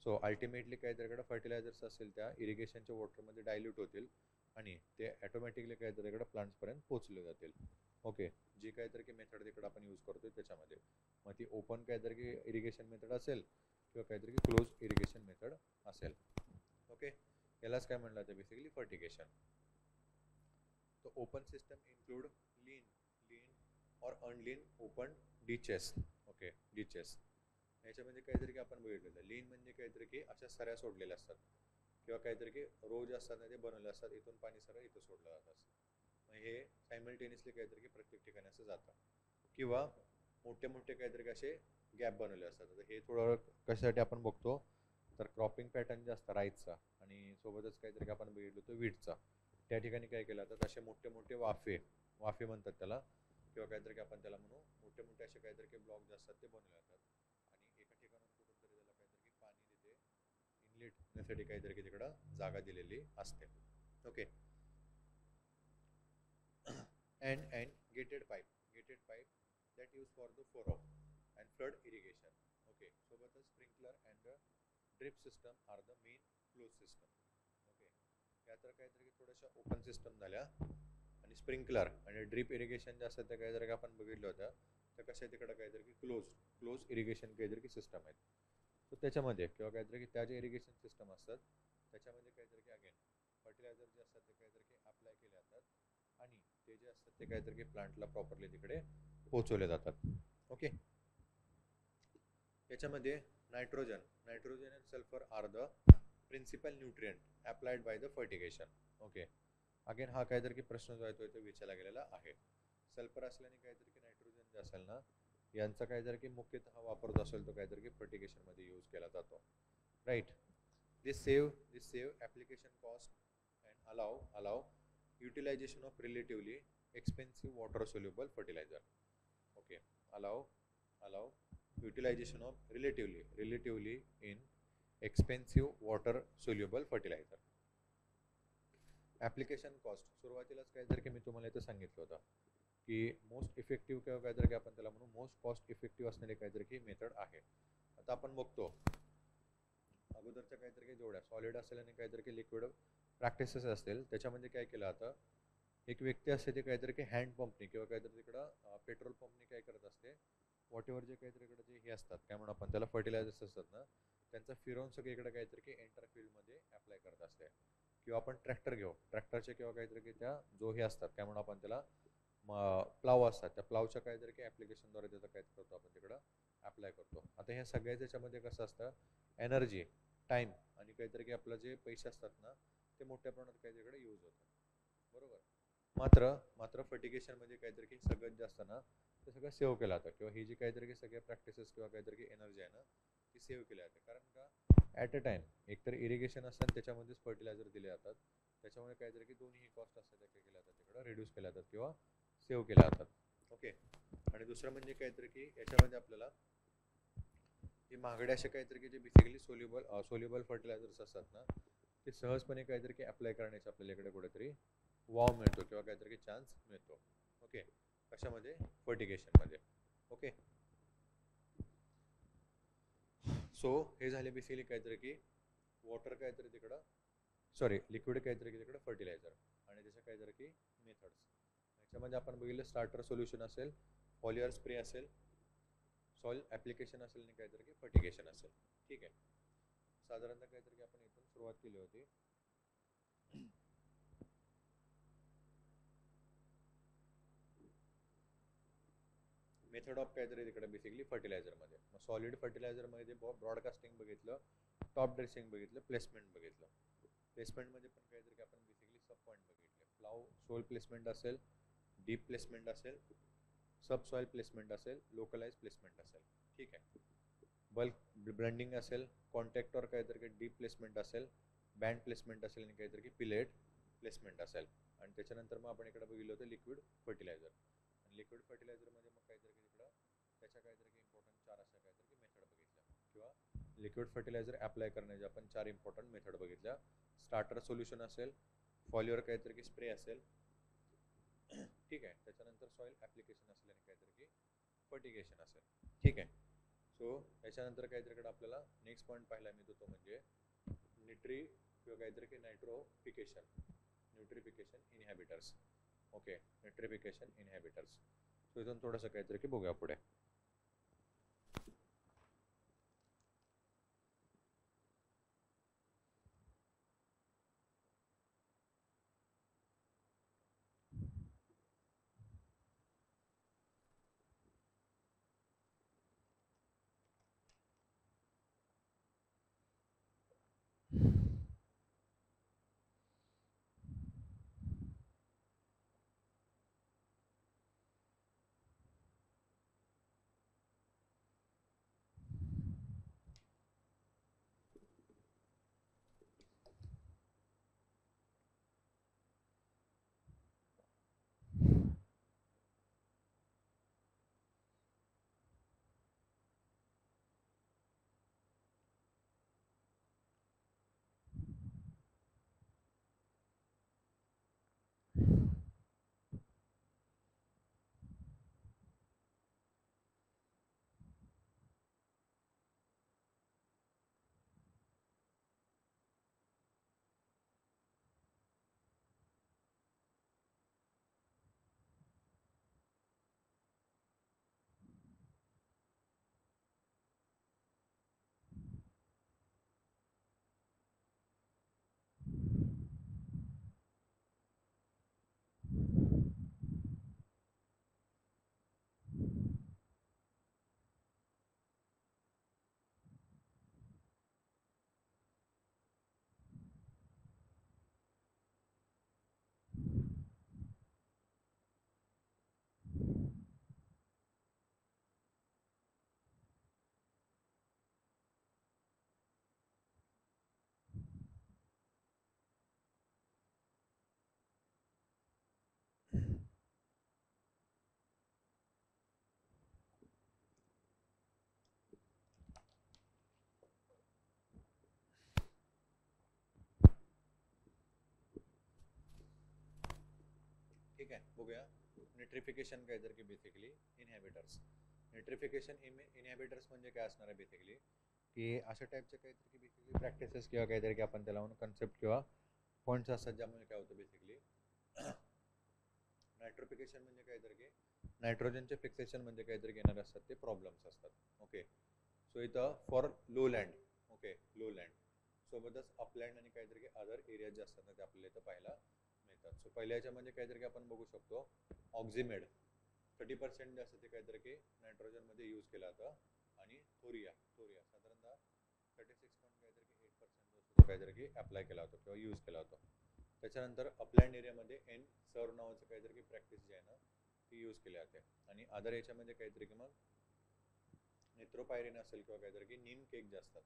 सो अल्टिमेटली काहीतरीकडे फर्टिलायझर्स असेल त्या इरिगेशनच्या वॉटरमध्ये डायल्यूट होतील आणि ते ऑटोमॅटिकली काहीतरीकडे प्लांट्सपर्यंत पोचले जातील. ओके, जी काहीतरी की मेथड तिकडे आपण यूज करतोय त्याच्यामध्ये मग ती ओपन काहीतरी की इरिगेशन मेथड असेल किंवा काहीतरी की क्लोज इरिगेशन मेथड असेल. ओके, यालाच काय म्हणलं जातं बेसिकली फर्टिगेशन. तो ओपन सिस्टम इन्क्लूड लीन और unlien open ditches. Okay, ditches याच्यामध्ये काहीतरी की आपण बघितलेलं लीन म्हणजे काहीतरी की अशा सऱ्या सोडलेल्या असतात किंवा काहीतरी की रोज असतात ना ते बनवले असतात, इथून पाणी सरळ इथं सोडलं जात असतं. मग हे सायमल्टेनियसली काहीतरी की प्रत्येक ठिकाणी असं जातं किंवा मोठे मोठे काहीतरी की असे गॅप बनवले असतात. तर हे थोडं कशासाठी आपण बघतो तर क्रॉपिंग पॅटर्न जे असतं राईसचा आणि सोबतच काहीतरी की आपण बघितलं होतं वीटचा, त्या ठिकाणी काय केलं जातं असे मोठे मोठे वाफे म्हणतात त्याला किंवा काहीतरी की आपण त्याला म्हणू मोठे मोठे असे काहीतरी की ब्लॉक जे असतात ते बनवले जातात आणि एका ठिकाणून कुठून तरी त्याला काहीतरी की पाणी तिथे इनलेट होण्यासाठी काहीतरी की तिकडं जागा दिलेली असते. Okay, and gated pipe that used for the furrow and flood irrigation. Okay, सोबतच sprinkler and the drip system are the main closed system. Okay, या तर काहीतरी थोड्याशा ओपन सिस्टम झाल्या आणि स्प्रिंकलर आणि ड्रिप इरिगेशन जे असतात त्या काहीतरी आपण बघितलं होतं तर कशा तिकडं काहीतरी की क्लोज इरिगेशन काहीतरी की सिस्टम आहेत. सो त्याच्यामध्ये किंवा काहीतरी की त्या जे इरिगेशन सिस्टम असतात त्याच्यामध्ये काहीतरी की अगेन फर्टिलायझर जे असतात ते काहीतरी की अप्लाय केले जातात आणि ते जे असतात ते काहीतरी की प्लांटला प्रॉपरली तिकडे पोहोचवले जातात. ओके, याच्यामध्ये nitrogen and sulphur are the principal nutrient applied by the fertigation. Okay, again हा काहीतरी की प्रश्न जो आहे तो इथे विचारला गेलेला आहे. सल्फर असल्याने काहीतरी की नायट्रोजन जे असेल ना यांचा काहीतरी की मुख्यतः वापर जो असेल तो काहीतरी की फर्टिगेशनमध्ये यूज केला जातो. Right, this save application cost and allow utilization of relatively expensive water soluble fertilizer. Okay, allow utilization of relatively in expensive water soluble fertilizer. Application cost सुरुवातीलाच काहीतरी की मी तुम्हाला इथं सांगितलं होतं की मोस्ट इफेक्टिव्ह किंवा काहीतरी की आपण त्याला म्हणू मोस्ट कॉस्ट इफेक्टिव्ह असणारी काहीतरी की मेथड आहे. आता आपण बघतो अगोदरच्या काहीतरी की जोड्या सॉलिड असेल आणि काहीतरी की लिक्विड प्रॅक्टिसेस असतील त्याच्यामध्ये काय केलं जातं एक व्यक्ती असते ते काहीतरी की हँड पंपनी किंवा काहीतरी तिकडं पेट्रोल पंपनी काय करत असते वॉटेवर जे काहीतरी इकडे जे हे असतात काय म्हणून आपण त्याला फर्टिलायझर्स असतात ना त्यांचा फिरवून सगळीकडे काहीतरी की एंटर फील्डमध्ये अप्लाय करत असते. किंवा आपण ट्रॅक्टर घेऊ ट्रॅक्टरचे किंवा काहीतरी की त्या जो हे असतात काय म्हणून आपण त्याला प्लाव असतात त्या प्लावच्या काहीतरी की ॲप्लिकेशनद्वारे त्याचा काय करतो आपण तिकडं अप्लाय करतो. आता ह्या सगळ्या त्याच्यामध्ये कसं असतं एनर्जी टाईम आणि काहीतरी की आपलं जे पैसे असतात ना ते मोठ्या प्रमाणात काही तिकडे यूज होतात. बरोबर. मात्र मात्र फर्टिगेशनमध्ये काहीतरी की सगळ्यात जास्त ना ते सगळं सेव्ह केलं जातं किंवा ही जी काहीतरी की सगळ्या प्रॅक्टिसेस किंवा काहीतरी की एनर्जी आहे ना ती सेव्ह केली जाते. कारण का ॲट अ टाइम एकतर इरिगेशन असतात त्याच्यामध्येच फर्टिलायझर दिले जातात. त्याच्यामुळे काहीतरी की दोन्ही कॉस्ट असतात त्या काय केल्या जातात तिकडं रिड्यूस केल्या जातात किंवा सेव्ह केल्या जातात. ओके. आणि दुसरं म्हणजे काहीतरी की याच्यामध्ये आपल्याला हे महागडे असे काहीतरी की जे बेसिकली सोल्युबल फर्टिलायझर्स असतात ना ते सहजपणे काहीतरी की अप्लाय करण्याचे आपल्याला इकडे कुठेतरी वाव मिळतो किंवा काहीतरी चान्स मिळतो. ओके. कशामध्ये फर्टिगेशनमध्ये. ओके. सो हे झाले बेसिकली काहीतरी की वॉटर काहीतरी तिकडं सॉरी लिक्विड काहीतरी की तिकडं फर्टिलायझर आणि त्याच्या काहीतरी की मेथड्स. याच्यामध्ये आपण बघितलं स्टार्टर सोल्युशन असेल पॉलिअर स्प्रे असेल सॉइल ॲप्लिकेशन असेल आणि काहीतरी की फर्टिगेशन असेल. ठीक आहे. साधारणतः काहीतरी की आपण इथून सुरुवात केली होती. मेथड ऑफ काहीतरी तिकडे बेसिकली फर्टिलायझरमध्ये मग सॉलिड फर्टिलायझरमध्ये ब्रॉडकास्टिंग बघितलं टॉप ड्रेसिंग बघितलं प्लेसमेंट बघितलं. प्लेसमेंटमध्ये पण काहीतरी की आपण बेसिकली सब पॉईंट बघितले फ्लाव सोल प्लेसमेंट असेल डीप प्लेसमेंट असेल सब सॉइल प्लेसमेंट असेल लोकलाइज प्लेसमेंट असेल. ठीक आहे. बल्क ब्लेंडिंग असेल कॉन्टॅक्टवर काहीतरी की डीप प्लेसमेंट असेल बँड प्लेसमेंट असेल आणि काहीतरी की पिलेट प्लेसमेंट असेल. आणि त्याच्यानंतर मग आपण इकडे बघितलं होतं लिक्विड फर्टिलायझर आणि लिक्विड फर्टिलायझरमध्ये मग काहीतरी की तिकडं त्याच्या काहीतरी की इम्पॉर्टंट चार अशा काहीतरी की मेथड बघितल्या किंवा लिक्विड फर्टिलायझर अप्लाय करण्याचे आपण चार इम्पॉर्टंट मेथड बघितल्या. स्टार्टर सोल्युशन असेल फॉलिओवर काहीतरी की स्प्रे असेल. ठीक आहे. त्याच्यानंतर सॉइल ॲप्लिकेशन असेल आणि काहीतरी की फर्टिगेशन असेल. ठीक आहे. सो याच्यानंतर काहीतरी आपल्याला नेक्स्ट पॉईंट पाहायला मिळतो तो म्हणजे न्यूट्री किंवा काहीतरी की नायट्रोफिकेशन न्यूट्रिफिकेशन इनहॅबिटर्स. ओके. न्यूट्रिफिकेशन इनहॅबिटर्स. सो इथून थोडंसं काहीतरी की बघूया पुढे. ठीक आहे. बघूया न्यूट्रिफिकेशन काहीतरी की बेसिकली इनहॅबिटर्स. न्यूट्रिफिकेशन इनहॅबिटर्स म्हणजे काय असणार आहे बेसिकली की अशा टाईपचे काहीतरी की बेसिकली प्रॅक्टिसेस किंवा काहीतरी की आपण त्याला म्हणून कन्सेप्ट किंवा पॉईंट्स असतात ज्यामुळे काय होतं बेसिकली नायट्रोफिकेशन म्हणजे काहीतरी की नायट्रोजनचे फिक्सेशन म्हणजे काहीतरी येणार असतात ते प्रॉब्लेम्स असतात. ओके. सो इथं for low land okay low land सोबतच अपलँड आणि काहीतरी की अदर एरिया जे असतात ना ते आपल्याला इथं पाहायला मिळतात. मिळतात. सो पहिल्या याच्यामध्ये काहीतरी आपण बघू शकतो ऑक्झिमेड 30% जास्त ते काहीतरी की नायट्रोजनमध्ये यूज केला जातं आणि थोरिया साधारणतः 36.8% काहीतरी की अप्लाय केला होता किंवा यूज केला होता. त्याच्यानंतर अपलँड एरियामध्ये एन सर्व नावाचं काहीतरी की प्रॅक्टिस जी आहे ना ती यूज केली जाते. आणि अदर याच्यामध्ये काहीतरी की मग नेत्रोपायरिन असेल किंवा काहीतरी की नीम केक जे असतात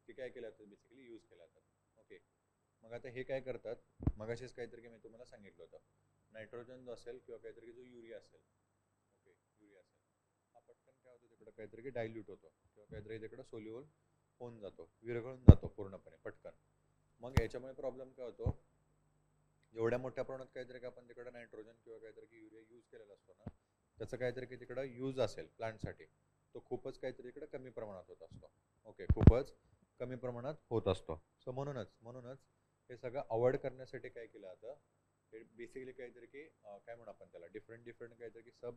ते काय केलं जातं बेसिकली यूज केल्या जातात. ओके, मग आता हे काय करतात मगाशीच काहीतरी की मी तुम्हाला सांगितलं होतं नायट्रोजन जो असेल किंवा काहीतरी जो युरिया असेल, ओके युरिया असेल हा पटकन काय होतो तिकडं काहीतरी की डायल्यूट होतो किंवा काहीतरी तिकडं सोल्युबल होऊन जातो, विरघळून जातो पूर्णपणे पटकन. मग याच्यामुळे प्रॉब्लेम काय होतो, एवढ्या मोठ्या प्रमाणात काहीतरी की आपण तिकडं नायट्रोजन किंवा काहीतरी की युरिया यूज केलेला असतो ना त्याचं काहीतरी की तिकडं यूज असेल प्लांटसाठी तो खूपच काहीतरी इकडे कमी प्रमाणात होत असतो. ओके, खूपच कमी प्रमाणात होत असतो. सो म्हणूनच हे सगळं अवॉइड करण्यासाठी काय केलं जातं, हे बेसिकली काहीतरी की काय म्हणू आपण त्याला डिफरंट काहीतरी की सब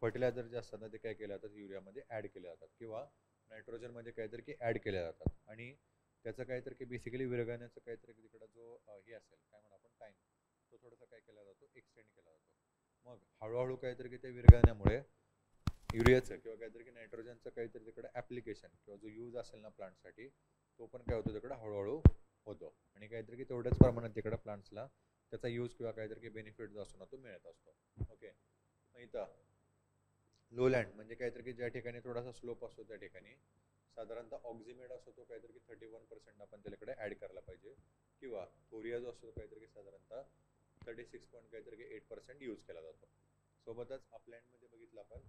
फर्टिलायझर जे असतात ना ते काय केले जातात युरियामध्ये ॲड केले जातात किंवा नायट्रोजनमध्ये काहीतरी की ॲड केले जातात आणि त्याचं काहीतरी की बेसिकली विरघळण्याचं काहीतरी तिकडं जो हे असेल काय म्हणू आपण टाईम तो थोडासा काय केला जातो एक्सटेंड केला जातो. मग हळूहळू काहीतरी की ते विरघळण्यामुळे युरियाचं किंवा काहीतरी की नायट्रोजनचं काहीतरी तिकडे ॲप्लिकेशन किंवा जो यूज असेल ना प्लांटसाठी तो पण काय होतो तिकडे हळूहळू होतो आणि काहीतरी की तेवढ्याच प्रमाणात तिकडे प्लांट्सला त्याचा यूज किंवा काहीतरी की बेनिफिट जो असतो ना तो मिळत असतो. ओके, मग इथं लोलँड म्हणजे काहीतरी की ज्या ठिकाणी थोडासा स्लोप असतो त्या ठिकाणी साधारणतः ऑक्झिमेड असतो तो काहीतरी की 31% आपण त्याच्याकडे ॲड करायला पाहिजे किंवा थोरिया जो असतो काहीतरी की साधारणतः 36.8% यूज केला जातो. सोबतच अपलँडमध्ये बघितलं आपण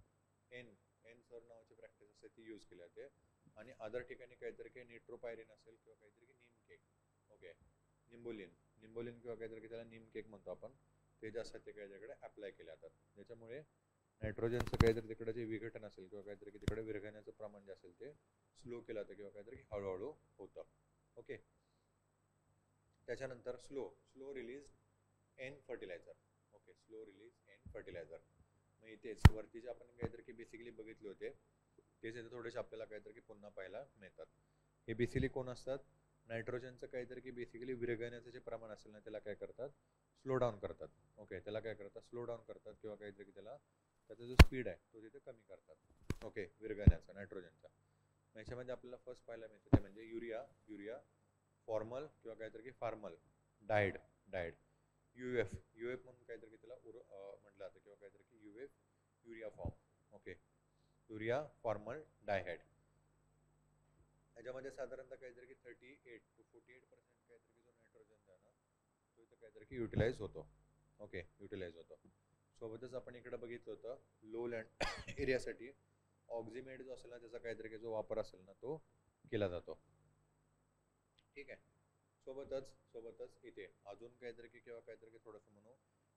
एन सर नावाची प्रॅक्टिस असते ती यूज केली जाते आणि अदर ठिकाणी काहीतरी की निट्रोपायरिन असेल किंवा काहीतरी की नीम केक, ओके निंबोलिन किंवा काहीतरी की त्याला नीम केक म्हणतो आपण, ते जे असतात ते काहीतरीकडे अप्लाय केले जातात. ज्याच्यामुळे नायट्रोजनचं काहीतरी तिकडे जे विघटन असेल किंवा काहीतरी की तिकडे विरघळण्याचं प्रमाण जे असेल ते स्लो केलं जातं किंवा काहीतरी हळूहळू होतं. ओके, त्याच्यानंतर slow release N fertilizer. Okay, slow release N fertilizer. मग इथेच वरती जे आपण काहीतरी की बेसिकली बघितले होते तेच इथे थोडेसे आपल्याला काहीतरी की पुन्हा पाहायला मिळतात. हे बेसिकली कोण असतात, नायट्रोजनचं काहीतरी की बेसिकली विरघळण्याचं जे प्रमाण असेल ना त्याला काय करतात स्लो डाऊन करतात. ओके, त्याला काय करतात स्लो डाऊन करतात किंवा काहीतरी त्याला त्याचा जो स्पीड आहे तो तिथे कमी करतात. ओके, विरघळण्याचा नायट्रोजनचा. याच्यामध्ये आपल्याला फर्स्ट पाहायला मिळतं ते म्हणजे युरिया फॉर्मल किंवा काहीतरी की फार्मल डायड युएफ म्हणून काहीतरी त्याला म्हटलं जातं किंवा काहीतरी की urea form. Okay, urea formaldehyde. याच्यामध्ये साधारणतः काहीतरी की 38 to 48% काहीतरी जो नायट्रोजन आहे ना तो इथं काहीतरी की युटिलाइज होतो. ओके, युटिलाइज होतो. सोबतच आपण इकडे बघितलं होतं लो लँड एरियासाठी ऑक्झिमेड जो असेल ना त्याचा काहीतरी जो वापर असेल ना तो केला जातो. ठीक आहे, सोबतच इथे अजून काहीतरी की किंवा काहीतरी की थोडंसं म्हणू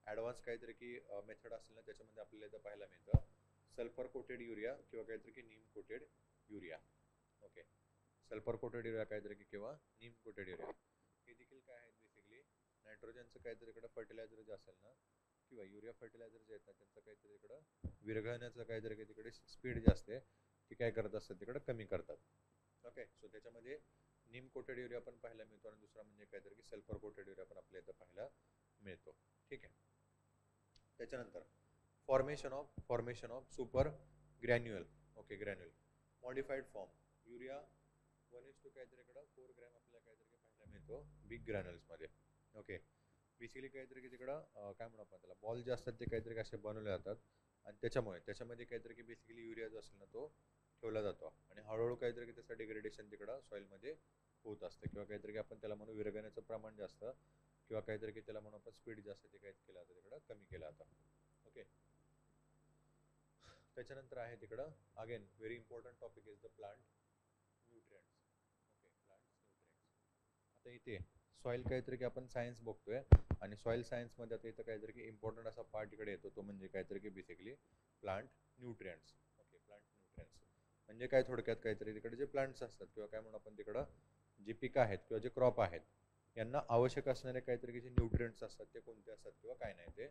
ॲडव्हान्स काहीतरी की मेथड असेल ना त्याच्यामध्ये आपल्याला इथं पाहायला मिळतं सल्फर कोटेड युरिया किंवा काहीतरी की neem coated urea. Okay, sulphur coated urea काहीतरी की किंवा नीम कोटेड युरिया हे देखील काय आहेत बेसिकली नायट्रोजनचं काहीतरी इकडं फर्टिलायझर जे असेल ना किंवा युरिया फर्टिलायझर जे आहेत ना त्यांचं काहीतरी इकडं विरघळण्याचं काहीतरी की तिकडे स्पीड जे असते ती काय करत असतात तिकडं कमी करतात. ओके, सो त्याच्यामध्ये नीम कोटेड युरिया पण पाहायला मिळतो आणि दुसरा म्हणजे काहीतरी की सल्फर कोटेड युरिया पण आपल्या इथं पाहायला मिळतो. ठीक आहे, त्याच्यानंतर formation of super granular. Okay, granular modified form urea 1:2 काहीतरी इकडं 4 ग्रॅम आपल्याला काहीतरी पाहायला मिळतो बिग ग्रॅन्युल्समध्ये. ओके, बेसिकली काहीतरी की तिकडं काय म्हणू आपण त्याला बॉल जे असतात ते काहीतरी असे बनवले जातात आणि त्याच्यामध्ये काहीतरी की बेसिकली युरिया जो असेल ना तो ठेवला जातो आणि हळूहळू काहीतरी की त्याचं डिग्रेडेशन तिकडं सॉईलमध्ये होत असते किंवा काहीतरी की आपण त्याला म्हणू विरघळण्याचं प्रमाण जास्त किंवा काहीतरी की त्याला म्हणून आपण स्पीड जास्त ते काय केलं जातं तिकडं कमी केलं जातं. ओके, त्याच्यानंतर आहे तिकडं again very important topic is the plant nutrients. Okay, plant nutrients. आता इथे सॉईल काहीतरी की आपण सायन्स बघतोय आणि सॉईल सायन्समध्ये आता इथं काहीतरी की इम्पॉर्टंट असा पार्ट इकडे येतो तो म्हणजे काहीतरी की basically plant nutrients. Okay, plant nutrients म्हणजे काय थोडक्यात काहीतरी तिकडे जे प्लांट्स असतात किंवा काय म्हणून आपण तिकडं जी पिकं आहेत किंवा जे क्रॉप आहेत यांना आवश्यक असणारे काहीतरी की जे न्यूट्रिएंट्स असतात ते कोणते असतात किंवा काय नाही ते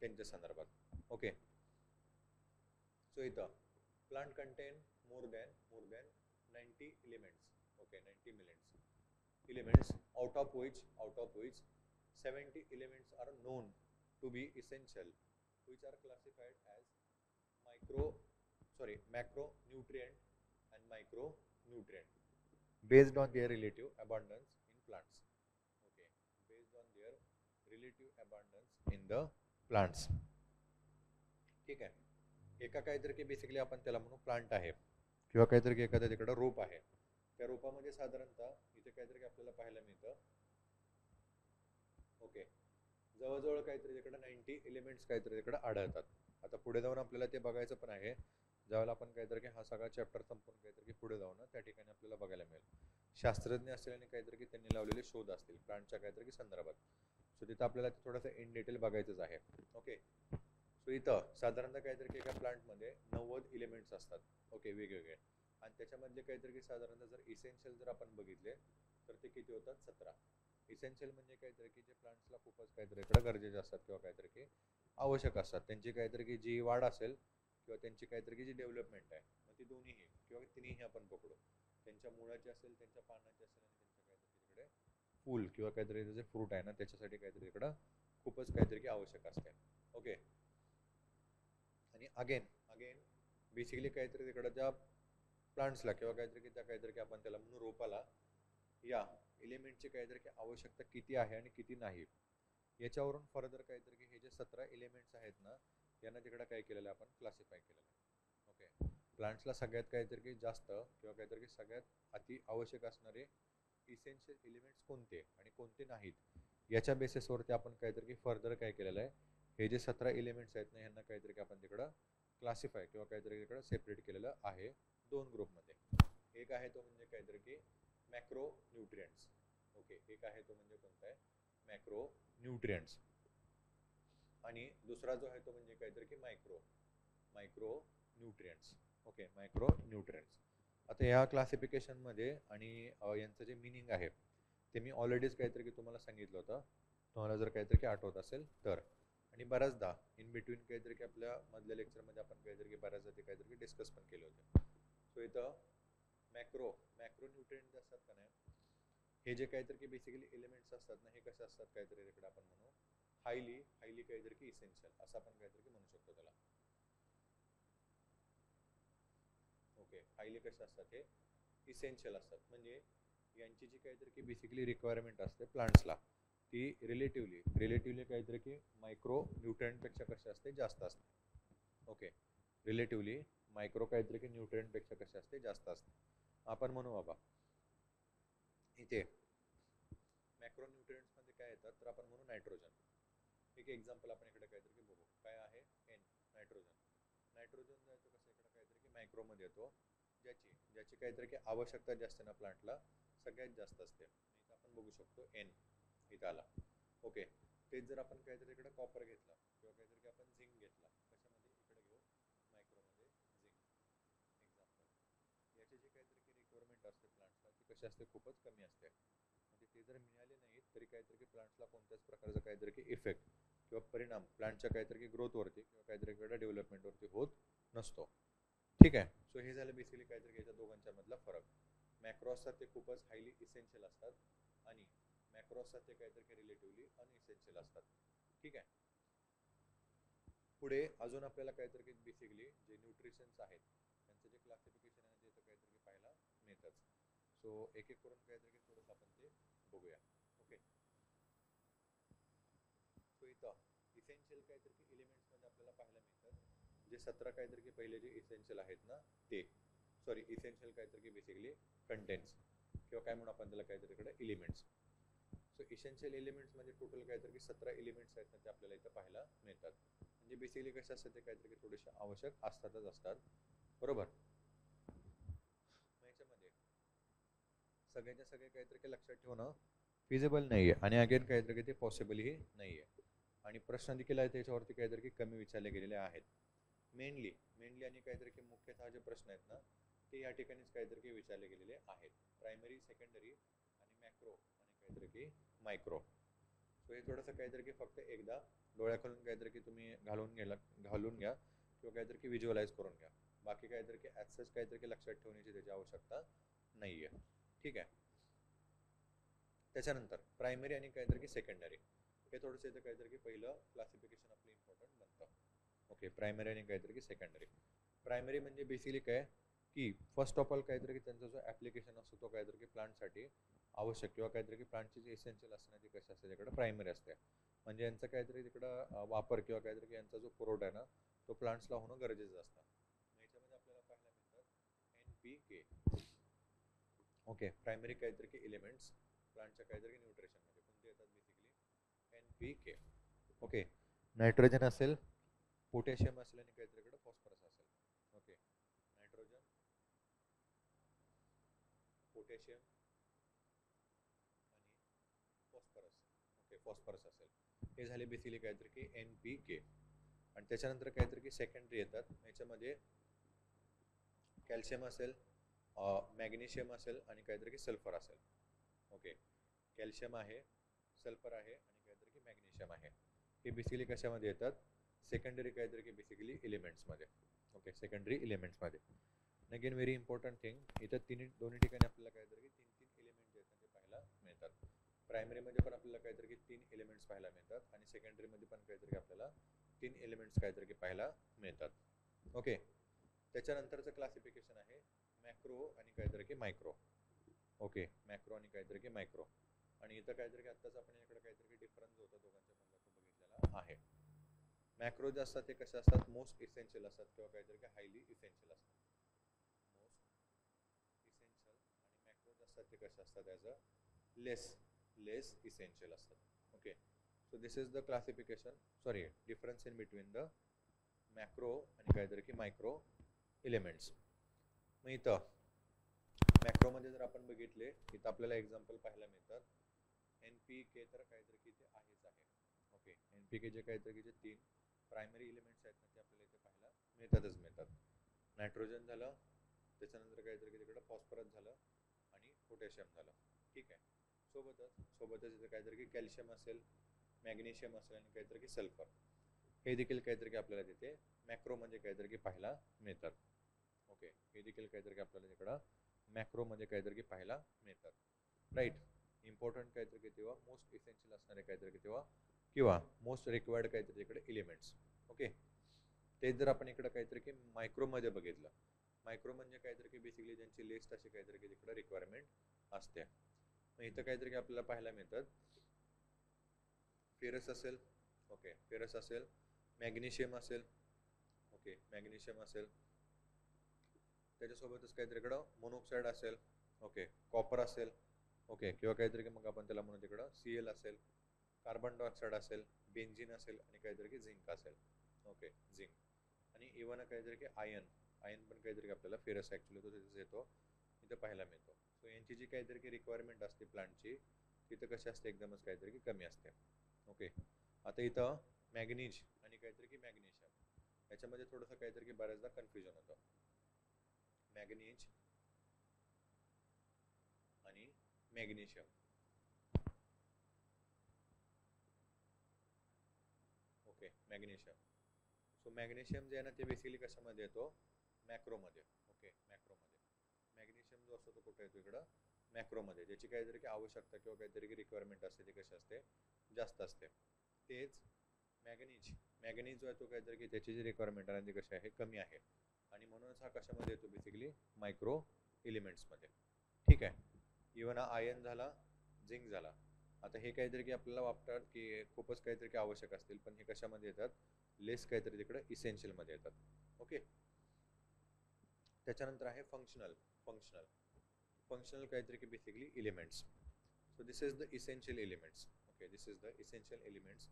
त्यांच्या संदर्भात. ओके, सो इथं plant contain more than 90 elements. Okay, 90 elements out of which 70 elements are known to be essential, which are classified as macronutrient and micronutrient based on their relative abundance in plants. Okay, based on their relative abundance in the plants. ठीक आहे. एका काहीतरी की basically आपण त्याला म्हणू plant आहे किंवा काहीतरी एखाद्या तिकडं रोप आहे. त्या रोपामध्ये साधारणतः इथे काहीतरी आपल्याला पाहायला मिळतं. ओके, जवळजवळ काहीतरी तिकडं 90 एलिमेंट्स काहीतरी तिकडं आढळतात. आता पुढे जाऊन आपल्याला ते बघायचं पण आहे. ज्यावेळेला आपण काहीतरी हा सगळा चॅप्टर संपून काहीतरी पुढे जाऊ ना, त्या ठिकाणी आपल्याला बघायला मिळेल शास्त्रज्ञ असतील आणि काहीतरी त्यांनी लावलेले शोध असतील प्लांटच्या काहीतरी संदर्भात. सो तिथं आपल्याला ते थोडंसं इन डिटेल बघायचंच आहे. ओके, सो इथं साधारणतः काहीतरी एका प्लांटमध्ये 90 एलिमेंट्स असतात. ओके, वेगवेगळे. आणि त्याच्यामधले काहीतरी साधारणतः जर इसेन्शियल जर आपण बघितले तर ते किती होतात? 17. इसेन्शियल म्हणजे काहीतरी की जे प्लांट्सला खूपच काहीतरी इकडे गरजेचे असतात किंवा काहीतरी की आवश्यक असतात. त्यांची काहीतरी की जी वाढ असेल किंवा त्यांची काहीतरी की जी डेव्हलपमेंट आहे, मग ती दोन्हीही किंवा तिन्हीही आपण पकडू. त्यांच्या मुळाची असेल, त्यांच्या पानाची असेल आणि त्यांच्या काहीतरी तिकडे फूल किंवा काहीतरी त्याचे फ्रूट आहे ना, त्याच्यासाठी काहीतरी इकडं खूपच काहीतरी की आवश्यक असते. ओके, आणि अगेन बेसिकली काहीतरी तिकडं त्या प्लांट्सला किंवा काहीतरी की त्या काहीतरी की आपण त्याला म्हणून रोपाला या एलिमेंटची काहीतरी की आवश्यकता किती आहे आणि किती नाही, याच्यावरून फर्दर काहीतरी की हे जे 17 एलिमेंट्स आहेत ना, यांना तिकडं काय केलेलं आहे आपण क्लासिफाय केलेलं आहे. ओके, प्लांट्सला सगळ्यात काहीतरी की जास्त किंवा काहीतरी की सगळ्यात अति आवश्यक असणारे इसेन्शियल एलिमेंट्स कोणते आणि कोणते नाहीत, याच्या बेसिसवरती आपण काहीतरी की फर्दर काय केलेलं आहे, हे जे 17 एलिमेंट्स आहेत ना, ह्यांना काहीतरी की आपण तिकडं क्लासिफाय किंवा काहीतरी तिकडं सेपरेट केलेलं आहे 2 ग्रुपमध्ये. एक आहे तो म्हणजे काहीतरी की मॅक्रो न्यूट्रिएंट्स. ओके, एक आहे तो म्हणजे कोणता आहे? Macro nutrients. आणि दुसरा जो आहे तो म्हणजे काहीतरी की micro nutrients. Okay, micro nutrients. आता ह्या क्लासिफिकेशनमध्ये आणि यांचं जे मिनिंग आहे ते मी ऑलरेडीच काहीतरी की तुम्हाला सांगितलं होतं, तुम्हाला जर काहीतरी की आठवत असेल तर. आणि बऱ्याचदा इन बिटवीन काहीतरी की आपल्या मधल्या लेक्चरमध्ये आपण काहीतरी की बऱ्याचदा ते काहीतरी की डिस्कस पण केले होते. सो इथं मॅक्रो न्यूट्रिएंट असतात का नाही, हे जे काहीतरी की बेसिकली एलिमेंट्स असतात ना, हे कसे असतात काहीतरी तिकडे आपण म्हणू हायली काहीतरी की इसेन्शियल असं आपण काहीतरी की म्हणू शकतो त्याला. ओके, हायली कसे असतात? हे इसेन्शियल असतात. म्हणजे यांची जी काहीतरी की बेसिकली रिक्वायरमेंट असते प्लांट्सला, ती रिलेटिवली काहीतरी की मायक्रो न्यूट्रिएंटपेक्षा कशी असते? जास्त असते. ओके, रिलेटिवली मायक्रो काहीतरी की न्यूट्रिएंटपेक्षा कशी असते? जास्त असते. आपण म्हणू बाबा इथे मॅक्रो न्यूट्रिएंट्स मध्ये काय येतात तर आपण म्हणू नायट्रोजन. एक एक्झाम्पल आपण इकडे काहीतरी बघू. काय आहे? N, nitrogen. नायट्रोजन जायचं कसं इकडे काहीतरी की मायक्रोमध्ये येतो, ज्याची काहीतरी की आवश्यकता जी असते ना प्लांटला सगळ्यात जास्त असते. इथं आपण बघू शकतो एन इथं आला. ओके, तेच जर आपण काहीतरी इकडे कॉपर घेतला किंवा काहीतरी की आपण झिंक घेतला, कशामध्ये इकडे घेऊ? मायक्रोमध्ये झिंक. एक्झाम्पल, याची जी काहीतरी की रिक्वायरमेंट असते प्लांट्सला ती कशी असते? खूपच कमी असते. म्हणजे ते जर मिळाले नाहीत तरी काहीतरी की प्लांट्सला कोणत्याच प्रकारचा काहीतरी की इफेक्ट किंवा परिणाम प्लांटच्या काहीतरी की ग्रोथवरती किंवा काहीतरी डेव्हलपमेंटवरती होत नसतो. ठीक आहे. सो हे झालं बेसिकली काहीतरी याच्या दोघांच्या मधला फरक. मॅक्रो असतात ते खूपच हायली इसेन्शियल असतात आणि मॅक्रो असतात ते काहीतरी रिलेटिवली अनइसेन्शियल असतात. ठीक आहे. पुढे अजून आपल्याला काहीतरी बेसिकली जे न्यूट्रिशन्स आहेत त्यांचं जे क्लासिफिकेशन आहे ते काहीतरी पाहायला मिळतात. सो एक एक करून काहीतरी थोडंसं आपण ते बघूया. ओके, सो इथं इसेन्शियल काहीतरी एलिमेंट्स मध्ये आपल्याला पाहायला मिळतात जे 17 काहीतरी की पहिले जे इसेन्शियल आहेत ना ते, सॉरी इसेन्शियल काहीतरी बेसिकली कंटेंट्स किंवा काय म्हणून आपण त्याला काहीतरी इकडे एलिमेंट्स. सो इसेन्शियल एलिमेंट्स म्हणजे टोटल काहीतरी 17 एलिमेंट्स आहेत ना ते आपल्याला इथं पाहायला मिळतात. म्हणजे बेसिकली कसे असतात ते काहीतरी थोडेसे आवश्यक असतात. बरोबर. याच्यामध्ये सगळ्यांच्या सगळे काहीतरी लक्षात ठेवणं फिजिबल नाहीये आणि अगेन काहीतरी ते पॉसिबलही नाहीये. आणि प्रश्न देखील आहे त्याच्यावरती काहीतरी कमी विचारले गेलेले आहेत. मेनली आणि काहीतरी मुख्यतः जे प्रश्न आहेत ना ते या ठिकाणीच काहीतरी विचारले गेलेले आहेत. प्रायमरी, सेकंडरी आणि मॅक्रो आणि काहीतरी मायक्रो. सो हे थोडंसं काहीतरी फक्त एकदा डोळ्याखालून काहीतरी तुम्ही घालून घ्या किंवा काहीतरी व्हिज्युअलाइज करून घ्या. बाकी काहीतरी ॲज काहीतरी लक्षात ठेवण्याची त्याची आवश्यकता नाहीये. ठीक आहे. त्याच्यानंतर प्रायमरी आणि काहीतरी सेकंडरी. हे थोडंसं इथं काहीतरी की पहिलं क्लासिफिकेशन आपलं इम्पॉर्टंट बनतं. ओके, प्रायमरी आणि काहीतरी की सेकंडरी. प्रायमरी म्हणजे बेसिकली काय की फर्स्ट ऑफ ऑल काहीतरी की त्यांचा जो ॲप्लिकेशन असतो तो काहीतरी की प्लांटसाठी आवश्यक किंवा काहीतरी की प्लांटची जी एसेन्शियल असते ना ती कशी असते तिकडं प्रायमरी असते. म्हणजे यांचा काहीतरी तिकडं वापर किंवा काहीतरी की यांचा जो पुरवठा आहे ना तो प्लांट्सला होणं गरजेचं असतं. याच्यामध्ये आपल्याला पाहायला मिळतात NPK. ओके, प्रायमरी काहीतरी की एलिमेंट्स प्लांटच्या काहीतरी न्यूट्रिशनमध्ये कोणते येतात बेसिकली NPK. ओके, नायट्रोजन असेल, पोटॅशियम असेल आणि काहीतरीकडे फॉस्फरस असेल. ओके, नायट्रोजन, पोटॅशियम आणि फॉस्फरस. ओके, फॉस्फरस असेल. हे झाले बेसिकली काहीतरी की NPK. आणि त्याच्यानंतर काहीतरी की सेकंडरी येतात. याच्यामध्ये कॅल्शियम असेल, मॅग्नेशियम असेल आणि काहीतरी की सल्फर असेल. ओके, कॅल्शियम आहे, सल्फर आहे आणि काहीतरी की मॅग्नेशियम आहे. हे बेसिकली कशामध्ये येतात सेकंडरी काहीतरी की बेसिकली एलिमेंट्समध्ये. ओके, सेकंडरी एलिमेंट्समध्ये. अगेन व्हेरी इम्पॉर्टंट थिंग इथं दोन्ही ठिकाणी आपल्याला काहीतरी की तीन एलिमेंट जे आहेत ते पाहायला मिळतात. प्रायमरीमध्ये पण आपल्याला काहीतरी की 3 एलिमेंट्स पाहायला मिळतात आणि सेकंडरीमध्ये पण काहीतरी आपल्याला 3 एलिमेंट्स काहीतरी की पाहायला मिळतात. ओके, त्याच्यानंतरचं क्लासिफिकेशन आहे मॅक्रो आणि काहीतरी की मायक्रो. ओके, मॅक्रो आणि काहीतरी की मायक्रो. आणि इथं काहीतरी की आत्ताच आपण याकडे काहीतरी की डिफरन्स होता दोघांच्या मधला तो बघितलेला आहे. मॅक्रो जे असतात ते कसे असतात मोस्ट इसेन्शियल असतात किंवा काहीतरी की हायली इसेन्शियल असतात. मोस्ट इसेन्शियल आणि मॅक्रो जे असतात ते कसे असतात ॲज अ लेस इसेन्शियल असतात. Okay, so this is the classification sorry difference in between the macro आणि काहीतरी की मायक्रो एलिमेंट्स. मग इथं मॅक्रोमध्ये जर आपण बघितले इथं आपल्याला एक्झाम्पल पाहायला मिळतात. NPK तर काहीतरी की ते आहेच आहे. ओके, NPK जे काहीतरी की जे 3 प्रायमरी एलिमेंट्स आहेत ना ते आपल्याला इथे पाहायला मिळतात. नायट्रोजन झालं, त्याच्यानंतर काहीतरी की तिकडं फॉस्फरस झालं आणि पोटॅशियम झालं. ठीक आहे, सोबतच इथे काहीतरी की कॅल्शियम असेल, मॅग्नेशियम असेल आणि काहीतरी की सल्फर हे देखील काहीतरी की आपल्याला तिथे मॅक्रो म्हणजे काहीतरी की पाहायला मिळतात. ओके, हे देखील काहीतरी की आपल्याला तिकडं मॅक्रोमध्ये काहीतरी की पाहायला मिळतात. राईट, इम्पॉर्टंट काहीतरी की तेव्हा मोस्ट इसेन्शियल असणारे काहीतरी की तेव्हा किंवा मोस्ट रिक्वायर्ड काहीतरी इकडे एलिमेंट्स. ओके, तेच जर आपण इकडे काहीतरी की मायक्रोमध्ये बघितलं, मायक्रो म्हणजे काहीतरी की बेसिकली ज्यांची लिस्ट अशी काहीतरी की तिकडे रिक्वायरमेंट असते. मग इथं काहीतरी की आपल्याला पाहायला मिळतात फेरस असेल. ओके, फेरस असेल, मॅग्नेशियम असेल. ओके, मॅग्नेशियम असेल, त्याच्यासोबतच काहीतरी इकडं मोनॉक्साईड असेल. ओके, कॉपर असेल. ओके, किंवा काहीतरी की मग आपण त्याला म्हणू तिकडं Cl असेल, कार्बन डायऑक्साईड असेल, बेन्झिन असेल आणि काहीतरी की झिंक असेल. ओके, झिंक आणि इव्हन काहीतरी की आयन पण काहीतरी आपल्याला फेरस ॲक्च्युली तो तिथेच येतो, इथं पाहायला मिळतो. सो यांची जी काहीतरी की रिक्वायरमेंट असते प्लांटची तिथं कशी असते एकदमच काहीतरी की कमी असते. ओके, आता इथं मॅग्नीज आणि काहीतरी की मॅग्नेशियम याच्यामध्ये थोडंसं काहीतरी की बऱ्याचदा कन्फ्युजन होतं. मॅग्नीज आणि magnesium. Okay, magnesium. So magnesium जे आहे ना ते बेसिकली कशामध्ये येतो मॅक्रोमध्ये. ओके, मॅक्रोमध्ये. मॅग्नेशियम जो असतो तो कुठे येतो इकडं मॅक्रोमध्ये, ज्याची काहीतरी की आवश्यकता किंवा काहीतरी की रिक्वायरमेंट असते ती कशी असते जास्त असते. तेच मॅग्नीज जो आहे तो काहीतरी की त्याची जी रिक्वायरमेंट आहे ती कशी आहे कमी आहे आणि म्हणूनच हा कशामध्ये येतो बेसिकली मायक्रो एलिमेंट्समध्ये. ठीक आहे, इव्हन हा आयन झाला, झिंक झाला. आता हे काहीतरी की आपल्याला वाटतात की खूपच काहीतरी की आवश्यक असतील पण हे कशामध्ये येतात लेस काहीतरी तिकडे इसेन्शियलमध्ये येतात. ओके, त्याच्यानंतर आहे फंक्शनल फंक्शनल काहीतरी की basically elements. So this is the essential elements. Okay, this is the essential elements.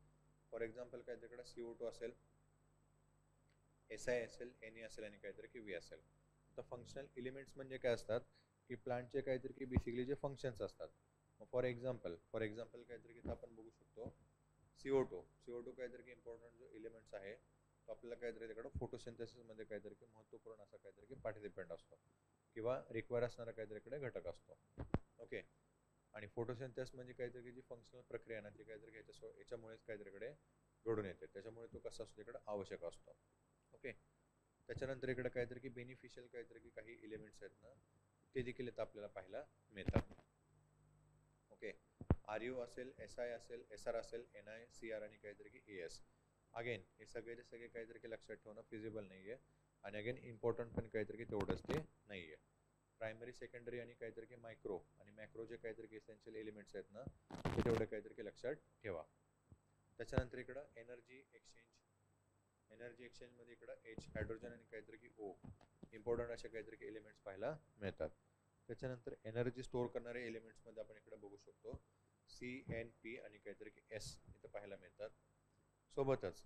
For example काहीतरी इकडे CO2 असेल, SI असेल, Na असेल आणि काहीतरी की V असेल. तर फंक्शनल एलिमेंट्स म्हणजे काय असतात की प्लांटचे काहीतरी की बेसिकली जे फंक्शन्स असतात. फॉर एक्झाम्पल काहीतरी की आपण बघू शकतो CO2 काहीतरी की इम्पॉर्टंट जो एलिमेंट्स आहे तो आपल्याला काहीतरी तिकडं फोटोसिंथेसिसमध्ये काहीतरी की महत्त्वपूर्ण असा काहीतरी की पार्टिसिपेंट असतो किंवा रिक्वायर असणारा काहीतरी इकडे घटक असतो. ओके, आणि फोटोसिंथेसिस म्हणजे काहीतरी की जी फंक्शनल प्रक्रिया आहे ना ती काहीतरी याच्यामुळेच काहीतरी इकडे घडून येते, त्याच्यामुळे तो कसा असतो तिकडे आवश्यक असतो. ओके, त्याच्यानंतर इकडे काहीतरी की बेनिफिशियल काहीतरी की काही एलिमेंट्स आहेत ना ते देखील इथं आपल्याला पाहायला मिळतात. ओके, आर यू असेल, एस आय असेल, एस आर असेल, एन आय, सी आर आणि काहीतरी की ए एस. अगेन हे सगळेचे सगळे काहीतरी की लक्षात ठेवणं फिजिबल नाही आहे. आणि अगेन इम्पॉर्टंट पण काहीतरी की तेवढंच ते नाही आहे. प्रायमरी, सेकंडरी आणि काहीतरी की मायक्रो आणि मॅक्रोचे काहीतरी की एसेन्शियल एलिमेंट्स आहेत ना, ते तेवढे काहीतरी की लक्षात ठेवा. त्याच्यानंतर इकडं एनर्जी एक्सचेंजमध्ये इकडं एच हायड्रोजन आणि काहीतरी की ओ इम्पॉर्टंट असे काहीतरी की एलिमेंट्स पाहायला मिळतात. त्याच्यानंतर एनर्जी स्टोअर करणारे एलिमेंट्समध्ये आपण इकडे बघू शकतो सी एन पी आणि काहीतरी की एस इथं पाहायला मिळतात. सोबतच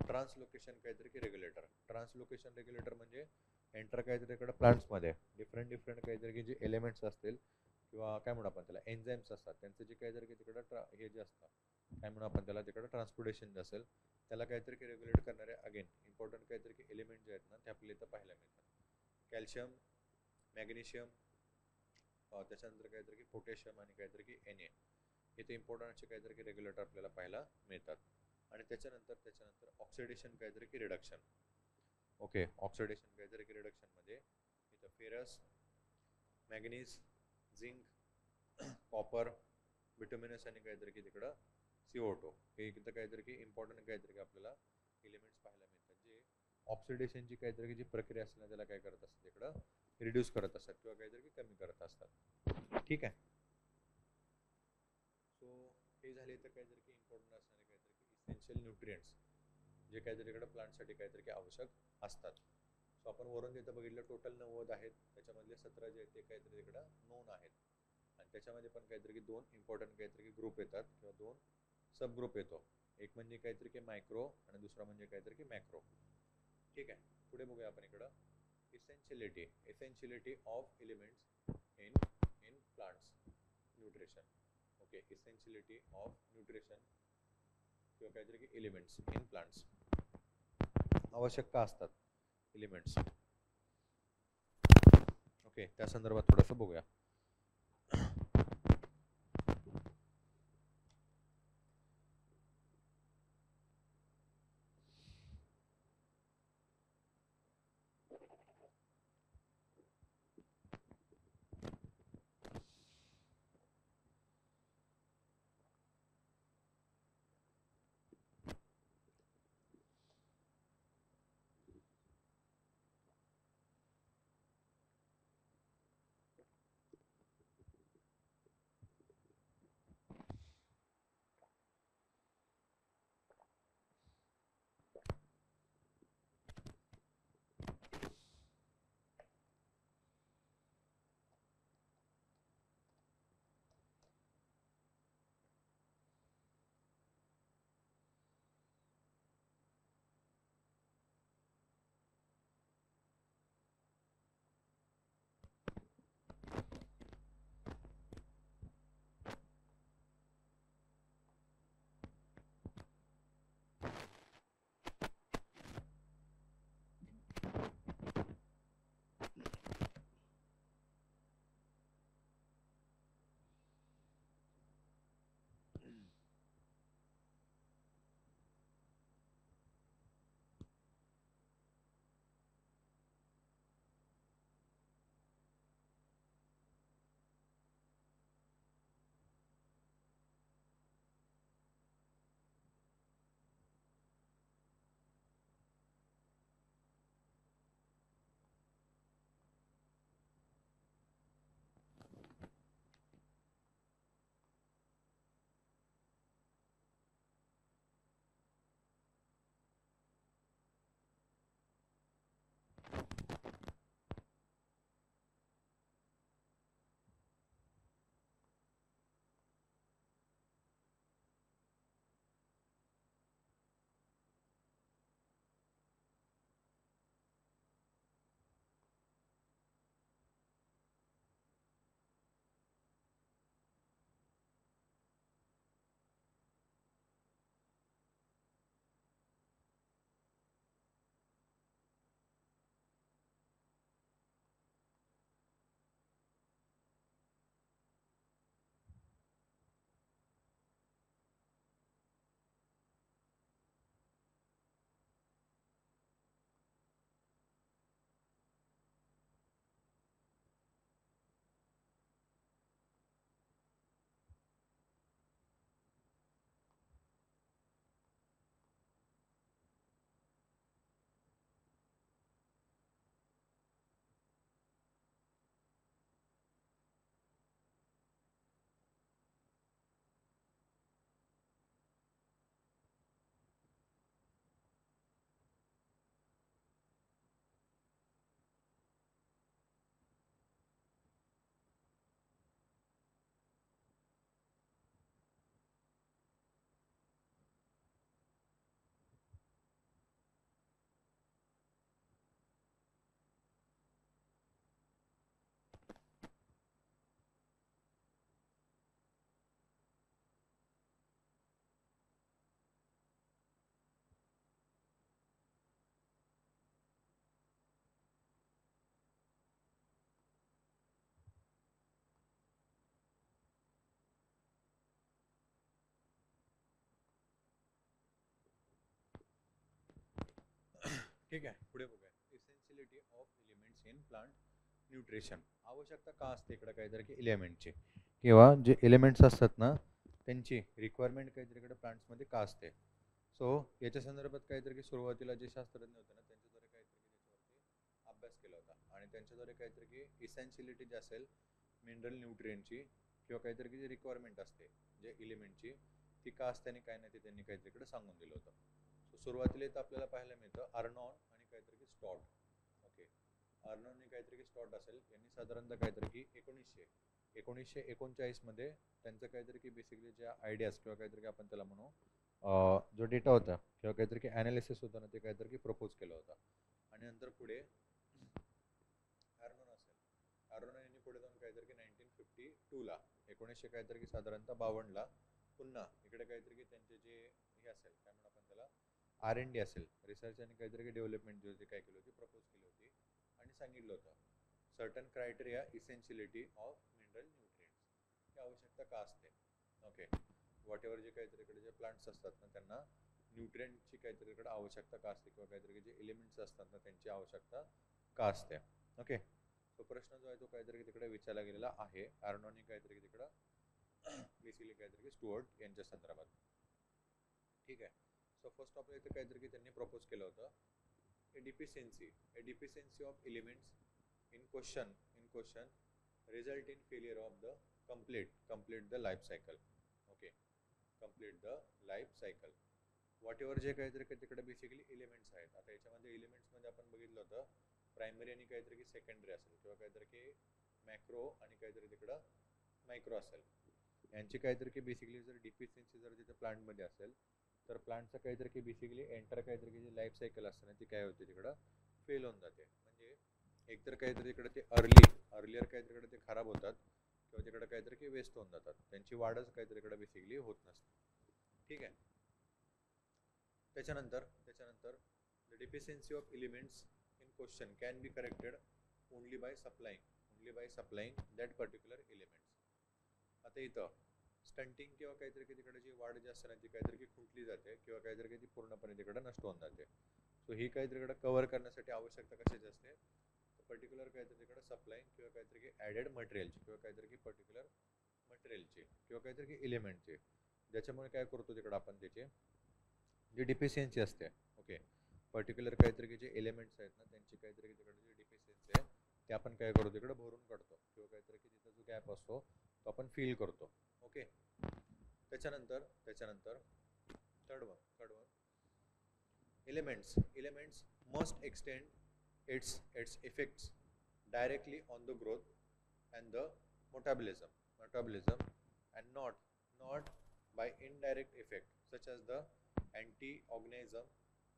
ट्रान्सलोकेशन काहीतरी की रेग्युलेटर म्हणजे एंटर काहीतरी इकडे प्लांट्समध्ये डिफरंट काहीतरी की जे एलिमेंट्स असतील किंवा काय म्हणू आपण त्याला एन्झाईम्स असतात, त्यांचं जे काहीतरी की तिकडं हे जे असतं काय म्हणू आपण त्याला तिकडं ट्रान्सपोर्टेशन जे असेल त्याला काहीतरी की रेग्युलेट करणारे अगेन इम्पॉर्टंट काहीतरी की एलिमेंट जे आहेत ना ते आपल्याला इथं पाहायला मिळतात. कॅल्शियम, मॅग्नेशियम, त्याच्यानंतर काहीतरी की पोटॅशियम आणि काहीतरी की एन ए इथे इम्पॉर्टंट असे काहीतरी की रेग्युलेटर आपल्याला पाहायला मिळतात. आणि त्याच्यानंतर ऑक्सिडेशन काहीतरी की रिडक्शन. ओके, ऑक्सिडेशन काहीतरी की रिडक्शनमध्ये इथं फेरस, मॅग्नीज, झिंक, कॉपर, विटॅमिनस आणि काहीतरी की तिकडं CO2 हे इथं काहीतरी की इम्पॉर्टंट काहीतरी की आपल्याला एलिमेंट्स पाहायला मिळतात जे ऑक्सिडेशनची काहीतरी की जी प्रक्रिया असते ना त्याला काय करत असतात इकडं रिड्यूस करत असतात किंवा काहीतरी की कमी करत असतात. ठीक आहे. सो हे झाले तर काहीतरी की इम्पॉर्टंट असणारे काहीतरी की इसेन्शियल न्यूट्रिएंट्स जे काहीतरी इकडं प्लांटसाठी काहीतरी की आवश्यक असतात. सो आपण वरून तिथं बघितलं टोटल 90 आहेत, त्याच्यामधले 17 जे आहेत ते काहीतरी इकडं नोन आहेत आणि त्याच्यामध्ये पण काहीतरी की 2 इम्पॉर्टंट काहीतरी की ग्रुप येतात किंवा 2 सब ग्रुप येतो. एक म्हणजे काहीतरी की मायक्रो आणि दुसरा म्हणजे काहीतरी की मॅक्रो. ठीक आहे. पुढे बघूया आपण इकडं essentiality of elements in in plants nutrition. Okay, essentiality of nutrition किंवा काहीतरी की एलिमेंट्स इन प्लांट्स आवश्यक का असतात एलिमेंट्स. ओके, त्या संदर्भात थोडंसं बघूया. ठीक आहे, पुढे बघूया. Essentiality of elements in plant nutrition. आवश्यकता का असते इकडे काहीतरी की एलिमेंटची, किंवा जे एलिमेंट्स असतात ना त्यांची रिक्वायरमेंट काहीतरी इकडे प्लांट्समध्ये का असते. सो याच्या संदर्भात काहीतरी की सुरुवातीला जे शास्त्रज्ञ होते ना त्यांच्याद्वारे काहीतरी की त्याच्यावरती अभ्यास केला होता, आणि त्यांच्याद्वारे काहीतरी की इसेन्शियलिटी जी असेल मिनरल न्यूट्रिएंटची किंवा काहीतरी की जी रिक्वायरमेंट असते जे एलिमेंटची ती का असते आणि काय नाही ते त्यांनी काहीतरी इकडे सांगून दिलं होतं. सो सुरुवातीला इथं आपल्याला पाहायला मिळतं अर्नॉन आणि काहीतरी की स्टॉट. ओके, अर्नॉनने काहीतरी की स्टॉट असेल यांनी साधारणतः काहीतरी की 1939 मध्ये त्यांचं काहीतरी की बेसिकली ज्या आयडियाज किंवा काहीतरी की आपण त्याला म्हणू जो डेटा होता किंवा काहीतरी की ॲनालिसिस होता ना ते काहीतरी की प्रपोज केलं होतं. आणि नंतर पुढे अर्नॉन असेल, अर्नॉन यांनी पुढे जाऊन काहीतरी की 1952ला 1900 काहीतरी की साधारणतः 52ला पुन्हा इकडे काहीतरी की त्यांचे जे हे असेल काय म्हणू आपण त्याला R&D असेल, रिसर्च आणि काहीतरी की डेव्हलपमेंट जी होती काय केली होती प्रपोज केली होती आणि सांगितलं होतं certain criteria essentiality of mineral nutrients ही आवश्यकता का असते. ओके, वॉट एव्हर जे काहीतरी इकडे जे प्लांट्स असतात ना त्यांना न्यूट्रिएंटची काहीतरी इकडे आवश्यकता का असते किंवा काहीतरी जे एलिमेंट्स असतात ना त्यांची आवश्यकता का असते. ओके, तो प्रश्न जो आहे तो काहीतरी तिकडे विचारला गेलेला आहे अर्नॉनी काहीतरी तिकडं बेसिकली काहीतरी स्टुअर्ट यांच्या संदर्भात. ठीक आहे, सो फर्स्ट आपल्या इथे काहीतरी की त्यांनी प्रपोज केलं होतं a deficiency of elements in question result in failure of the complete the life cycle. Okay, complete the life cycle. What ever जे काहीतरी तिकडे बेसिकली एलिमेंट्स आहेत. आता याच्यामध्ये एलिमेंट्समध्ये आपण बघितलं होतं प्रायमरी आणि काहीतरी की सेकंडरी असेल किंवा काहीतरी की मॅक्रो आणि काहीतरी तिकडं मायक्रो असेल. यांची काहीतरी की बेसिकली जर डिफिशियन्सी जर तिथे प्लांटमध्ये असेल तर प्लांटचं काहीतरी की बेसिकली एंटर काहीतरी की जी लाईफ सायकल असते ना ती काय होते तिकडं फेल होऊन जाते. म्हणजे एकतर काहीतरी तिकडे ते अर्लियर काहीतरी इकडे ते खराब होतात किंवा तिकडे काहीतरी की वेस्ट होऊन जातात, त्यांची वाढच काहीतरी इकडे बेसिकली होत नसते. ठीक आहे, त्याच्यानंतर the deficiency of elements in question can be corrected only by supplying that particular elements. आता इथं स्टंटिंग किंवा काहीतरी की तिकडे जी वाढ जी असते ना ती काहीतरी की खुंटली जाते किंवा काहीतरी की ती पूर्णपणे तिकडे नष्ट होऊन जाते. सो ही काहीतरी इकडे कव्हर करण्यासाठी आवश्यकता कशाची असते, पर्टिक्युलर काहीतरी तिकडे सप्लाईंग किंवा काहीतरी की ॲडेड मटेरियलची किंवा काहीतरी की पर्टिक्युलर मटेरियलची किंवा काहीतरी की एलिमेंटची, ज्याच्यामुळे काय करतो तिकडे आपण त्याची जी डिफिशियन्सी असते. ओके, पर्टिक्युलर काहीतरी की जे एलिमेंट्स आहेत ना त्यांची काहीतरी तिकडे जी डिफिशियन्सी आहे ते आपण काय करतो तिकडे भरून काढतो किंवा काहीतरी की तिथं जो गॅप असतो तो आपण फिल करतो. ओके, त्याच्यानंतर third one elements must extend its effects directly on the growth and the metabolism and not by indirect effect such as the antagonism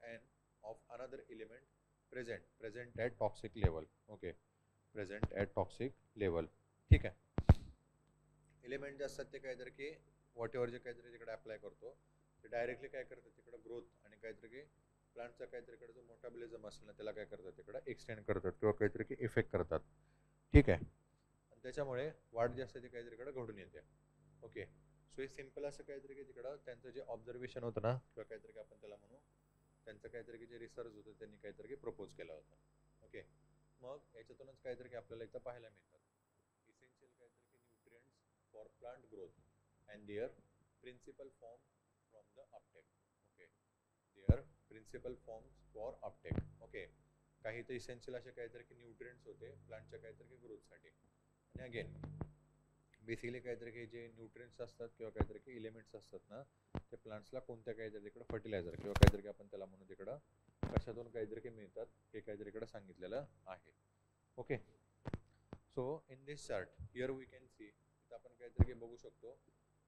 and of another element present at toxic level. Okay, present at toxic level. ठीक आहे, element जे असतात ते काहीतरी की what ever जे काहीतरी तिकडे अप्लाय करतो ते डायरेक्टली काय करतात तिकडे ग्रोथ आणि काहीतरी की प्लांटचा काहीतरी इकडे जो मोटाबलिझम असेल ना त्याला काय करतात तिकडे एक्सटेंड करतात किंवा काहीतरी की इफेक्ट करतात. ठीक आहे, आणि त्याच्यामुळे वाढ जी असते ती काहीतरी इकडे घडून येते. ओके, सो हे सिम्पल असं काहीतरी की तिकडं त्यांचं जे ऑब्झर्वेशन होतं ना किंवा काहीतरी की आपण त्याला म्हणू त्यांचं काहीतरी की जे रिसर्च होतं त्यांनी काहीतरी की प्रपोज केलं होतं. ओके, मग याच्यातूनच काहीतरी की आपल्याला इथं पाहायला मिळतात इसेन्शियल काहीतरी की nutrients for plant growth and their principal form from the uptake. Okay, their principal forms for uptake. Okay, काही तर इसेन्शियल असे काहीतरी की न्यूट्रिएंट्स होते प्लांटच्या काहीतरी की ग्रोथसाठी. आणि अगेन बेसिकली काहीतरी की जे न्यूट्रिएंट्स असतात किंवा काहीतरी की एलिमेंट्स असतात ना ते प्लांट्सला कोणत्या काहीतरी तिकडं फर्टिलायझर किंवा काहीतरी आपण त्याला म्हणू तिकडं कशातून काहीतरी की मिळतात हे काहीतरी इकडं सांगितलेलं आहे. Okay, so in this chart here we can see इथं आपण काहीतरी की बघू शकतो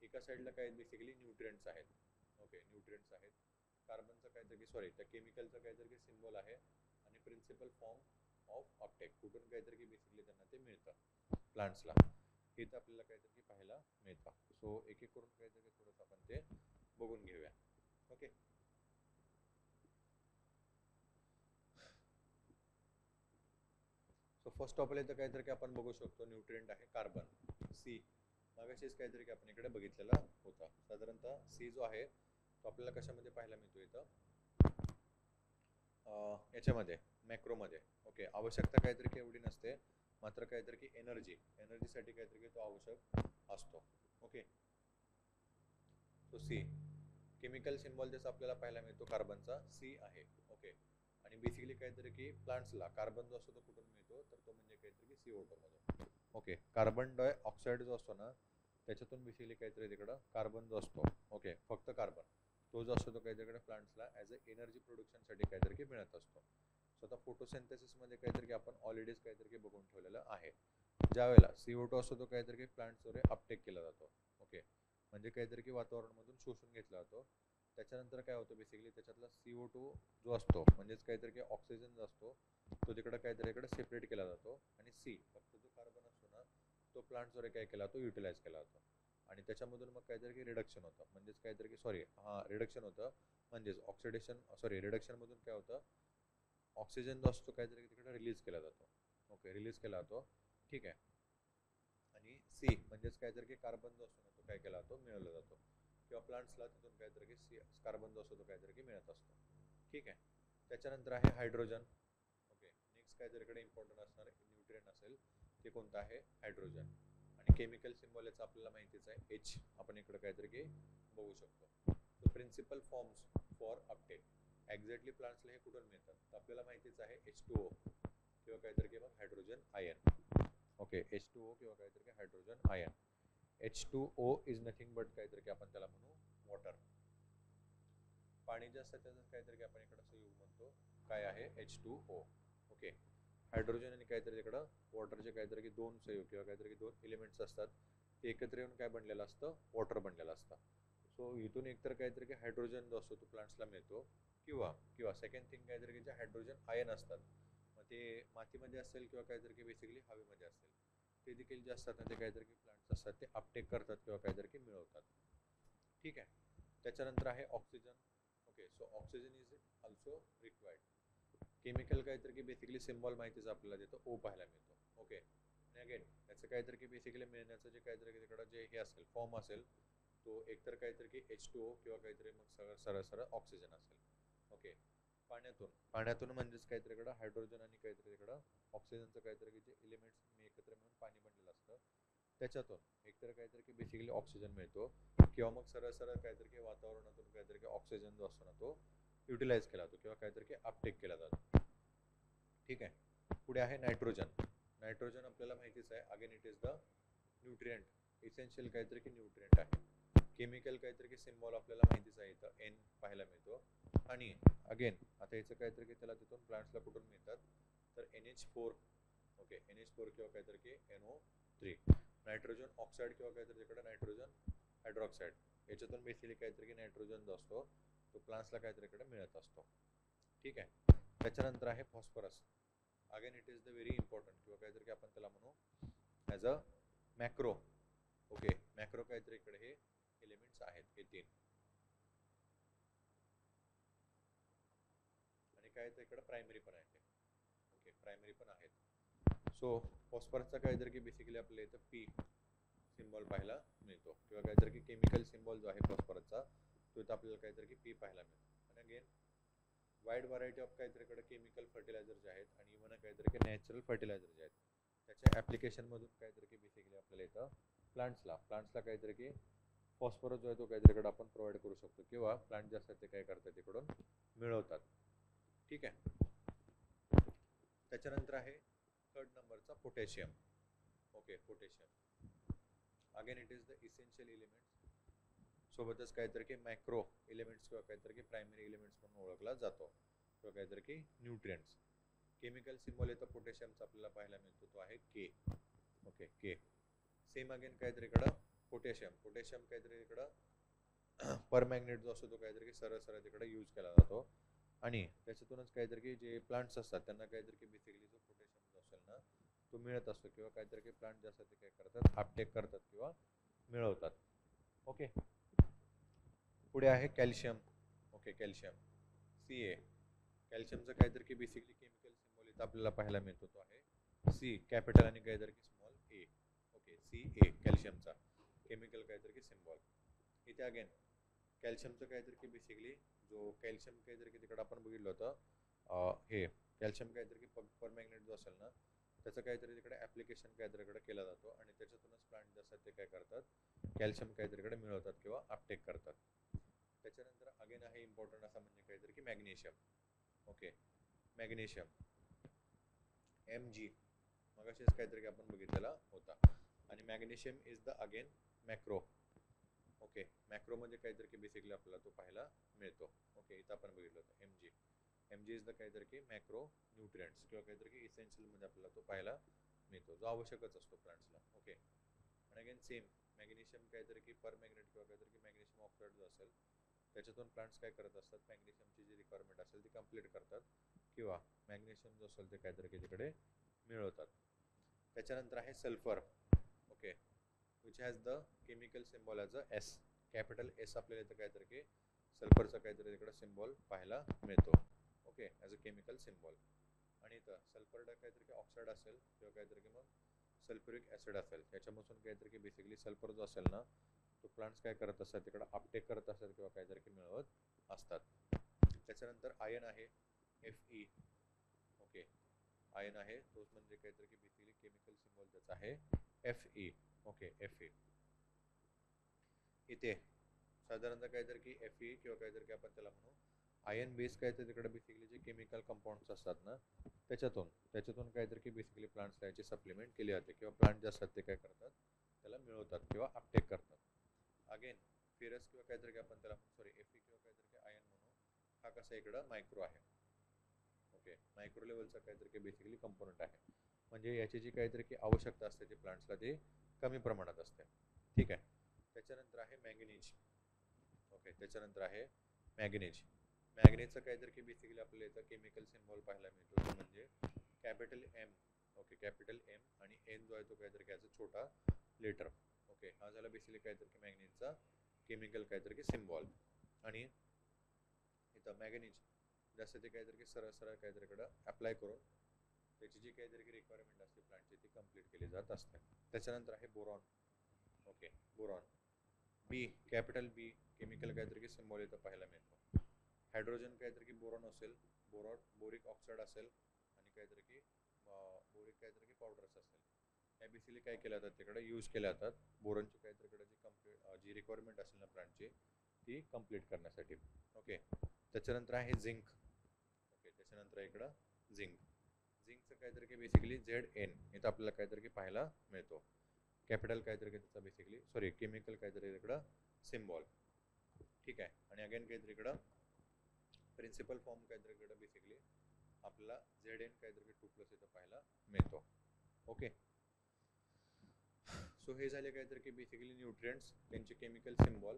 एका साईडला काय बेसिकली न्यूट्रिएंट्स आहेत. ओके, न्यूट्रिएंट्स आहेत, कार्बनचं काहीतरी की सॉरी त्या केमिकलचं काहीतरी की सिम्बॉल आहे आणि प्रिन्सिपल फॉर्म ऑफ अपटेक कुठून काहीतरी की बेसिकली त्यांना ते मिळतं प्लांट्सला हे तर आपल्याला काहीतरी की पाहायला मिळतं. सो एक एक करून काहीतरी थोडंसं आपण ते बघून घेऊया. Okay, so first of all इथं काहीतरी की आपण बघू शकतो न्यूट्रिएंट आहे कार्बन सी. मागाशीच काहीतरी की आपण इकडे बघितलेला होता. साधारणतः सी जो आहे तो आपल्याला कशामध्ये पाहायला मिळतो इथं याच्यामध्ये मॅक्रोमध्ये. ओके, आवश्यकता काहीतरी की एवढी नसते, मात्र काहीतरी की एनर्जीसाठी काहीतरी की तो आवश्यक असतो. ओके, तो सी केमिकल सिम्बॉल जसं आपल्याला पाहायला मिळतो कार्बनचा सी आहे. ओके, आणि बेसिकली काहीतरी की प्लांट्सला कार्बन जो असतो तो कुठून मिळतो, तर तो म्हणजे काहीतरी की CO2 मधून. ओके, कार्बन डायऑक्साईड जो असतो ना, त्याच्यातून बेसिकली काहीतरी तिकडं कार्बन जो असतो, ओके, फक्त कार्बन, तो जो असतो तो काहीतरी प्लांट्सला ॲज अ एनर्जी प्रोडक्शनसाठी काहीतरी की मिळत असतो. सो आता फोटोसिंथेसिसमध्ये काहीतरी की आपण ऑलरेडीच काहीतरी की बघून ठेवलेलं आहे. ज्या वेळेला CO2 असतो तो काहीतरी की प्लांट्सद्वारे अपटेक केला जातो. ओके, म्हणजे काहीतरी की वातावरणामधून शोषून घेतला जातो. त्याच्यानंतर काय होतं, बेसिकली त्याच्यातला CO2 जो असतो म्हणजेच काहीतरी की ऑक्सिजन जो असतो तो तिकडं काहीतरी इकडे सेपरेट केला जातो, आणि सी फक्त जो कार्बन असतो ना, तो प्लांट्सद्वारे काय केला जातो, युटिलाइज केला जातो. आणि त्याच्यामधून मग काहीतरी की रिडक्शन होतं, म्हणजेच काहीतरी की रिडक्शन होतं, म्हणजेच रिडक्शनमधून काय होतं, ऑक्सिजन जो असतो काहीतरी की तिकडे रिलीज केला जातो. ओके, रिलीज केला जातो. ठीक आहे, आणि सी म्हणजेच काहीतरी की कार्बन जो असतो ना, तो काय केला जातो, मिळवला जातो, किंवा प्लांट्सला तिथून काहीतरी की कार्बन जो असतो तो काहीतरी की मिळत असतो. ठीक आहे, त्याच्यानंतर आहे हायड्रोजन. ओके, नेक्स्ट काहीतरीकडे इम्पॉर्टंट असणार न्यूट्रिएंट असेल ते कोणतं आहे, हायड्रोजन. आणि केमिकल सिम्बॉल याचा आपल्याला माहितीच आहे, H. आपण इकडे काहीतरी की बघू शकतो. Principal forms for uptake. Exactly प्लांट्सला हे कुठून मिळतात, तर आपल्याला माहितीच आहे H2O किंवा काहीतरी की मग हायड्रोजन आयन. ओके, H2O किंवा काहीतरी की hydrogen ion. H2O is nothing but काहीतरी की आपण त्याला म्हणू वॉटर. पाणी जे असतं त्याचं काहीतरी की आपण इकडं असं म्हणतो काय आहे, H2O. ओके, हायड्रोजन आणि काहीतरी तिकडं वॉटरचे काहीतरी की दोन संयुग किंवा काहीतरी की दोन एलिमेंट्स असतात, ते एकत्र येऊन काय बनलेलं असतं, वॉटर बनलेलं असतं. सो इथून एकतर काहीतरी की हायड्रोजन जो असतो तो प्लांट्सला मिळतो, किंवा किंवा सेकंड थिंग काहीतरी की जे हायड्रोजन आयन असतात, मग ते मातीमध्ये असेल किंवा काहीतरी की बेसिकली हवेमध्ये असेल, ते देखील जे असतात ना, ते काहीतरी की प्लांट्स असतात ते अपटेक करतात किंवा काहीतरी की मिळवतात. ठीक आहे, त्याच्यानंतर आहे oxygen. Okay, so oxygen is also required. Chemical काहीतरी की बेसिकली सिम्बॉल माहितीच आपल्याला देतो, O पाहायला मिळतो. ओके, आणि अगेन त्याचं काहीतरी की बेसिकली मिळण्याचं जे काहीतरी की तिकडं जे हे असेल, फॉर्म असेल, तो एकतर काहीतरी की H2O किंवा काहीतरी मग सरळ सरळ ऑक्सिजन असेल. ओके, पाण्यातून म्हणजेच काहीतरी इकडं हायड्रोजन आणि काहीतरी इकडं ऑक्सिजनचं काहीतरी की जे एलिमेंट्स एकत्र मिळून पाणी बनलेलं असतं, त्याच्यातून एकतर काहीतरी की बेसिकली ऑक्सिजन मिळतो, किंवा मग सरळ सरळ काहीतरी की वातावरणातून काहीतरी की ऑक्सिजन जो असतो ना, तो युटिलाइज केला जातो किंवा काहीतरी की अपटेक केला जातो. ठीक आहे, पुढे आहे नायट्रोजन. नायट्रोजन आपल्याला माहितीच आहे, again it is the nutrient, essential काहीतरी की न्यूट्रिएंट आहे. केमिकल काहीतरी की सिम्बॉल आपल्याला माहितीच आहे, इथं N पाहायला मिळतो. आणि अगेन आता याचं काहीतरी की त्याला तिथून प्लांट्सला कुठून मिळतात, तर NH4. ओके, NH4 किंवा काहीतरी की NO3, नायट्रोजन ऑक्साईड किंवा काहीतरी तिकडे नायट्रोजन हायड्रॉक्साईड, याच्यातून बेसिकली काहीतरी की नायट्रोजन जो असतो तो प्लांट्सला काहीतरी इकडे मिळत असतो. ठीक आहे, त्याच्यानंतर आहे phosphorus. Again it is the very important किंवा काहीतरी की आपण त्याला म्हणू as a macro. Okay, macro काहीतरी इकडे हे एलिमेंट्स आहेत, हे तीन. आणि काय तर इकडे प्रायमरी पण आहे. ओके, प्रायमरी पण आहेत. सो फॉस्फरसचा काहीतरी की बेसिकली आपल्याला इथं P सिम्बॉल पाहायला मिळतो, किंवा काहीतरी की केमिकल सिम्बॉल जो आहे फॉस्फरसचा, तो इथं आपल्याला काहीतरी की P पाहायला मिळतो. आणि अगेन वाईड व्हरायटी ऑफ काहीतरीकडे केमिकल फर्टिलायझर जे आहेत, आणि इव्हन काहीतरी की नॅचरल फर्टिलायझर जे आहेत, त्याच्या ॲप्लिकेशनमधून काहीतरी की बेसिकली आपल्याला इथं प्लांट्सला काहीतरी की फॉस्फरस जो आहे तो काहीतरीकडे आपण प्रोव्हाइड करू शकतो, किंवा प्लांट जे असतात ते काय करतात तिकडून मिळवतात. ठीक आहे, त्याच्यानंतर आहे थर्ड नंबरचा potassium. Okay, potassium again it is the essential elements, सोबतच काहीतरी की मॅक्रो एलिमेंट्स किंवा काहीतरी की प्रायमरी एलिमेंट्स म्हणून ओळखला जातो, किंवा काहीतरी की न्यूट्रिएंट्स. केमिकल सिम्बॉल येतो पोटॅशियमचा आपल्याला पाहायला मिळतो, तो आहे K. Okay, K. Same again काहीतरी इकडं पोटॅशियम काहीतरी इकडं परमॅग्नेट जो असतो तो काहीतरी की सरळ सरळ तिकडे यूज केला जातो, आणि त्याच्यातूनच काहीतरी की जे प्लांट्स असतात त्यांना काहीतरी की बेसिकली जो पोटॅशियम जो असेल ना, तो मिळत असतो, किंवा काहीतरी की प्लांट जे असतात ते काय करतात, अपटेक करतात किंवा मिळवतात. ओके, पुढे आहे कॅल्शियम. Okay, calcium Ca. कॅल्शियमचं काहीतरी की बेसिकली केमिकल सिम्बॉल इथं आपल्याला पाहायला मिळतो, तो आहे C कॅपिटल आणि काहीतरी की स्मॉल a. ओके, Ca कॅल्शियमचा केमिकल काहीतरी की सिम्बॉल. इथे अगेन कॅल्शियमचं काहीतरी की बेसिकली जो कॅल्शियम काहीतरी की तिकडं आपण बघितलं होतं, हे कॅल्शियम काहीतरी की परमॅग्नेट जो असेल ना त्याचं काहीतरी तिकडे ॲप्लिकेशन काहीतरीकडे केला जातो आणि त्याच्यातूनच प्लांट जे असतात ते काय करतात कॅल्शियम काहीतरीकडे मिळवतात किंवा अपटेक करतात. त्याच्यानंतर अगेन आहे इम्पॉर्टंट असा म्हणजे काहीतरी की मॅग्नेशियम. ओके, मॅग्नेशियम Mg मग असेच काहीतरी की आपण बघितलेला होता. आणि magnesium is the again macro. Okay, मॅक्रोमध्ये काहीतरी की बेसिकली आपल्याला तो पाहायला मिळतो. ओके, इथं आपण बघितलं होतं Mg इज द काहीतरी की मॅक्रो न्यूट्रिएंट्स किंवा काहीतरी की इसेन्शियलमध्ये आपल्याला तो पाहायला मिळतो जो आवश्यकच असतो प्लांट्सला. ओके, आणि अगेन सेम मॅग्नेशियम काहीतरी की परमॅग्नेट किंवा काहीतरी की मॅग्नेशियम ऑक्साईड जो असेल त्याच्यातून प्लांट्स काय करत असतात मॅग्नेशियमची जी रिक्वायरमेंट असेल ती कंप्लीट करतात किंवा मॅग्नेशियम जो असेल ते काहीतरी की तिकडे मिळवतात. त्याच्यानंतर आहे sulphur. Okay, which has the chemical symbol as a S. Capital S आपल्याला इथं काहीतरी की सल्फरचा काहीतरी तिकडे सिम्बॉल पाहायला मिळतो. Okay, as a chemical symbol. आणि इथं सल्फर काहीतरी की ऑक्साईड असेल किंवा काहीतरी की मग सल्फ्युरिक ॲसिड असेल त्याच्यापासून काहीतरी की बेसिकली सल्फर जो असेल ना तो प्लांट्स काय करत असतात तिकडं अपटेक करत असतात किंवा काहीतरी की मिळवत असतात. त्याच्यानंतर आयन आहे Fe. ओके, आयन आहे तोच म्हणजे काहीतरी की बेसिकली केमिकल सिम्बॉल त्याचा आहे Fe. ओके, Fe इथे साधारणतः काहीतरी की Fe किंवा काहीतरी की आपण त्याला म्हणू आयन बेस काहीतरी तिकडे बेसिकली जे केमिकल कंपाऊंड्स असतात ना त्याच्यातून काहीतरी की बेसिकली प्लांट्सला याची सप्लिमेंट केली जाते किंवा प्लांट जे असतात ते काय करतात त्याला मिळवतात किंवा अपटेक करतात. अगेन फेरस किंवा काहीतरी की आपण त्याला सॉरी Fe किंवा काहीतरी की आयन म्हणू हा कसा इकडं मायक्रो आहे. ओके, मायक्रो लेवलचा काहीतरी की बेसिकली कंपोनंट आहे म्हणजे याची जी काहीतरी की आवश्यकता असते ती प्लांट्सला ती कमी प्रमाणात असते. ठीक आहे, त्याच्यानंतर आहे मॅंगनीज. ओके, त्याच्यानंतर आहे मॅंगनीज. मॅंगनीजचं काहीतरी की बेसिकली आपल्याला इथं केमिकल सिम्बॉल पाहायला मिळतो तो म्हणजे capital M. Okay, capital M आणि N जो आहे तो काहीतरी की छोटा लेटर. ओके, हा झाला बेसिकली काहीतरी की मॅंगनीजचा केमिकल काहीतरी की सिम्बॉल. आणि इथं मॅंगनीज जास्त ते काहीतरी की सरळ सरळ काहीतरीकडं अप्लाय करून त्याची जी काहीतरी की रिक्वायरमेंट असते प्लांटची ती कंप्लीट केली जात असते. त्याच्यानंतर आहे बोरॉन. ओके, बोरॉन बी, कॅपिटल बी केमिकल काहीतरी की सिम्बॉल इथं पाहायला मिळतो. हायड्रोजन काहीतरी की बोरॉन असेल, बोरिक ऑक्साईड असेल आणि काहीतरी की बोरिक काहीतरी की पावडर्स असेल. या बेसिकली काय केल्या जातात तिकडे यूज केल्या जातात बोरॉनची काहीतरीकडे जी रिक्वायरमेंट असेल ना प्लांटची ती कंप्लीट करण्यासाठी. ओके, त्याच्यानंतर आहे झिंक. ओके, त्याच्यानंतर इकडं झिंकचं काहीतरी की बेसिकली Zn इथं आपल्याला काहीतरी की पाहायला मिळतो. कॅपिटल काहीतरी की त्याचा बेसिकली सॉरी केमिकल काहीतरी इकडं सिम्बॉल. ठीक आहे, आणि अगेन काहीतरी इकडं प्रिन्सिपल फॉर्म काहीतरी इकडं बेसिकली आपल्याला Zn काहीतरी 2+ इथं पाहायला मिळतो. ओके, सो हे झाले काहीतरी की बेसिकली न्यूट्रिएंट्स त्यांचे केमिकल सिम्बॉल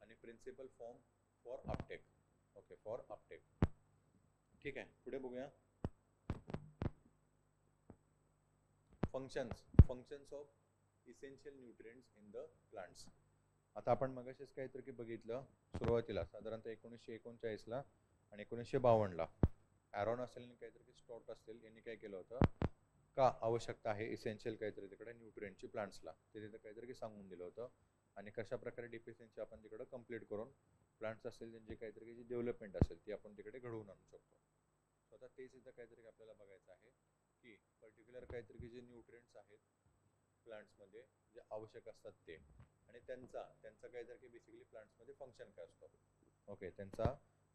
आणि principal form for uptake. Okay, for uptake. ठीक आहे, पुढे बघूया functions of essential nutrients in the plants. आता आपण मगाशीच काहीतरी की बघितलं सुरुवातीला साधारणतः 1939ला आणि 1952ला ॲरॉन असेल आणि काहीतरी की स्टॉट असतील यांनी काय केलं होतं का आवश्यकता आहे इसेन्शियल काहीतरी तिकडे न्यूट्रिएंटची प्लांट्सला ते तिथं काहीतरी की सांगून दिलं होतं आणि कशा प्रकारे डिफिशियन्सी आपण तिकडं कंप्लीट करून प्लांट्स असेल त्यांची काहीतरी की जी डेव्हलपमेंट असेल ती आपण तिकडे घडवून आणू शकतो. सो आता तेच इथं काहीतरी आपल्याला बघायचं आहे की पर्टिक्युलर काहीतरी की जे न्यूट्रिएंट्स आहेत प्लांट्समध्ये जे आवश्यक असतात ते आणि त्यांचा काहीतरी की बेसिकली प्लांट्समध्ये फंक्शन काय असतो. ओके, त्यांचा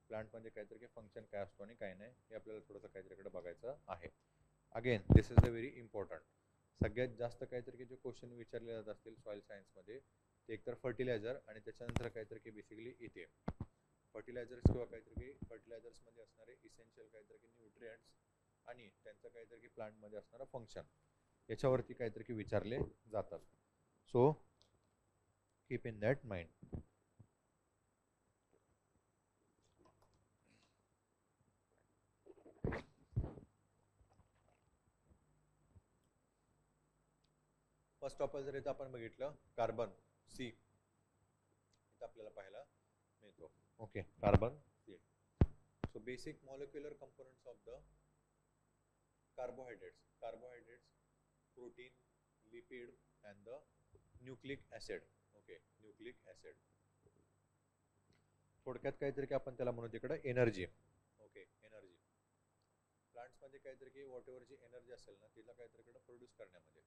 प्लांटमध्ये काहीतरी की फंक्शन काय असतो आणि काय नाही हे आपल्याला थोडंसं काहीतरीकडे बघायचं आहे. Again this is the very important. सगळ्यात जास्त काहीतरी की जे क्वेश्चन विचारले जात असतील सॉइल सायन्समध्ये ते एकतर फर्टिलायझर आणि त्याच्यानंतर काहीतरी की बेसिकली इथे फर्टिलायझर्स किंवा काहीतरी की फर्टिलायझर्समध्ये असणारे इसेन्शियल काहीतरी की न्यूट्रिएंट्स आणि त्यांचं काहीतरी की प्लांटमध्ये असणारं फंक्शन याच्यावरती काहीतरी की विचारले जातात. So keep in that mind. First of all जर इथं आपण बघितलं कार्बन सी इथं आपल्याला पाहायला मिळतो. Okay, carbon C. So basic molecular components of the carbohydrates protein lipid and the nucleic acid. Okay, nucleic acid थोडक्यात काहीतरी की आपण त्याला म्हणू तिकडे एनर्जी. ओके, एनर्जी प्लांट्समध्ये काहीतरी की वॉट एव्हर जी एनर्जी असेल ना तिला काहीतरी इकडं प्रोड्यूस करण्यामध्ये.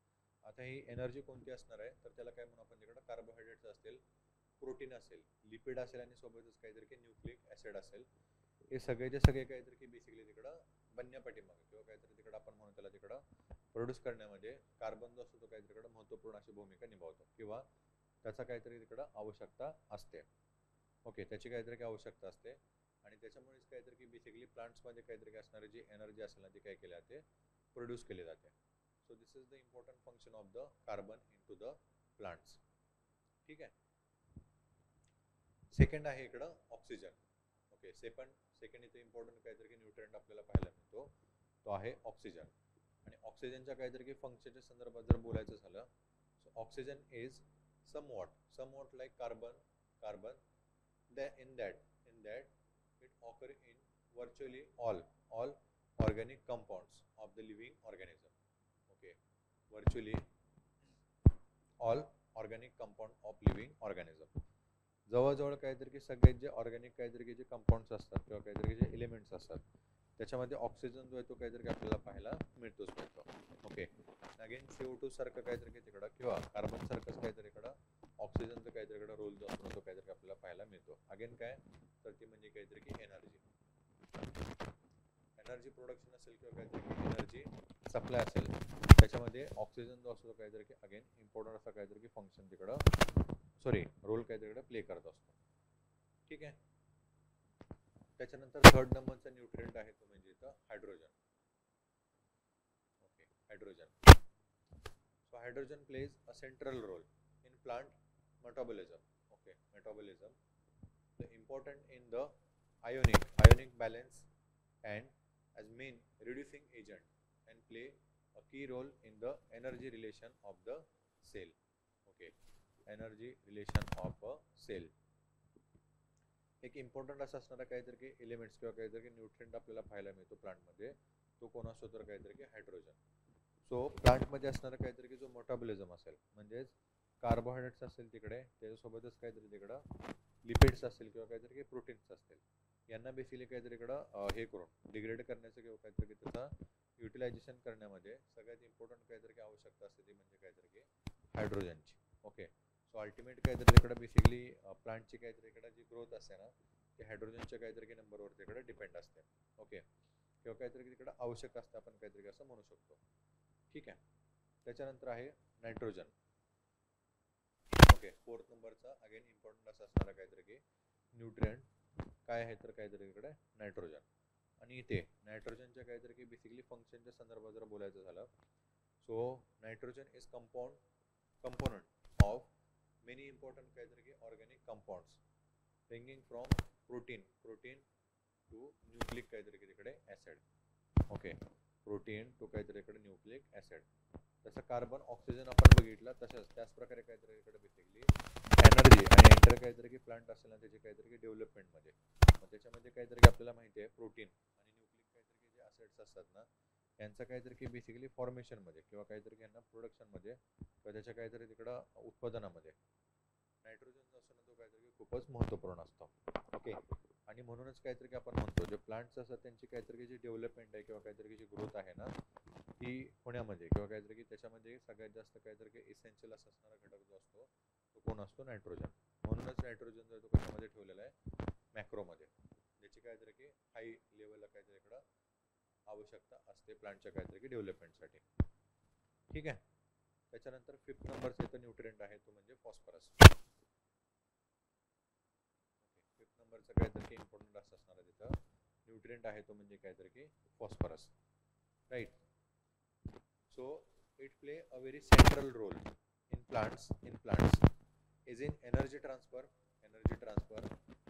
आता ही एनर्जी कोणती असणार आहे तर त्याला काय म्हणू आपण तिकडं कार्बोहायड्रेट्स असतील, प्रोटीन असेल, लिपिड असेल आणि सोबतच काहीतरी की न्यूक्लिक ऍसिड असेल. हे सगळेचे सगळे काहीतरी की बेसिकली तिकडं बनण्यापाठीमागे किंवा काहीतरी तिकडं आपण म्हणू त्याला तिकडं प्रोड्यूस करण्यामध्ये कार्बन जो असतो तो काहीतरी तिकडं महत्त्वपूर्ण अशी भूमिका निभावतो किंवा त्याचा काहीतरी तिकडं आवश्यकता असते. ओके, त्याची काहीतरी की आवश्यकता असते आणि त्याच्यामुळेच काहीतरी की बेसिकली प्लांट्समध्ये काहीतरी की असणारी जी एनर्जी असेल ना ती काय केली जाते, प्रोड्यूस केली जाते. So this is the important function of the carbon in to the plants. ठीक आहे. सेकंड आहे इकडं ऑक्सिजन. ओके, सेकंड इथे इम्पॉर्टंट काहीतरी की न्यूट्रिएंट आपल्याला पाहायला मिळतो तो आहे ऑक्सिजन. आणि ऑक्सिजनच्या काहीतरी की फंक्शनच्या संदर्भात जर बोलायचं झालं so oxygen is somewhat like carbon in that it occur in virtually all organic compounds of the living organism. Okay, virtually all organic compound of living organism. जवळजवळ काहीतरी की सगळे जे ऑर्गॅनिक काहीतरी की जे कंपाऊंड्स असतात किंवा काहीतरी जे एलिमेंट्स असतात त्याच्यामध्ये ऑक्सिजन जो आहे तो काहीतरी की आपल्याला पाहायला मिळतोच मिळतो. ओके, अगेन CO2 सारखं काहीतरी की तिकडं किंवा कार्बन सारखंच काहीतरी इकडं ऑक्सिजनचं काहीतरी इकडं रोल जो असतो तो काहीतरी आपल्याला पाहायला मिळतो. अगेन काय तर ती म्हणजे काहीतरी की एनर्जी प्रोडक्शन असेल किंवा काहीतरी की एनर्जी सप्लाय असेल त्याच्यामध्ये ऑक्सिजन जो असतो काहीतरी की अगेन इम्पॉर्टंट असा काहीतरी की फंक्शन तिकडं रोल काहीतरी इकडं प्ले करत असतो. ठीक आहे. त्याच्यानंतर थर्ड नंबरचा न्यूट्रिएंट आहे तो म्हणजे इथं hydrogen. Okay, hydrogen. So hydrogen plays a central role in plant metabolism. Okay, metabolism the important in the ionic balance and as main reducing agent and play a key role in the energy relation of the cell. Okay, energy relation of a cell. एक important असा असणारा काहीतरी की elements किंवा काहीतरी की nutrient आपल्याला पाहायला मिळतो प्लांटमध्ये तो कोण असतो तर काहीतरी की हायड्रोजन. सो प्लांटमध्ये असणारा काहीतरी की जो मेटाबॉलिझम असेल म्हणजेच कार्बोहायड्रेट्स असेल तिकडे त्याच्यासोबतच काहीतरी तिकडं लिपिड्स असतील किंवा काहीतरी की प्रोटीन्स असतील यांना बेसिकली काहीतरी इकडं हे करून डिग्रेड करण्याचं किंवा काहीतरी की त्याचं युटिलायझेशन करण्यामध्ये सगळ्यात इम्पॉर्टंट काहीतरी की आवश्यकता असते ती म्हणजे काहीतरी की हायड्रोजनची. ओके, सो अल्टिमेट काहीतरी इकडे बेसिकली प्लांटची काहीतरी इकडे जी ग्रोथ असते ना ती हायड्रोजनच्या काहीतरी की नंबरवरती इकडे डिपेंड असते. ओके, किंवा काहीतरी तिकडे आवश्यक असतं आपण काहीतरी असं म्हणू शकतो. ठीक आहे. त्याच्यानंतर आहे नायट्रोजन. ओके, फोर्थ नंबरचा अगेन इम्पॉर्टंट असा असणारा काहीतरी की न्यूट्रिएंट काय आहे तर काहीतरी इकडे नायट्रोजन. आणि इथे नायट्रोजनच्या काहीतरी की बेसिकली फंक्शनच्या संदर्भात जर बोलायचं झालं so nitrogen is component of many important काहीतरी की organic compounds ranging from protein to nucleic काहीतरी की तिकडे ऍसिड. ओके, प्रोटीन टू काहीतरी इकडे न्यूक्लिक ऍसिड. जसं कार्बन ऑक्सिजन आपण बघितलं तसंच त्याच प्रकारे काहीतरी इकडे बेसिकली एनर्जी आणि एंटर काहीतरी की प्लांट असेल ना त्याची काहीतरी की डेव्हलपमेंटमध्ये मग त्याच्यामध्ये काहीतरी की आपल्याला माहिती आहे प्रोटीन आणि न्यूक्लिक काहीतरी की जे ऍसिड्स असतात ना यांचं काहीतरी की बेसिकली फॉर्मेशनमध्ये किंवा काहीतरी की यांना प्रोडक्शनमध्ये किंवा त्याच्या काहीतरी तिकडं उत्पादनामध्ये नायट्रोजन जो असतो ना तो काहीतरी खूपच महत्त्वपूर्ण असतो. ओके, आणि म्हणूनच काहीतरी की आपण म्हणतो जे प्लांट्स असतात त्यांची काहीतरी जी डेव्हलपमेंट आहे किंवा काहीतरी जी ग्रोथ आहे ना ती होण्यामध्ये किंवा काहीतरी की त्याच्यामध्ये सगळ्यात जास्त काहीतरी की इसेन्शियल असा असणारा घटक जो असतो तो कोण असतो नायट्रोजन. म्हणूनच नायट्रोजन जो तो कशामध्ये ठेवलेला आहे मॅक्रोमध्ये ज्याची काहीतरी की हाय लेवलला काहीतरी इकडं आवश्यकता असते प्लांटच्या काहीतरी की डेव्हलपमेंटसाठी. ठीक आहे. त्याच्यानंतर फिफ्थ नंबरचा इथं न्यूट्रिएंट आहे तो म्हणजे फॉस्फरस. फिफ्थ नंबरचा काहीतरी की इम्पॉर्टंट असं असणार तिथं न्यूट्रिएंट आहे तो म्हणजे काहीतरी की phosphorus. Right. So it play a very central role in plants is in energy transfer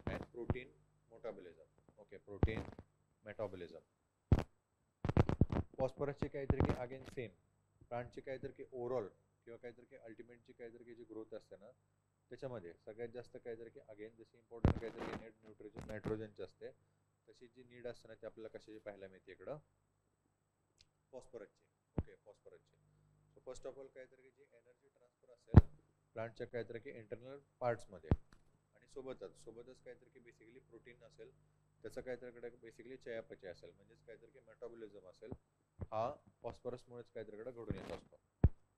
and protein metabolism. Okay, protein metabolism. फॉस्फरसची काहीतरी की अगेन सेम प्लांटची काहीतरी की ओव्हरऑल किंवा काहीतरी की अल्टिमेटची काहीतरी की जी ग्रोथ असते ना त्याच्यामध्ये सगळ्यात जास्त काहीतरी की अगेन जशी इम्पॉर्टंट काहीतरी नेट नायट्रोजनची असते तशी जी नीड असते ना ती आपल्याला कशाची पाहायला मिळते इकडं फॉस्फरसची. ओके, फॉस्फरसची. सो फर्स्ट ऑफ ऑल काहीतरी की जी एनर्जी ट्रान्सफर असेल प्लांटच्या काहीतरी की इंटरनल पार्ट्समध्ये आणि सोबतच काहीतरी की बेसिकली प्रोटीन असेल त्याचं काहीतरी बेसिकली चयापचय असेल, म्हणजेच काहीतरी की मेटाबॉलिझम असेल, हा फॉस्फरसमुळेच काहीतरी घडून येत असतो.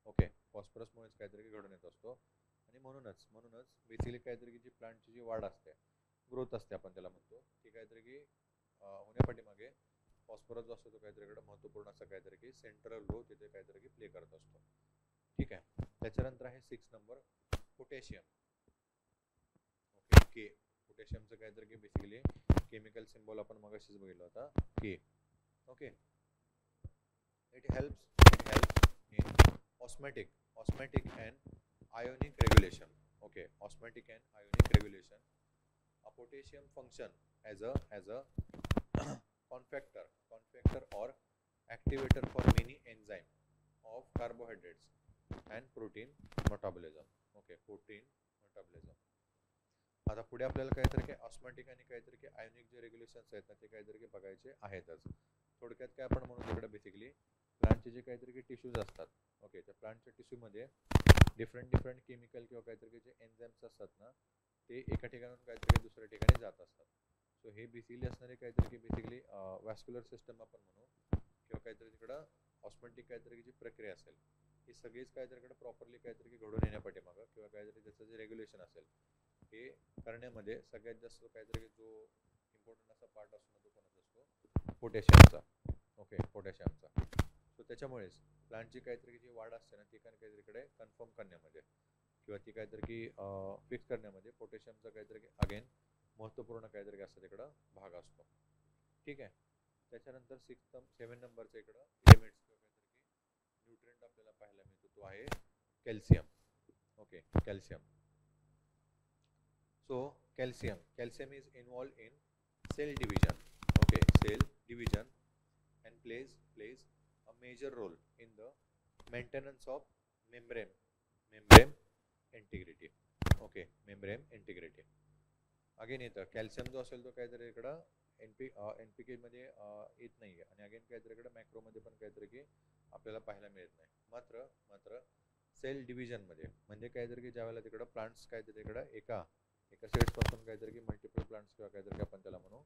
ओके, फॉस्फरसमुळेच काहीतरी घडून येत असतो. आणि म्हणूनच बेसिकली काहीतरी जी प्लांटची जी वाढ असते, ग्रोथ असते आपण त्याला म्हणतो, ती काहीतरी की होण्यापाठीमागे फॉस्फरस जो असतो तो काहीतरी महत्वपूर्ण असं काहीतरी की सेंट्रल रोल तिथे काहीतरी की प्ले करत असतो. ठीक आहे. त्याच्यानंतर आहे 6 नंबर पोटॅशियम. Okay, K. पोटॅशियमचं काहीतरी की बेसिकली केमिकल सिम्बॉल आपण मगाशीच बघितला होता, K. Okay, it helps in osmotic and ionic regulation. Okay, osmotic and ionic regulation. A potassium function as a confactor or activator for many enzyme of carbohydrates and protein metabolism. Okay, protein metabolism. आता पुढे आपल्याला काहीतरी की ऑस्मॅटिक आणि काहीतरी की ionic जे regulations आहेत ना ते काहीतरी की बघायचे आहेतच. थोडक्यात काय आपण म्हणू तिकडे बेसिकली प्लांटचे जे काहीतरी की टिश्यूज असतात. ओके, त्या प्लांटच्या टिश्यूमध्ये डिफरंट केमिकल किंवा काहीतरी जे एन्झाईम्स असतात ना ते एका ठिकाणाहून काहीतरी दुसऱ्या ठिकाणी जात असतात. सो हे बेसिकली असणारे काहीतरी की बेसिकली वॅस्क्युलर सिस्टम आपण म्हणू किंवा काहीतरी तिकडं ऑस्मॅटिक काहीतरी जी प्रक्रिया असेल ही सगळीच काहीतरी प्रॉपरली काहीतरी घडून येण्यापाठीमागं किंवा काहीतरी त्याचं जे रेग्युलेशन असेल हे करण्यामध्ये सगळ्यात जास्त काहीतरी जो इम्पॉर्टंट असा पार्ट असतो ना तो कोणाचा असतो, पोटॅशियमचा. ओके, पोटॅशियमचा. सो त्याच्यामुळेच प्लांटची काहीतरी जी वाढ असते ना ती काहीतरीकडे कन्फर्म करण्यामध्ये किंवा ती काहीतरी की फिक्स करण्यामध्ये पोटॅशियमचा काहीतरी अगेन महत्त्वपूर्ण काहीतरी असतं तिकडं भाग असतो. ठीक आहे. त्याच्यानंतर 7 नंबरचा इकडं एलिमेंट्स किंवा काहीतरी की न्यूट्रिएंट आपल्याला पाहायला मिळतो तो आहे calcium. Okay, calcium. So calcium is involved in cell division. Okay, cell division and plays a major role in the maintenance of membrane integrity. Okay, membrane integrity. Again येतं कॅल्शियम जो असेल तो काहीतरी इकडं एनपीके मध्ये येत नाही आणि अगेन काहीतरी इकडं मॅक्रोमध्ये पण काहीतरी की आपल्याला पाहायला मिळत नाही. मात्र सेल डिव्हिजन मध्ये म्हणजे काहीतरी की ज्यावेळेला तिकडं प्लांट्स काहीतरी इकडं एका सेट्स पासून काहीतरी की मल्टिपल प्लांट्स किंवा काहीतरी आपण त्याला म्हणू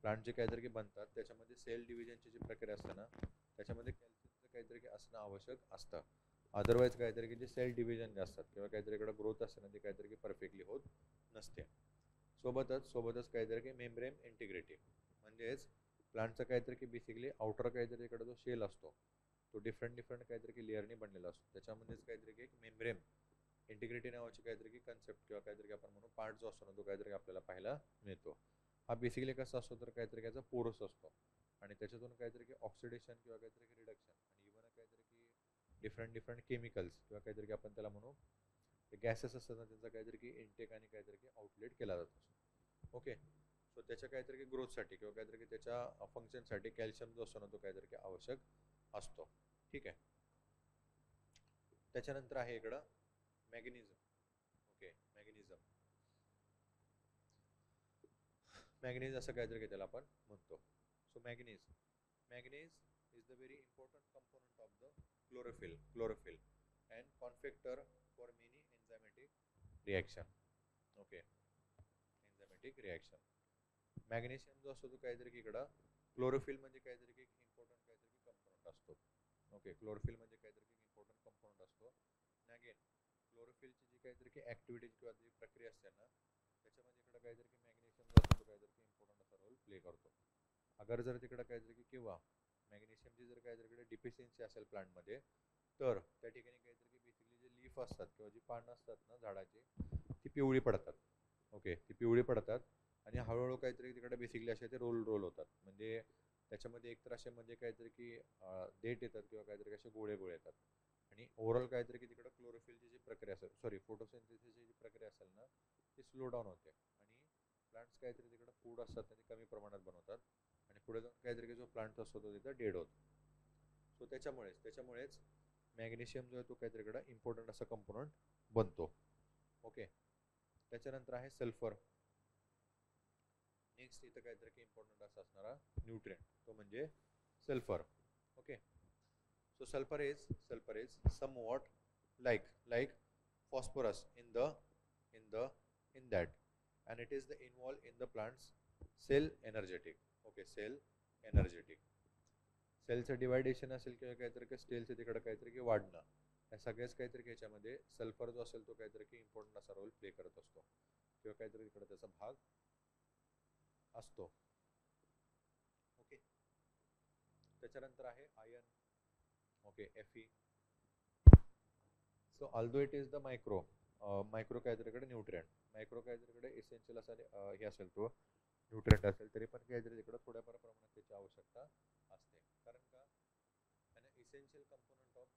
प्लांट जे काहीतरी की बनतात त्याच्यामध्ये सेल डिव्हिजनची जी प्रक्रिया असते ना त्याच्यामध्ये कॅल्शियमचं काहीतरी की असणं आवश्यक असतं. अदरवाईज काहीतरी की जे सेल डिव्हिजन जे असतात किंवा काहीतरी इकडं ग्रोथ असते ना ती काहीतरी की परफेक्टली होत नसते. सोबतच काहीतरी की मेम्ब्रेन इंटिग्रिटी म्हणजेच प्लांटचं काहीतरी की बेसिकली आउटर काहीतरी इकडे जो शेल असतो तो डिफरंट काहीतरी की लेअरने बनलेला असतो. त्याच्यामध्येच काहीतरी की एक मेम्ब्रेन इंटिग्रिटी नावाची काहीतरी की कन्सेप्ट किंवा काहीतरी आपण म्हणू पार्ट जो असतो ना तो काहीतरी आपल्याला पाहायला मिळतो. हा बेसिकली कसा असतो तर काहीतरी त्याचा पोरस असतो आणि त्याच्यातून काहीतरी की ऑक्सिडेशन किंवा काहीतरी की रिडक्शन आणि इव्हन काहीतरी की डिफरंट केमिकल्स किंवा काहीतरी की आपण त्याला म्हणू गॅसेस असतात ना त्यांचा काहीतरी की इनटेक आणि काहीतरी की आउटलेट केला जातो. ओके, सो त्याच्या काहीतरी की ग्रोथसाठी किंवा काहीतरी की त्याच्या फंक्शनसाठी कॅल्शियम जो असतो ना तो काहीतरी की आवश्यक असतो. ठीक आहे. त्याच्यानंतर आहे इकडं मॅग्नेशियम. ओके, मॅग्नेज असं काहीतरी की त्याला आपण म्हणतो. So magnesium is the very important component of the chlorophyll and cofactor for many enzymatic reaction. Okay, enzymatic reaction. Magnesium जो असतो तो काहीतरी की इकडं क्लोरोफिल म्हणजे काहीतरी की इम्पॉर्टंट काहीतरी की कंपोनंट असतो. ओके, क्लोरोफिल म्हणजे काहीतरी की इम्पॉर्टंट कंपोनंट असतो. आणि अगेन क्लोरोफिलची जी काहीतरी की ऍक्टिव्हिटी किंवा जी प्रक्रिया असते ना त्याच्यामध्ये इकडं काहीतरी की मॅग्नेशियम जो असतो तो काहीतरी की इम्पॉर्टंट असा रोल प्ले करतो. अगर जर तिकडं काहीतरी की किंवा मॅग्नेशियमची जर काहीतरी डिफिशियन्सी असेल प्लांटमध्ये तर त्या ठिकाणी काहीतरी की बेसिकली जे लीफ असतात किंवा जी पानं असतात ना झाडाची ती पिवळी पडतात. ओके, ती पिवळी पडतात आणि हळूहळू काहीतरी तिकडे बेसिकली असे ते रोल होतात. म्हणजे त्याच्यामध्ये एकतर असे म्हणजे काहीतरी की देठ येतात किंवा काहीतरी असे गोळे येतात आणि ओव्हरऑल काहीतरी की तिकडे क्लोरोफिलची जी प्रक्रिया असेल फोटोसिंथेसिसची जी प्रक्रिया असेल ना ती स्लो डाऊन होते आणि प्लांट्स काहीतरी तिकडे फूड असतात ते कमी प्रमाणात बनवतात आणि पुढे जाऊन काहीतरी की जो प्लांट असतो तो तिथं डेड होतो. सो त्याच्यामुळेच मॅग्नेशियम जो आहे तो काहीतरी इकडे इम्पॉर्टंट असा कंपोनंट बनतो. ओके, त्याच्यानंतर आहे सल्फर. नेक्स्ट इथं काहीतरी की इम्पॉर्टंट असा असणारा न्यूट्रिएंट तो म्हणजे sulphur. Okay, so sulfur is somewhat like phosphorus in that and it is the involved in the plant's cell energetic. Okay, cell energetic. सेलचं डिवायडेशन असेल किंवा काहीतरी की स्टेलचं तिकडं काहीतरी की वाढणं, या सगळ्याच काहीतरी याच्यामध्ये सल्फर जो असेल तो काहीतरी की इम्पॉर्टंट असा रोल प्ले करत असतो किंवा काहीतरी तिकडे त्याचा भाग असतो. ओके, त्याच्यानंतर आहे iron. Okay, Fe. So although it is the micro काहीतरीकडे न्यूट्रिएंट, मायक्रो काहीतरीकडे एसेन्शियल असा हे असेल तो न्यूट्रिएंट असेल, तरी पण काहीतरी तिकडे थोड्याफार प्रमाणात त्याची आवश्यकता असते. कारण का an essential component of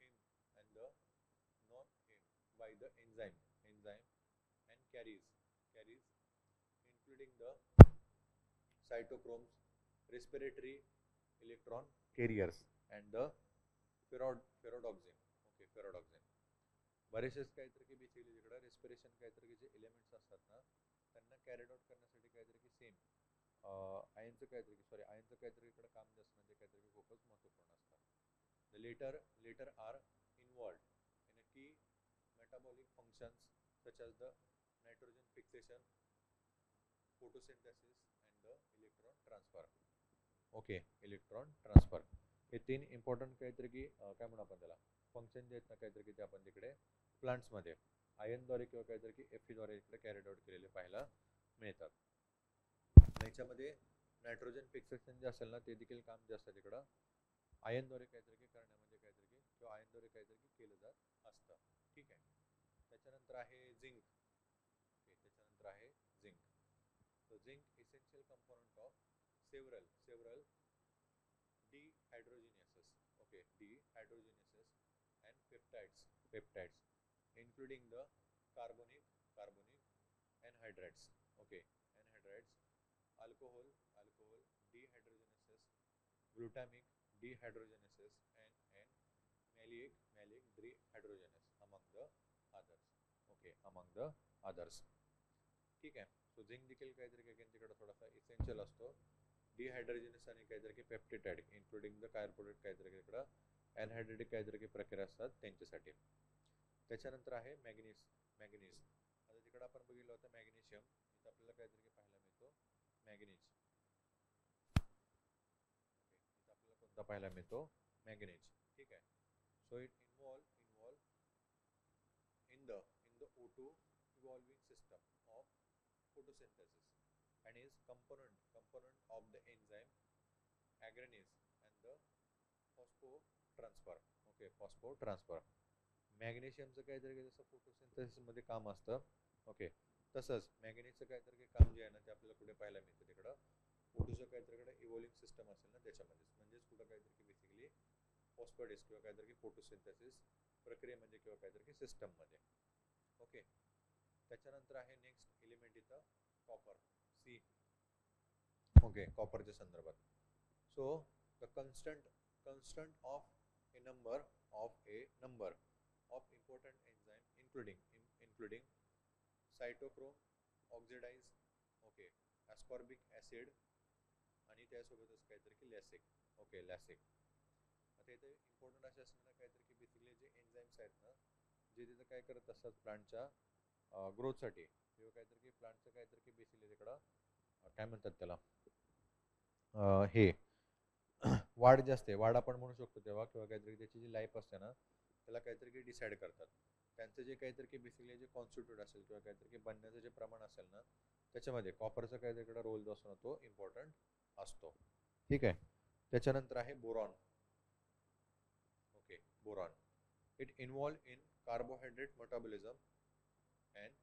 many heme and the non-heme by the enzyme and carries including the cytochromes, respiratory electron carriers and the ferrodoxin. Okay, ferredoxin. बरेचसेच काहीतरी की बेसिकली तिकडे रेस्पिरेशन काहीतरी जे एलिमेंट्स असतात ना, त्यांना कॅरीड आउट करण्यासाठी काहीतरी की सेम आयनचं काहीतरी इकडे काम जास्त म्हणजे काहीतरी खूपच महत्त्वपूर्ण असतं. The later are involved in a key metabolic functions such as the nitrogen fixation, photosynthesis and the electron transfer. Okay, electron transfer. हे 3 इम्पॉर्टंट काहीतरी की काय म्हणू आपण त्याला फंक्शन जे आहेत ना काहीतरी की ते आपण तिकडे प्लांट्समध्ये आयनद्वारे किंवा काहीतरी की Feद्वारे इकडे कॅरीड आउट केलेले पाहायला मिळतात. याच्यामध्ये नायट्रोजन फिक्सेशन जे असेल ना ते देखील काम जे असतं तिकडं आयनद्वारे काहीतरी की करण्यामध्ये काहीतरी की किंवा आयनद्वारे काहीतरी की केलं जात असतं. ठीक आहे. त्याच्यानंतर आहे झिंक. ओके, त्याच्यानंतर आहे zinc. So zinc essential component of several dehydrogenases. Okay, dehydrogenases and peptides including the carbonic anhydrides. Okay, anhydrides, alcohol dehydrogenases, glutamic dehydrogenases and maleic dehydrogenase among the others. Okay, among the others. ठीक आहे. So zinc देखील काहीतरी again तिकडे थोडासा essential असतो. डिहायड्रोजनस आणि काहीतरी की पेप्टिटाइड इन्क्लुडिंग द कार्बोनेट काहीतरी तिकडं एनहायड्रेटिक काहीतरी की प्रक्रिया असतात त्यांच्यासाठी. त्याच्यानंतर आहे मॅग्नीज. आता तिकडं आपण बघितलं होतं मॅग्नेशियम, इथं आपल्याला काहीतरी की पाहायला मिळतो मॅग्नीज. ओके, इथं आपल्याला कोणता पाहायला मिळतो मॅग्नेज. ठीक आहे. So it involve in the O2 evolving system of photosynthesis and is component of the enzyme aggranase and the phosphotransfer. Okay, phosphotransfer. मॅग्नेशियमचं काहीतरी जसं फोटोसिंथेसिस मध्ये काम असतं. ओके, तसंच मॅग्नेजचं काहीतरी काम जे आहे ना ते आपल्याला कुठे पाहायला मिळतं तिकडं फोटोचं काहीतरी इव्हॉल्विंग सिस्टम असेल ना त्याच्यामध्ये, म्हणजेच कुठं काहीतरी बेसिकली फॉस्फोडेस किंवा काहीतरी फोटोसिंथेसिस प्रक्रियेमध्ये किंवा काहीतरी सिस्टममध्ये. ओके, त्याच्यानंतर आहे नेक्स्ट एलिमेंट इथं कॉपर, सी. ओके, कॉपरच्या संदर्भात. So the constant of A number of important enzyme including cytochrome oxidase, okay, ascorbic acid आणि त्यासोबतच काहीतरी की लॅसिक. Okay, LASIK. आता इथे इम्पॉर्टंट असे असणार काहीतरी की बेसिकली जे एन्झाईम्स आहेत ना जे तिथं काय करत असतात प्लांटच्या ग्रोथसाठी किंवा काहीतरी की प्लांटचं काहीतरी की बेसिकली तिकडं काय म्हणतात त्याला हे वाढ जे असते, वाढ आपण म्हणू शकतो तेव्हा, किंवा काहीतरी त्याची जी लाईफ असते ना त्याला काहीतरी की डिसाईड करतात. त्यांचं जे काहीतरी की बेसिकली जे कॉन्स्टिट्यूट असेल किंवा काहीतरी की बनण्याचं जे प्रमाण असेल ना त्याच्यामध्ये कॉपरचा काहीतरी इकडे रोल जो असतो ना तो इम्पॉर्टंट असतो. ठीक आहे. त्याच्यानंतर आहे boron. Okay, boron. It involve in carbohydrate metabolism and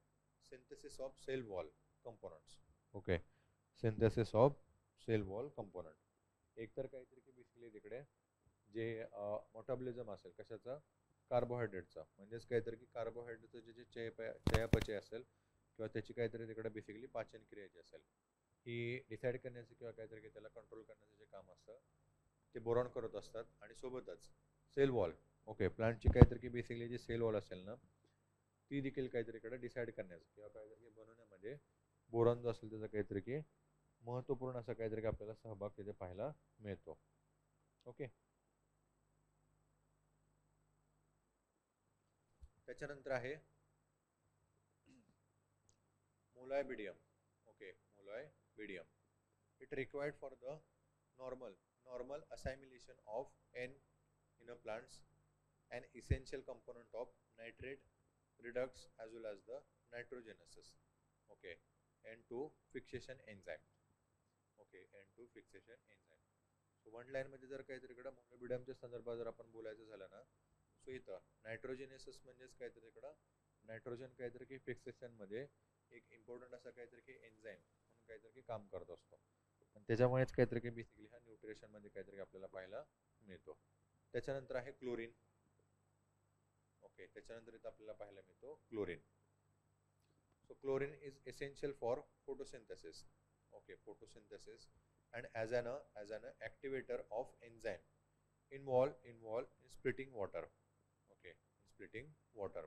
synthesis of cell wall components. Okay, synthesis of cell wall component. एकतर काहीतरी की बेसिकली तिकडे जे मेटाबॉलिझम असेल कशाचं, कार्बोहायड्रेटचा, म्हणजेच काहीतरी की कार्बोहायड्रेटचं जे चयापचय असेल किंवा त्याची काहीतरी तिकडे बेसिकली पाचन क्रिया जी असेल ही डिसाईड करण्याचं किंवा काहीतरी की त्याला कंट्रोल करण्याचं जे काम असतं ते बोरॉन करत असतात. आणि सोबतच सेल वॉल. ओके, प्लांटची काहीतरी की बेसिकली जी सेल वॉल असेल ना ती देखील काहीतरी इकडे डिसाईड करण्याचं किंवा काहीतरी बनवण्यामध्ये बोरॉन जो असेल त्याचा काहीतरी की महत्त्वपूर्ण असं काहीतरी आपल्याला सहभाग तिथे पाहायला मिळतो. ओके, त्याच्यानंतर आहे molybdenum. Okay, Okay, molybdenum. It required for the normal assimilation of N in a plants, an essential component of nitrate redox as well as the nitrogenesis. Okay, N2 fixation enzyme. Okay, N2 fixation enzyme. So one line मध्ये जर काहीतरी इकडं मोनोबिडमच्या संदर्भात जर आपण बोलायचं झालं ना, सो इथं नायट्रोजेनेसिस म्हणजेच काहीतरी इकडं नायट्रोजन काहीतरी की फिक्सेशन मध्ये एक इम्पॉर्टंट असा काहीतरी की एन्झाईम म्हणून काहीतरी की काम करत असतो आणि त्याच्यामुळेच काहीतरी की बेसिकली हा न्यूट्रिशन मध्ये काहीतरी आपल्याला पाहायला मिळतो. त्याच्यानंतर आहे क्लोरीन. ओके, त्याच्यानंतर इथं आपल्याला पाहायला मिळतो chlorine. So chlorine is essential for photosynthesis. Okay, photosynthesis and as an activator of enzyme involved in splitting water. Okay, in splitting water.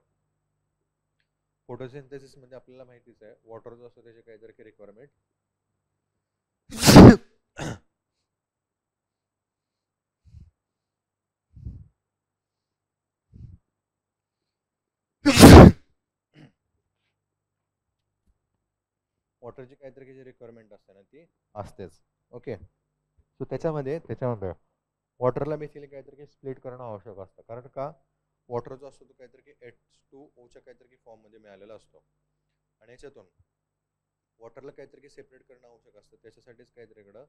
Photosynthesis मध्ये आपल्याला माहितीच आहे वॉटर जो असतो त्याची काहीतरी रिक्वायरमेंट वॉटरची काहीतरी जी रिक्वायरमेंट असते ना ती असतेच. ओके, सो त्याच्यामध्ये वॉटरला बेसिकली काहीतरी स्प्लिट करणं आवश्यक असतं. कारण का वॉटर जो असतो तो काहीतरी H2O च्या काहीतरी फॉर्ममध्ये मिळालेला असतो आणि याच्यातून वॉटरला काहीतरी सेपरेट करणं आवश्यक असतं. त्याच्यासाठीच काहीतरी इकडं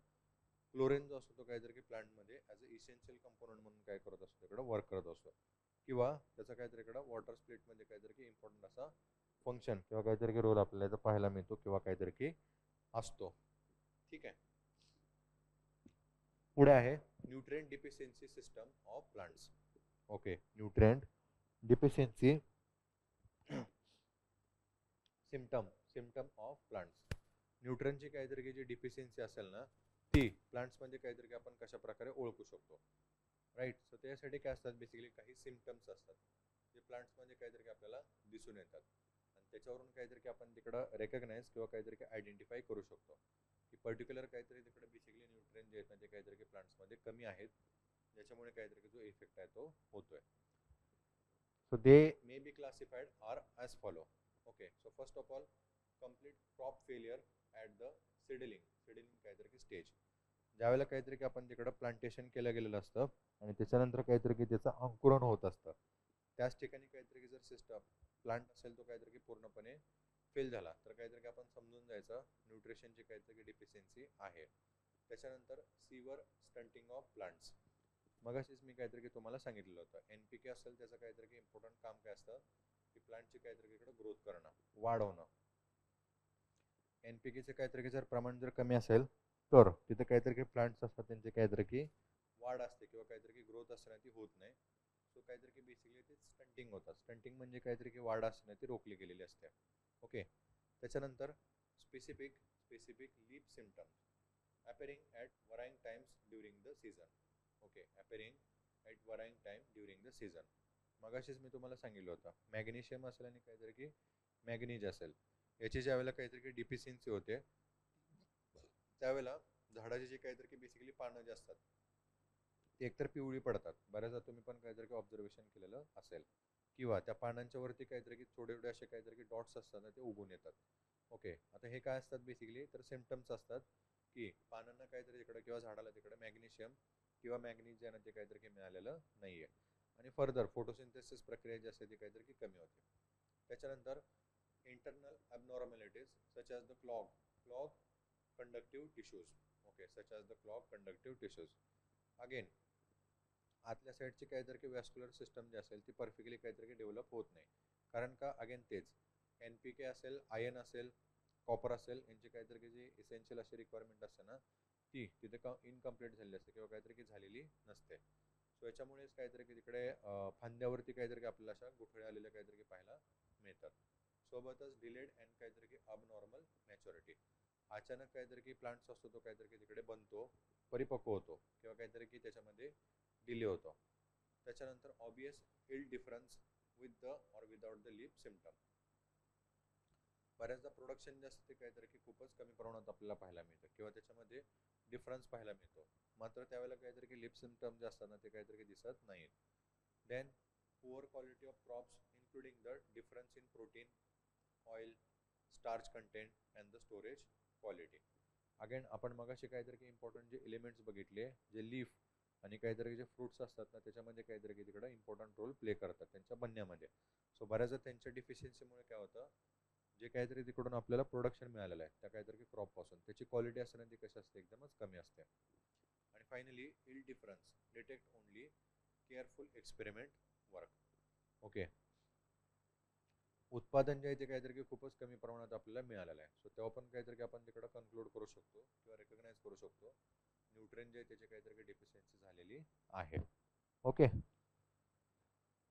क्लोरीन जो असतो तो काहीतरी प्लांटमध्ये ॲज अ इसेन्शियल कंपोनंट म्हणून काय करत असतो इकडं वर्क करत असतो किंवा त्याचा काहीतरी इकडं वॉटर स्प्लिटमध्ये काहीतरी इम्पॉर्टंट असा फंक्शन किंवा काहीतरी रोल आपल्याला इथं पाहायला मिळतो किंवा काहीतरी की असतो. ठीक आहे, पुढे आहे nutrient deficiency system of plants. Okay, nutrient deficiency symptom of plants. न्यूट्रनची काहीतरी की जी डिफिशियन्सी असेल ना ती प्लांट्समध्ये काहीतरी आपण कशा प्रकारे ओळखू शकतो. राईट, सो त्यासाठी काय असतात बेसिकली काही सिम्टम्स असतात जे प्लांट्समध्ये काहीतरी आपल्याला दिसून येतात आणि त्याच्यावरून काहीतरी आपण तिकडं रेकग्नाइज किंवा काहीतरी आयडेंटिफाय करू शकतो की पर्टिक्युलर काहीतरी तिकडे बेसिकली न्यूट्रिएंट जे आहेत ना ते काहीतरी प्लांट्समध्ये कमी आहेत ज्याच्यामुळे काहीतरी जो इफेक्ट आहे तो होतोय. So they may be classified are as follow. Okay, so first of all complete crop failure at the seedling काहीतरी स्टेज. ज्यावेळेला काहीतरी की आपण तिकडं प्लांटेशन केलं गेलेलं असतं आणि त्याच्यानंतर काहीतरी की त्याचं अंकुरण होत असतं त्याच ठिकाणी काहीतरी की जर सिस्टम प्लांट असेल तो काहीतरी की पूर्णपणे फेल झाला तर काहीतरी की आपण समजून जायचं न्यूट्रिशनची काहीतरी डिफिशियन्सी आहे. त्याच्यानंतर सीवर स्टंटिंग ऑफ प्लांट्स. मगाशीच मी काहीतरी की तुम्हाला सांगितलेलं होतं NPK असेल त्याचं काहीतरी की इम्पॉर्टंट काम काय असतं की प्लांटची काहीतरी इकडे ग्रोथ करणं वाढवणं. NPKचे काहीतरी की जर प्रमाण जर कमी असेल तर तिथे काहीतरी की प्लांट्स असतात त्यांची काहीतरी की वाढ असते किंवा काहीतरी की ग्रोथ असते ती होत नाही. सो काहीतरी की बेसिकली ते स्टंटिंग होतात. स्टंटिंग म्हणजे काहीतरी की वाढ असते ती रोखली गेलेली असते. ओके, त्याच्यानंतर specific leaf symptoms appearing at varying times during the season. Okay, appearing at varying time during the season. मगाशीच मी तुम्हाला सांगितलं होतं मॅग्नेशियम असेल आणि काहीतरी की मॅग्नीज असेल याची ज्यावेळेला काहीतरी की डिफिशियन्सी होते त्यावेळेला झाडाची जी काहीतरी की बेसिकली पानं जे असतात ती एकतर पिवळी पडतात. बऱ्याचदा तुम्ही पण काहीतरी ऑब्झर्वेशन केलेलं असेल किंवा त्या पानांच्या वरती काहीतरी की थोडे थोडे असे काहीतरी की डॉट्स असतात ना ते उगून येतात. ओके, आता हे काय असतात बेसिकली तर सिम्टम्स असतात की पानांना काहीतरी तिकडे किंवा झाडाला तिकडे मॅग्नेशियम किंवा मॅग्नीज ज्यानं ते काहीतरी की मिळालेलं नाहीये आणि फर्दर फोटोसिंथेसिस प्रक्रिया जी असते ती काहीतरी की कमी होते. त्याच्यानंतर internal abnormalities such as the clog conductive tissues. Okay, such as the clog conductive tissues. Again आतल्या साईडची काहीतरी की वॅस्क्युलर सिस्टम जी असेल ती परफेक्टली काहीतरी डेव्हलप होत नाही. कारण का अगेन तेच NPK असेल, आयर्न असेल, कॉपर असेल यांची काहीतरी की जी इसेन्शियल अशी रिक्वायरमेंट असते ना ती तिथे इनकम्प्लीट झालेली असते किंवा काहीतरी की झालेली नसते. सो याच्यामुळेच काहीतरी की तिकडे फांद्यावरती काहीतरी की आपल्याला अशा गुठळ्या आलेल्या काहीतरी की पाहायला मिळतात. सोबतच डिलेड अँड काहीतरी की अबनॉर्मल मॅच्युरिटी. अचानक काहीतरी की प्लांट्स असतो तो काहीतरी की तिकडे बनतो, परिपक्व होतो किंवा काहीतरी की त्याच्यामध्ये डिले होतो. त्याच्यानंतर obvious hill difference with the or without the leaf symptom. बऱ्याचदा प्रोडक्शन जे असते काहीतरी की खूपच कमी प्रमाणात आपल्याला पाहायला मिळतं किंवा त्याच्यामध्ये डिफरन्स पाहायला मिळतो. मात्र त्यावेळेला काहीतरी की लीफ सिम्टम जे असतात ना ते काहीतरी की दिसत नाहीत. Then poor quality of crops including the difference in protein, oil, starch content and the storage quality. Again आपण मगाशी काहीतरी इम्पॉर्टंट जे एलिमेंट्स बघितले, जे लीफ आणि काहीतरी जे फ्रुट्स असतात ना, त्याच्यामध्ये काहीतरी तिकडं इम्पॉर्टंट रोल प्ले करतात त्यांच्या बनण्यामध्ये. सो बऱ्याचदा त्यांच्या डिफिशियन्सीमुळे काय होतं, जे काहीतरी तिकडून आपल्याला प्रोडक्शन मिळालेलं आहे त्या काहीतरी क्रॉपपासून, त्याची क्वालिटी असते ना ती कशी असते, एकदमच कमी असते. आणि finally ill difference detect only careful experiment work. Okay, उत्पादन जे आहे ते काहीतरी खूपच कमी प्रमाणात आपल्याला मिळालेलं आहे. सो तेव्हा पण काहीतरी आपण तिकडं कन्क्लूड करू शकतो किंवा रेकग्नाइज करू शकतो न्यूट्रिएंट जे आहे त्याची काहीतरी डिफिशियन्सी झालेली आहे. ओके,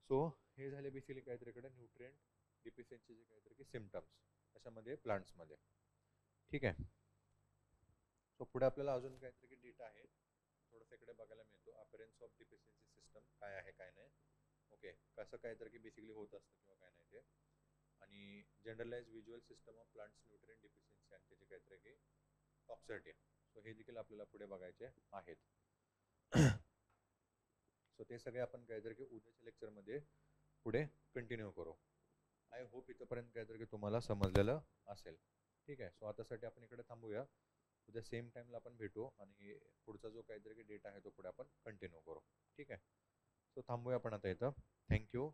सो हे झाले बेसिकली काहीतरीकडे न्यूट्रिएंट डिफिशियन्सीचे काहीतरी सिम्टम्स त्याच्यामध्ये प्लांट्समध्ये. ठीक आहे. सो पुढे आपल्याला अजून काहीतरी डेटा आहे थोडंसं इकडे बघायला मिळतो. अपीअरन्स ऑफ डिफिशियन्सी सिस्टम काय आहे काय नाही. ओके, कसं काहीतरी बेसिकली होत असतं किंवा काय नाही ते. आणि generalize visual system of plants nutrient deficiency आणि त्याची काहीतरी टॉक्सिटी. सो हे देखील आपल्याला पुढे बघायचे आहेत. सो ते सगळे आपण काहीतरी उद्याच्या लेक्चरमध्ये पुढे कंटिन्यू करू. आय होप इथंपर्यंत काहीतरी तुम्हाला समजलेलं असेल. ठीक आहे. सो आतासाठी आपण इकडे थांबूया. उद्या सेम टाईमला आपण भेटू आणि पुढचा जो काहीतरी डेटा आहे तो पुढे आपण कंटिन्यू करू. ठीक आहे. सो थांबूया आपण आता इथं. थँक्यू.